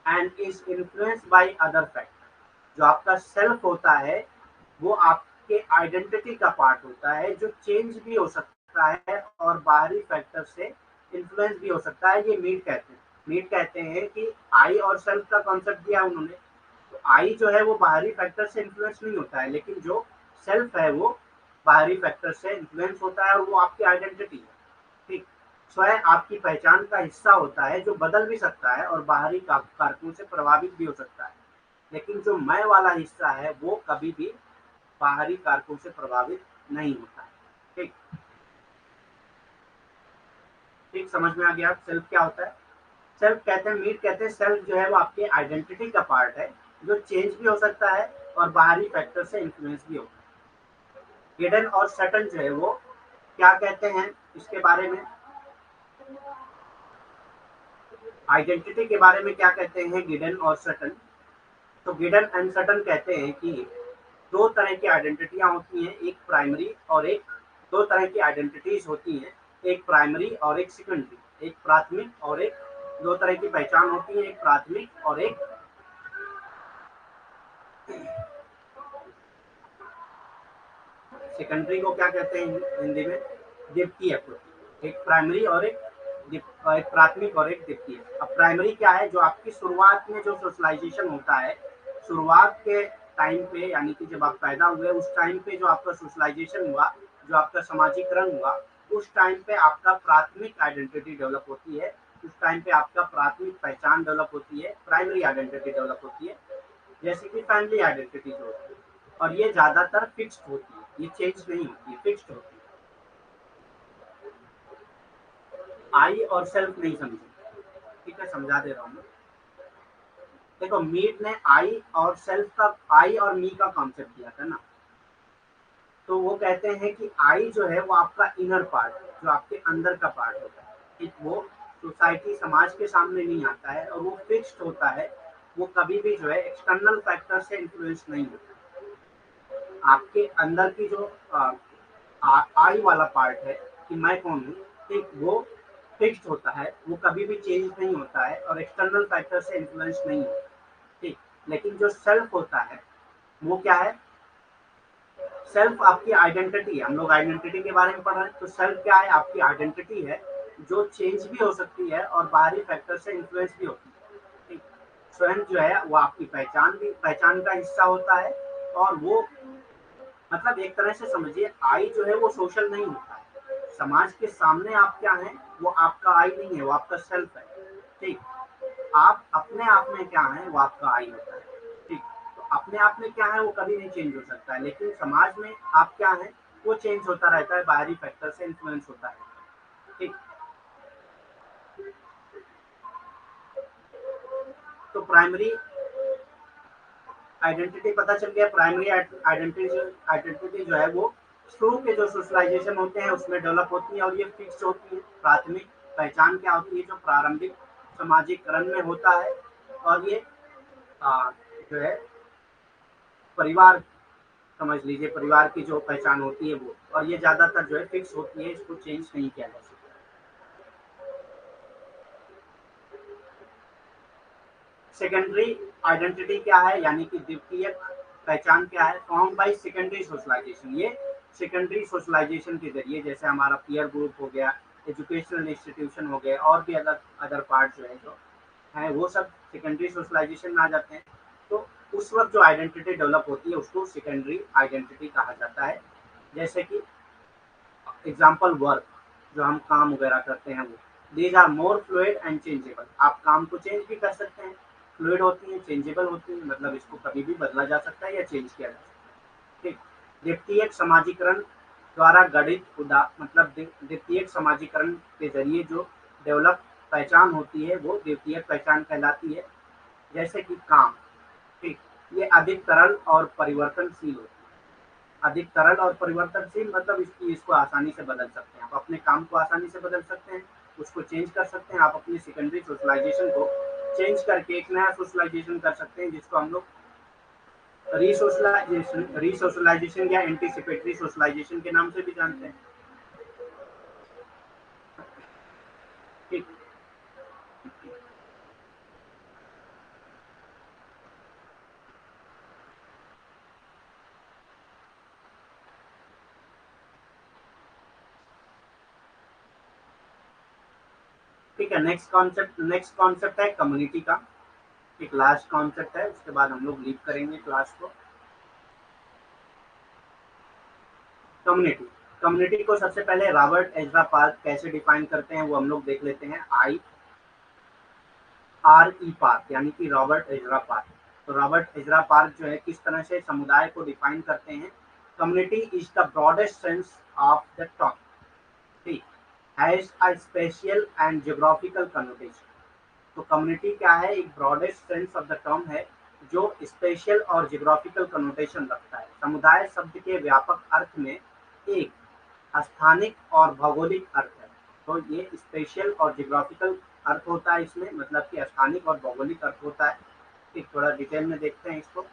and is influenced by other factor. जो आपका सेल्फ होता है वो आपके आइडेंटिटी का पार्ट होता है जो चेंज भी हो सकता है और बाहरी फैक्टर से इन्फ्लुएंस भी हो सकता है, ये मीड कहते हैं। मीड कहते हैं कि आई और सेल्फ का कॉन्सेप्ट दिया उन्होंने, तो आई जो है वो बाहरी फैक्टर से इन्फ्लुएंस नहीं होता है, लेकिन जो सेल्फ है वो बाहरी फैक्टर से इन्फ्लुएंस होता है और वो आपकी आइडेंटिटी है, ठीक। स्वयं आपकी पहचान का हिस्सा होता है जो बदल भी सकता है और बाहरी कारकों से प्रभावित भी हो सकता है, लेकिन जो मैं वाला हिस्सा है वो कभी भी बाहरी कारकों से प्रभावित नहीं होता है, ठीक। ठीक, समझ में आ गया सेल्फ क्या होता है। सेल्फ कहते हैं, मीट कहते हैं, सेल्फ जो है वो आपकी आइडेंटिटी का पार्ट है जो चेंज भी हो सकता है और बाहरी फैक्टर से इन्फ्लुएंस भी होता है। गिडन और सटन जो है वो क्या कहते हैं इसके बारे में, आइडेंटिटी के बारे में क्या कहते हैं गिडन और सटन। तो गिडन एंड सटन कहते हैं कि दो तरह की आइडेंटिटियां होती हैं, एक प्राइमरी और एक, दो तरह की आइडेंटिटीज होती हैं, एक प्राइमरी और एक सेकेंडरी, एक प्राथमिक और एक, दो तरह की पहचान होती है, एक प्राथमिक और एक सेकेंडरी को क्या कहते हैं हिंदी में, द्वितीय। एक प्राइमरी और एक प्राथमिक और एक द्वितीय। अब प्राइमरी क्या है, जो आपकी शुरुआत में जो सोशलाइजेशन होता है, शुरुआत के टाइम पे, यानी कि जब आप पैदा हुए उस टाइम पे जो आपका सोशलाइजेशन हुआ, जो आपका सामाजिकरण हुआ, उस टाइम पे आपका प्राथमिक आइडेंटिटी डेवलप होती है, उस टाइम पे आपका प्राथमिक पहचान डेवलप होती है, प्राइमरी आइडेंटिटी डेवलप होती है, जैसे कि फैमिली आइडेंटिटी जो होती है, और ये ज्यादातर फिक्स्ड होती है, ये चेंज नहीं होती है, फिक्स्ड होती है। आई और सेल्फ नहीं समझे, ठीक है, समझा दे रहा हूँ मैं। देखो, मीट ने आई और सेल्फ का, आई और मी का कॉन्सेप्ट दिया था ना, तो वो कहते हैं कि आई जो है वो आपका इनर पार्ट, जो आपके अंदर का पार्ट होता है, ठीक, वो सोसाइटी समाज के सामने नहीं आता है और वो फिक्स्ड होता है, वो कभी भी जो है एक्सटर्नल फैक्टर से इन्फ्लुएंस नहीं होता। आपके अंदर की जो आई वाला पार्ट है कि मैं कौन हूँ, ठीक, वो फिक्स्ड होता है, वो कभी भी चेंज नहीं होता है और एक्सटर्नल फैक्टर से इन्फ्लुएंस नहीं होता, ठीक। लेकिन जो सेल्फ होता है वो क्या है, सेल्फ आपकी आइडेंटिटी है। हम लोग आइडेंटिटी के बारे में पढ़ रहे हैं, तो सेल्फ क्या है, आपकी आइडेंटिटी है जो चेंज भी हो सकती है और बाहरी फैक्टर से इन्फ्लुएंस भी होती है, ठीक। स्वयं जो है वो आपकी पहचान का हिस्सा होता है। और वो मतलब एक तरह से समझिए, आई जो है वो सोशल नहीं होता है। समाज के सामने आप क्या हैं, वो आपका आई नहीं है, वो आपका सेल्फ है, ठीक। आप अपने आप में क्या है, वो आपका आई होता है, ठीक। तो अपने आप में क्या है वो कभी नहीं चेंज हो सकता है, लेकिन समाज में आप क्या है वो चेंज होता रहता है, बाहरी फैक्टर से इन्फ्लुएंस होता है, ठीक। तो प्राइमरी आइडेंटिटी पता चल गया। प्राइमरी आइडेंटिटी जो है वो शुरू के जो सोशलाइजेशन होते हैं उसमें डेवलप होती है और ये फिक्स होती है। प्राथमिक पहचान क्या होती है, जो प्रारंभिक सामाजिकरण में होता है, और ये जो है परिवार, समझ लीजिए परिवार की जो पहचान होती है वो, और ये ज्यादातर जो है फिक्स होती है, इसको चेंज नहीं किया जा सकता। सेकेंडरी आइडेंटिटी क्या है, यानी कि द्वितीय पहचान क्या है, फॉर्म बाय सेकेंडरी सोशलाइजेशन। ये सेकेंडरी सोशलाइजेशन के जरिए, जैसे हमारा पीयर ग्रुप हो गया, एजुकेशनल इंस्टीट्यूशन हो गए, और भी अदर अदर पार्ट जो है जो है वो सब सेकेंडरी सोशलाइजेशन में आ जाते हैं। तो उस वक्त जो आइडेंटिटी डेवलप होती है उसको सेकेंडरी आइडेंटिटी कहा जाता है। जैसे कि एग्जाम्पल वर्क, जो हम काम वगैरह करते हैं वो, these are more fluid and changeable. आप काम को चेंज भी कर सकते हैं, फ्लूइड होती है, चेंजेबल होती है, मतलब इसको कभी भी बदला जा सकता है या चेंज किया जा सकता है, ठीक। द्वितीयक समाजीकरण द्वारा गठित मतलब द्वितीयक समाजीकरण के जरिए जो डेवलप पहचान होती है वो द्वितीयक पहचान कहलाती है। जैसे कि काम, ठीक, ये अधिक तरल और परिवर्तनशील होती है। अधिक तरल और परिवर्तनशील मतलब इसको आसानी से बदल सकते हैं, आप अपने काम को आसानी से बदल सकते हैं, उसको चेंज कर सकते हैं। आप अपनी सेकेंडरी सोशलाइजेशन को चेंज करके एक नया सोशलाइजेशन कर सकते हैं, जिसको हम लोग रीसोशलाइजेशन या एंटीसिपेटरी सोशलाइजेशन के नाम से भी जानते हैं, ठीक। ठीक है, नेक्स्ट कॉन्सेप्ट है कम्युनिटी का। एक लास्ट कॉन्सेप्ट है, उसके बाद हम लोग लीव करेंगे क्लास को। कम्युनिटी, कम्युनिटी को सबसे पहले रॉबर्ट एजरा पार्क कैसे डिफाइन करते हैं वो हम लोग देख लेते हैं। RE पार्क, यानी कि रॉबर्ट एजरा पार्क। तो रॉबर्ट एजरा पार्क जो है किस तरह से समुदाय को डिफाइन करते हैं, community is the broadest sense of the term, ठीक, has a spatial and geographical connotation. तो कम्युनिटी क्या है, एक broadest sense of the term है जो स्पेशल और जियोग्राफिकल कनोटेशन रखता है। समुदाय शब्द के व्यापक अर्थ में एक स्थानिक और भौगोलिक अर्थ है। तो ये स्पेशल और जियोग्राफिकल अर्थ होता है इसमें, मतलब कि स्थानिक और भौगोलिक अर्थ होता है। ठीक, थोड़ा डिटेल में देखते हैं इसको।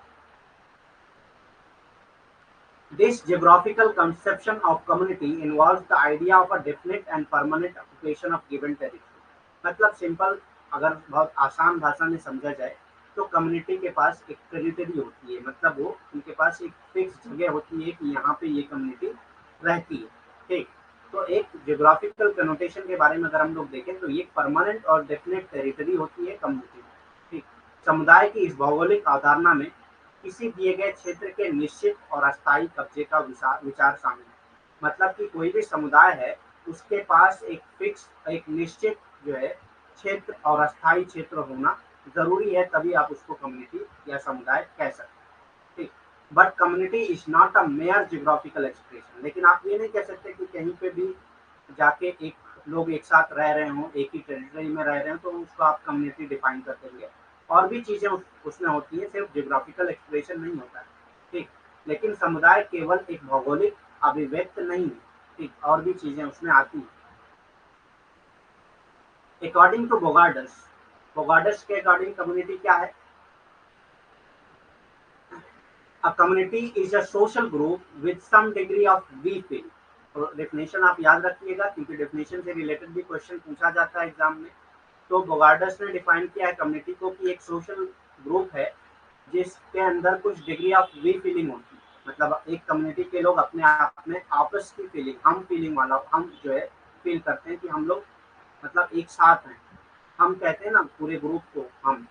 This geographical conception of community involves the idea of a definite and permanent occupation of given territory। मतलब सिंपल, अगर बहुत आसान भाषा में समझा जाए तो कम्युनिटी के पास एक टेरिटरी होती है, मतलब वो उनके पास एक फिक्स जगह होती है कि यहाँ पे ये कम्युनिटी रहती है, ठीक। तो एक जियोग्राफिकल कनोटेशन के बारे में अगर हम लोग देखें तो ये परमानेंट और डेफिनेट टेरिटरी होती है कम्युनिटी, ठीक। समुदाय की इस भौगोलिक अवधारणा में किसी दिए गए क्षेत्र के निश्चित और अस्थायी कब्जे का विचार शामिल है। मतलब कि कोई भी समुदाय है उसके पास एक फिक्स, एक निश्चित जो है क्षेत्र और अस्थायी क्षेत्र होना जरूरी है, तभी आप उसको कम्युनिटी या समुदाय कह सकते हैं, ठीक। But community is not a mayor geographical expression. लेकिन आप ये नहीं कह सकते कि कहीं पे भी जाके एक लोग एक साथ रह रहे हों, एक ही टेरिटरी में रह रहे हो, तो उसको आप कम्युनिटी डिफाइन कर देंगे। और भी चीजें उसमें होती है, सिर्फ जियोग्राफिकल एक्सप्रेशन नहीं होता है, ठीक। लेकिन समुदाय केवल एक भौगोलिक अभिव्यक्त नहीं है, ठीक, और भी चीजें उसमें आती हैं। अकॉर्डिंग टू बोगार्डस के अकॉर्डिंग कम्युनिटी क्या है, A community is a social group with some degree of we feel. तो डेफिनेशन आप याद रखिएगा क्योंकि डेफिनेशन से रिलेटेड भी क्वेश्चन पूछा जाता है एग्जाम में। तो बोगार्डस ने डिफाइन किया है कम्युनिटी को कि एक सोशल ग्रुप है जिसके अंदर कुछ डिग्री ऑफ वी फीलिंग होती है। मतलब एक कम्युनिटी के लोग अपने आप में आपस की फीलिंग, हम फीलिंग वाला, हम जो है फील करते हैं कि हम लोग मतलब एक साथ हैं। हम कहते हैं ना पूरे ग्रुप को हम,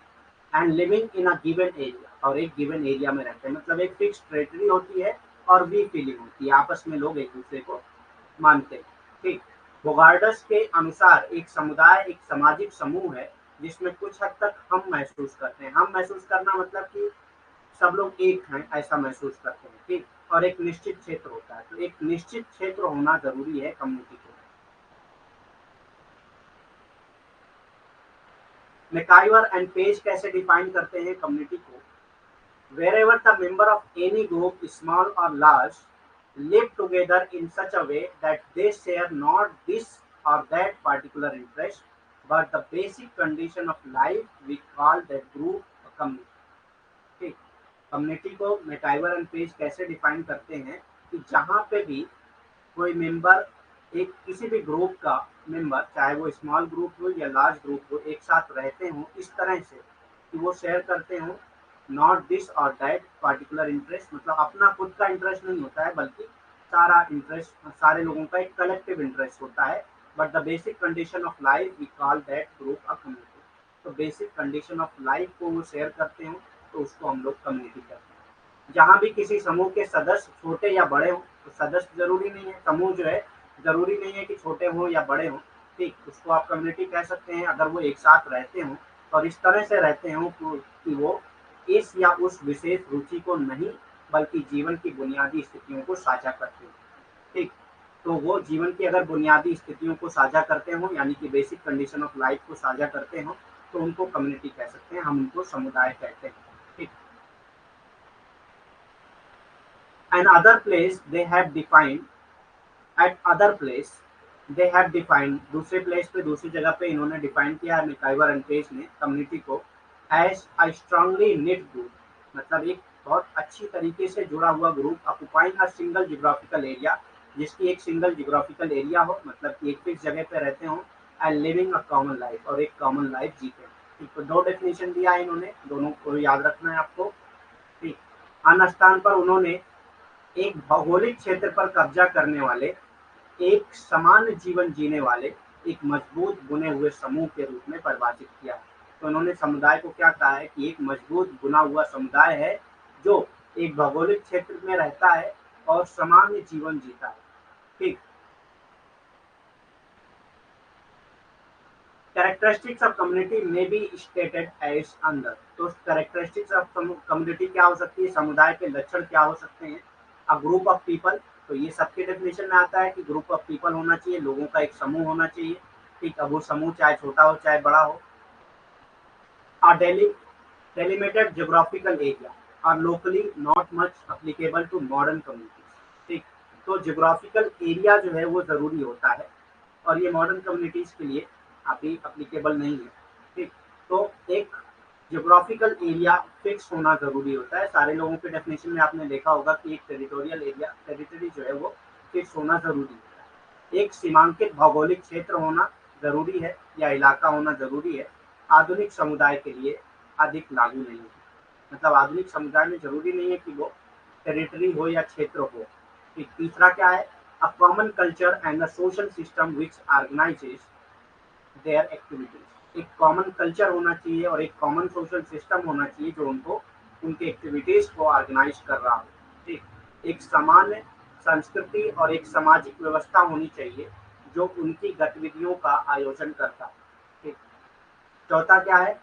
and living in a given area, और एक गिवन एरिया में रहते हैं। मतलब एक फिक्स टेरिटरी होती है और वी फीलिंग होती है, आपस में लोग एक दूसरे को मानते हैं। ठीक। बोगार्डस के अनुसार एक समुदाय एक सामाजिक समूह है जिसमें कुछ हद तक हम महसूस करते हैं। हम महसूस करना मतलब कि सब लोग एक हैं ऐसा महसूस करते हैं। ठीक। और एक निश्चित क्षेत्र होता है, तो एक निश्चित क्षेत्र होना जरूरी है कम्युनिटी को। मैकाइवर एंड पेज कैसे डिफाइन करते हैं कम्युनिटी को? Wherever the member of any group, small or large, live together in such a way that they share not this or that particular interest, but the basic condition of life, we call that group a community. ठीक। Community को MacIver and page कैसे define करते हैं कि जहाँ पे भी कोई मेंबर, एक किसी भी ग्रुप का मेंबर, चाहे वो स्मॉल ग्रुप हो या लार्ज ग्रुप हो, एक साथ रहते हो इस तरह से कि वो शेयर करते हो नॉट दिस और दैट पार्टिकुलर इंटरेस्ट, मतलब अपना खुद का इंटरेस्ट नहीं होता है बल्कि सारा इंटरेस्ट सारे लोगों का एक कलेक्टिव इंटरेस्ट होता है। But the basic condition of life we call that group a community. तो बेसिक कंडीशन ऑफ लाइफ को वो शेयर करते हो तो उसको हम लोग कम्युनिटी कहते हैं। जहाँ भी किसी समूह के सदस्य छोटे या बड़े हों, तो सदस्य जरूरी नहीं है, समूह जो है जरूरी नहीं है कि छोटे हों या बड़े हों। ठीक, उसको आप कम्युनिटी कह सकते हैं अगर वो एक साथ रहते हों और इस तरह से रहते हों कि वो इस या उस विशेष रुचि को नहीं बल्कि जीवन की बुनियादी स्थितियों को साझा करते हैं। ठीक। तो वो जीवन की अगर बुनियादी स्थितियों को साझा करते हो यानी कि बेसिक कंडीशन ऑफ लाइफ को साझा करते हो तो उनको कम्युनिटी कह सकते हैं, हम उनको समुदाय कहते हैं। ठीक। And other place they have defined at other place they have defined, दूसरे प्लेस पे दूसरी जगह पे इन्होंने डिफाइन किया है मैकाइवर एंड पेज ने कम्युनिटी को as a strongly knit group, मतलब एक बहुत अच्छी तरीके से जुड़ा हुआ group occupying a single geographical area, जिसकी एक सिंगल जियोग्राफिकल एरिया हो, मतलब कि एक फिक्स जगह पे रहते हो, and living a common life, और एक कॉमन लाइफ जीते हैं। ठीक, तो दो डेफिनेशन दिया है इन्होंने, दोनों को याद रखना है आपको। ठीक। अन्य स्थान पर उन्होंने एक भौगोलिक क्षेत्र पर कब्जा करने वाले, एक समान जीवन जीने वाले, एक मजबूत बुने हुए समूह के रूप में परिभाषित किया। तो उन्होंने समुदाय को क्या कहा है कि एक मजबूत बुना हुआ समुदाय है जो एक भौगोलिक क्षेत्र में रहता है और सामान्य जीवन जीता है। ठीक। कैरेक्टरिस्टिक्स ऑफ कम्युनिटी में बी स्टेटेड एज अंदर। तो कैरेक्टरिस्टिक्स ऑफ कम्युनिटी क्या हो सकती है, समुदाय के लक्षण क्या हो सकते हैं? अ ग्रुप ऑफ पीपल, तो ये सबके डेफिनेशन में आता है कि ग्रुप ऑफ पीपल होना चाहिए, लोगों का एक समूह होना चाहिए। ठीक, अब वो समूह चाहे छोटा हो चाहे बड़ा हो। अ delimited geographical area are locally not much applicable to modern communities। ठीक, तो जियोग्राफिकल एरिया जो है वो जरूरी होता है और ये मॉडर्न कम्युनिटीज के लिए अभी अप्लीकेबल नहीं है। ठीक, तो एक जियोग्राफिकल एरिया फिक्स होना जरूरी होता है। सारे लोगों के डेफिनेशन में आपने देखा होगा कि एक टेरिटोरियल एरिया, टेरिटरी जो है वो फिक्स होना जरूरी होता है। एक सीमांकित भौगोलिक क्षेत्र होना जरूरी है या इलाका होना जरूरी है। आधुनिक समुदाय के लिए अधिक लागू नहीं है, मतलब आधुनिक समुदाय में जरूरी नहीं है कि वो टेरिटरी हो या क्षेत्र हो। फिर तीसरा क्या है, a common culture and a social system which organizes their activities. एक कॉमन कल्चर होना चाहिए और एक कॉमन सोशल सिस्टम होना चाहिए जो उनको उनके एक्टिविटीज को ऑर्गेनाइज कर रहा हो। ठीक, एक सामान्य संस्कृति और एक सामाजिक व्यवस्था होनी चाहिए जो उनकी गतिविधियों का आयोजन करता है। ठीक। चौथा क्या है,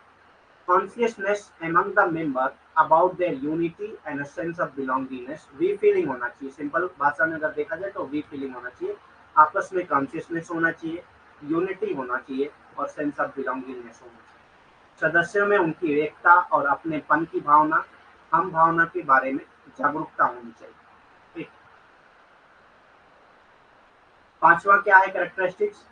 consciousness among the member about their unity and a sense of belongingness। We फीलिंग होना चाहिए, सिंपल भाषा में अगर देखा जाए तो वी फीलिंग होना चाहिए, आपस में कॉन्शियसनेस होना चाहिए, यूनिटी होना चाहिए और सेंस ऑफ बिलोंगिंगनेस होना चाहिए। सदस्यों में उनकी एकता और अपनेपन की भावना, हम भावना के बारे में जागरूकता होनी चाहिए। ठीक। पांचवा क्या है characteristics,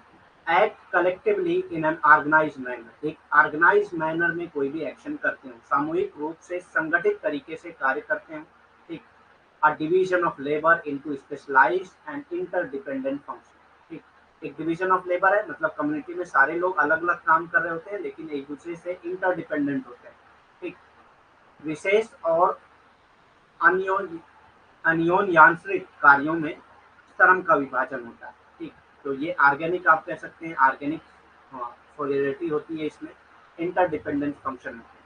act collectively in an organize manner. एक ऑर्गेनाइज मैनर में कोई भी एक्शन करते हो, सामूहिक रूप से संगठित तरीके से कार्य करते हो। Division of labour into specialized and interdependent function. ठीक, एक डिवीजन ऑफ लेबर है, मतलब कम्युनिटी में सारे लोग अलग अलग काम कर रहे होते हैं लेकिन एक दूसरे से इंटरडिपेंडेंट होते हैं। ठीक, विशेष और अन्योन अन्योन्याश्रित कार्यों में श्रम का विभाजन होता है। ठीक, तो ये ऑर्गेनिक आप कह सकते हैं, ऑर्गेनिक सोलिडरिटी होती है इसमें, इंटरडिपेंडेंट फंक्शन होते हैं,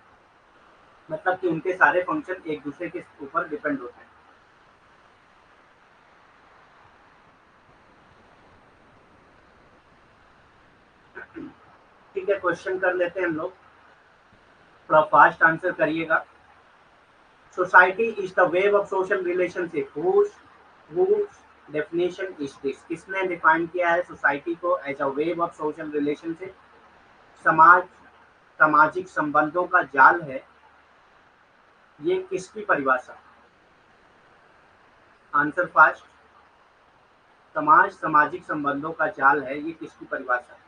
मतलब कि उनके सारे फंक्शन एक दूसरे के ऊपर डिपेंड होते हैं। ठीक है, क्वेश्चन कर लेते हैं हम लोग, थोड़ा फास्ट आंसर करिएगा। Society is the web of social relationship whose definition is this। किसने डिफाइन किया है सोसाइटी को as a web of social relationship? समाज सामाजिक संबंधों का जाल है, ये किसकी परिभाषा? Answer fast. समाज सामाजिक संबंधों का जाल है, ये किसकी परिभाषा है?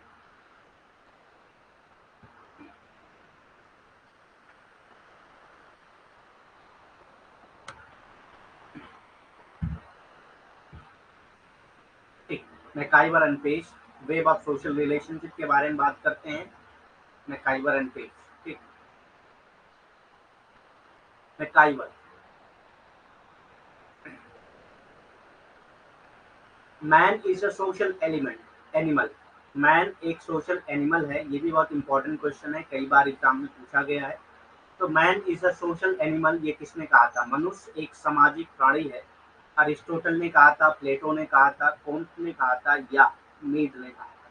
ठीक, MacIver and Page web of social relationship के बारे में बात करते हैं। MacIver and Page. ठीक, MacIver, man is a social element animal. Man एक सोशल एनिमल है, ये भी बहुत इंपॉर्टेंट क्वेश्चन है, कई बार एग्जाम में पूछा गया है। तो man is a social animal, ये किसने कहा था? मनुष्य एक सामाजिक प्राणी है। अरिस्टोटल ने कहा था, प्लेटो ने कहा था, कोम्ट ने कहा था, या मीड ने कहा था?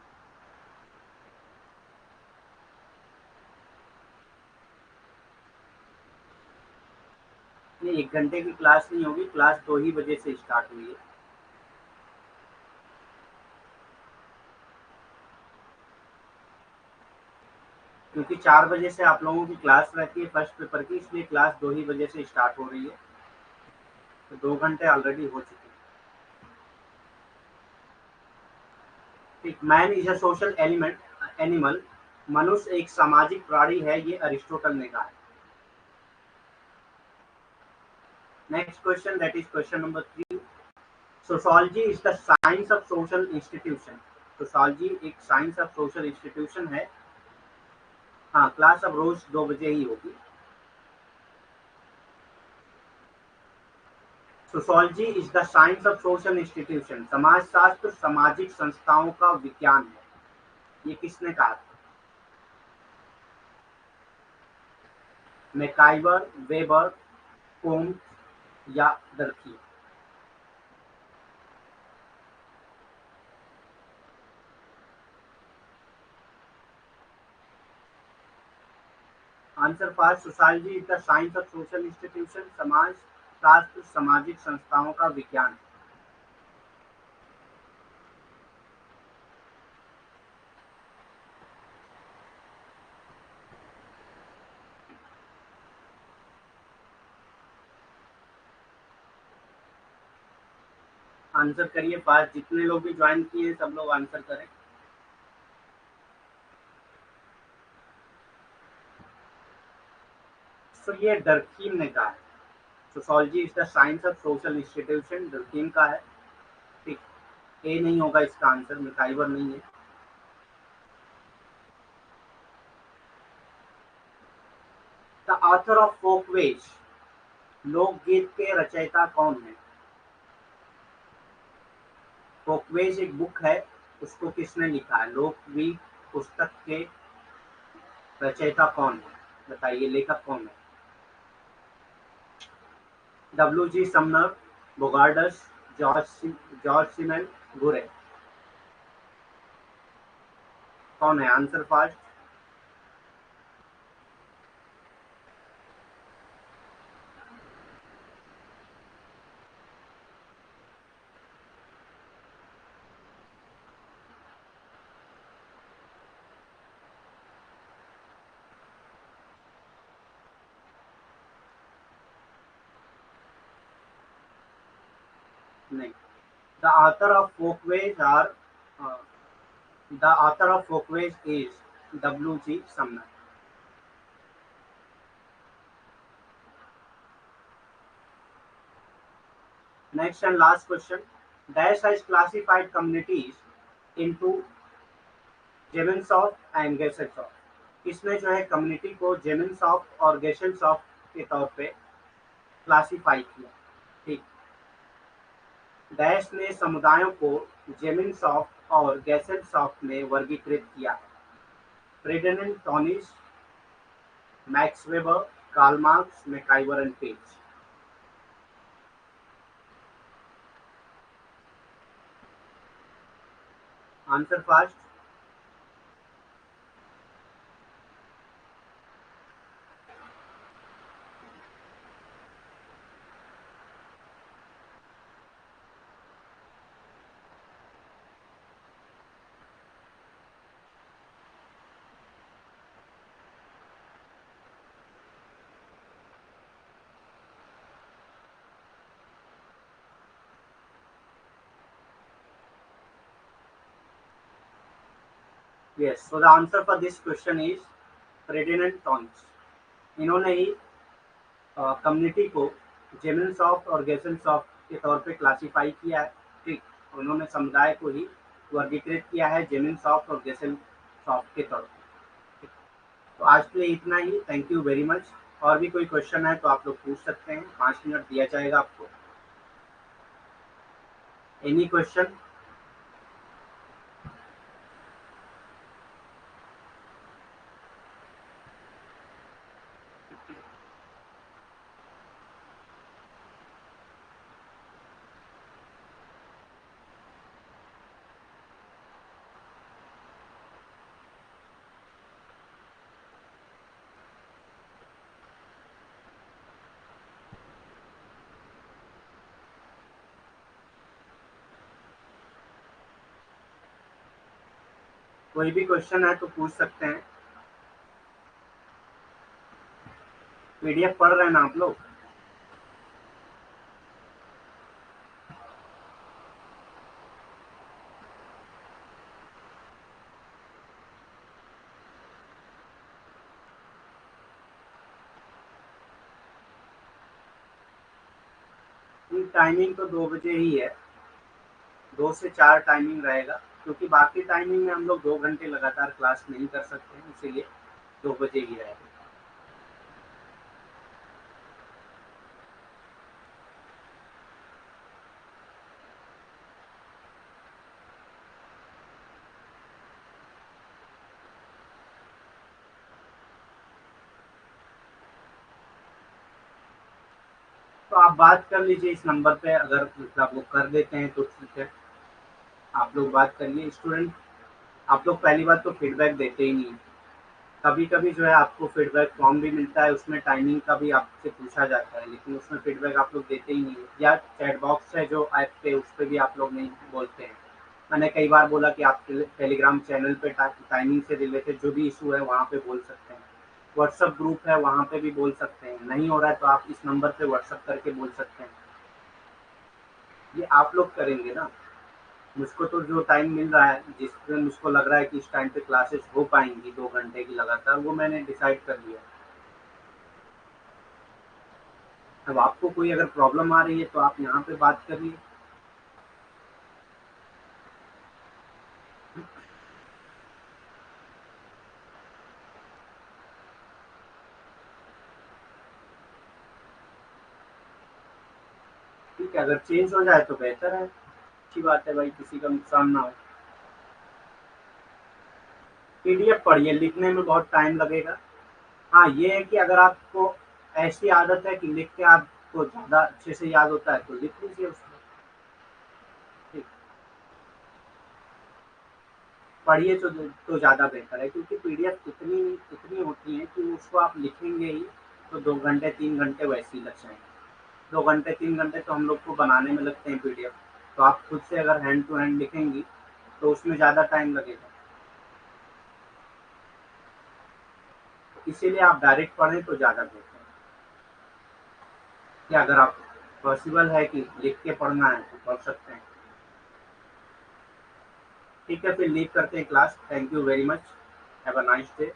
ये 1 घंटे की क्लास नहीं होगी, क्लास 2 ही बजे से स्टार्ट हुई है। क्योंकि 4 बजे से आप लोगों की क्लास रहती है फर्स्ट पेपर की, इसलिए क्लास 2 ही बजे से स्टार्ट हो रही है, तो 2 घंटे ऑलरेडी हो चुके हैं। ठीक, man is a social element animal, मनुष्य एक सामाजिक प्राणी है, ये अरिस्टोटल ने कहा है। Next question, that is question number 3। Sociology is the science of social institution. Sociology एक साइंस ऑफ सोशल इंस्टीट्यूशन है। हाँ, क्लास अब रोज 2 बजे ही होगी। Sociology is the science of social institution, समाजशास्त्र सामाजिक संस्थाओं का विज्ञान है, ये किसने कहा था? मैकाइवर, वेबर, कोम्ट या Durkheim? Answer fast. Sociology is the science of social institution, समाज शास्त्र सामाजिक संस्थाओं का विज्ञान। आंसर करिए फास्ट, जितने लोग भी ज्वाइन किए सब लोग आंसर करें। तो ये डर्कीम ने कहा है, sociology is the science of social institution, Durkheim का है। ठीक, ए नहीं होगा इसका आंसर, मैकाइवर नहीं है। द ऑथर ऑफ फोकवेज, लोकगीत के रचयिता कौन है? फोकवेज एक बुक है, उसको किसने लिखा है? लोकगीत पुस्तक के रचयिता कौन है, बताइए, लेखक कौन है? W G Sumner, Bogardus, George Simmel, गुरे? कौन है? Answer fast. नहीं, the author of folkways are the author of folkways is W G Sumner. Next and last question, dash has classified communities into Gemeinschaft and Gesellschaft. इसने जो है community को जेमिनसॉफ्ट और गेसेलसॉफ्ट के तौर पे क्लासिफाई किया। ठीक, डैश ने समुदायों को जेमिनसॉफ्ट और गेसेलसॉफ्ट में वर्गीकृत किया है। Frederick Tonnies, Max Weber, Karl Marx, MacIver and Page. Answer fast. Yes, so the answer for this question is Ferdinand Tönnies। इन्होंने ही कम्युनिटी को जेमिनसॉफ्ट और गेसेलसॉफ्ट के तौर पे क्लासिफाई किया है। ठीक, उन्होंने समुदाय को ही वर्गीकृत किया है जेमिनसॉफ्ट और गेसेलसॉफ्ट के तौर पे। तो आज के लिए इतना ही, थैंक यू वेरी मच। और भी कोई क्वेश्चन है तो आप लोग पूछ सकते हैं, 5 मिनट दिया जाएगा आपको। Any question? कोई भी क्वेश्चन है तो पूछ सकते हैं। पीडीएफ पढ़ रहे हैं ना आप लोग? टाइमिंग तो 2 बजे ही है, 2 से 4 टाइमिंग रहेगा, क्योंकि बाकी टाइमिंग में हम लोग 2 घंटे लगातार क्लास नहीं कर सकते हैं, इसीलिए 2 बजे ही रहेगा। तो आप बात कर लीजिए इस नंबर पे, अगर मतलब वो कर देते हैं तो ठीक है, आप लोग बात करिए। स्टूडेंट, आप लोग पहली बात तो फीडबैक देते ही नहीं। कभी कभी जो है आपको फीडबैक फॉर्म भी मिलता है, उसमें टाइमिंग का भी आपसे पूछा जाता है, लेकिन उसमें फीडबैक आप लोग देते ही नहीं है। या चैट बॉक्स है जो ऐप पे, उस पर भी आप लोग नहीं बोलते हैं। मैंने कई बार बोला कि आप टेलीग्राम चैनल पे टाइमिंग से रिलेटेड जो भी इशू है वहाँ पे बोल सकते हैं। व्हाट्सएप ग्रुप है वहाँ पे भी बोल सकते हैं। नहीं हो रहा है तो आप इस नंबर पे व्हाट्सएप करके बोल सकते हैं। ये आप लोग करेंगे ना। मुझको तो जो टाइम मिल रहा है, जिसमें मुझको लग रहा है कि इस टाइम पे क्लासेस हो पाएंगी 2 घंटे की लगातार, वो मैंने डिसाइड कर लिया। अब आपको कोई अगर प्रॉब्लम आ रही है तो आप यहाँ पे बात करिए। ठीक है, अगर चेंज हो जाए तो बेहतर है, अच्छी बात है भाई, किसी का नुकसान ना हो। पीडीएफ पढ़िए, लिखने में बहुत टाइम लगेगा। हाँ, ये है कि अगर आपको ऐसी आदत है कि लिख के आपको ज़्यादा अच्छे से याद होता है तो लिख लीजिए उसमें। ठीक, पढ़िए तो ज़्यादा बेहतर है, क्योंकि पीडीएफ इतनी इतनी होती है कि उसको आप लिखेंगे ही तो 2 घंटे 3 घंटे वैसे ही लग जाएंगे। 2 घंटे 3 घंटे तो हम लोग को बनाने में लगते हैं पीडीएफ। तो आप खुद से अगर हैंड टू हैंड लिखेंगी तो उसमें ज़्यादा टाइम लगेगा। इसीलिए आप डायरेक्ट पढ़ें तो ज़्यादा बेहतर है। या अगर आप पॉसिबल है कि लिख के पढ़ना है तो पढ़ सकते हैं। ठीक है, फिर लीव करते हैं class. Thank you very much, have a nice day.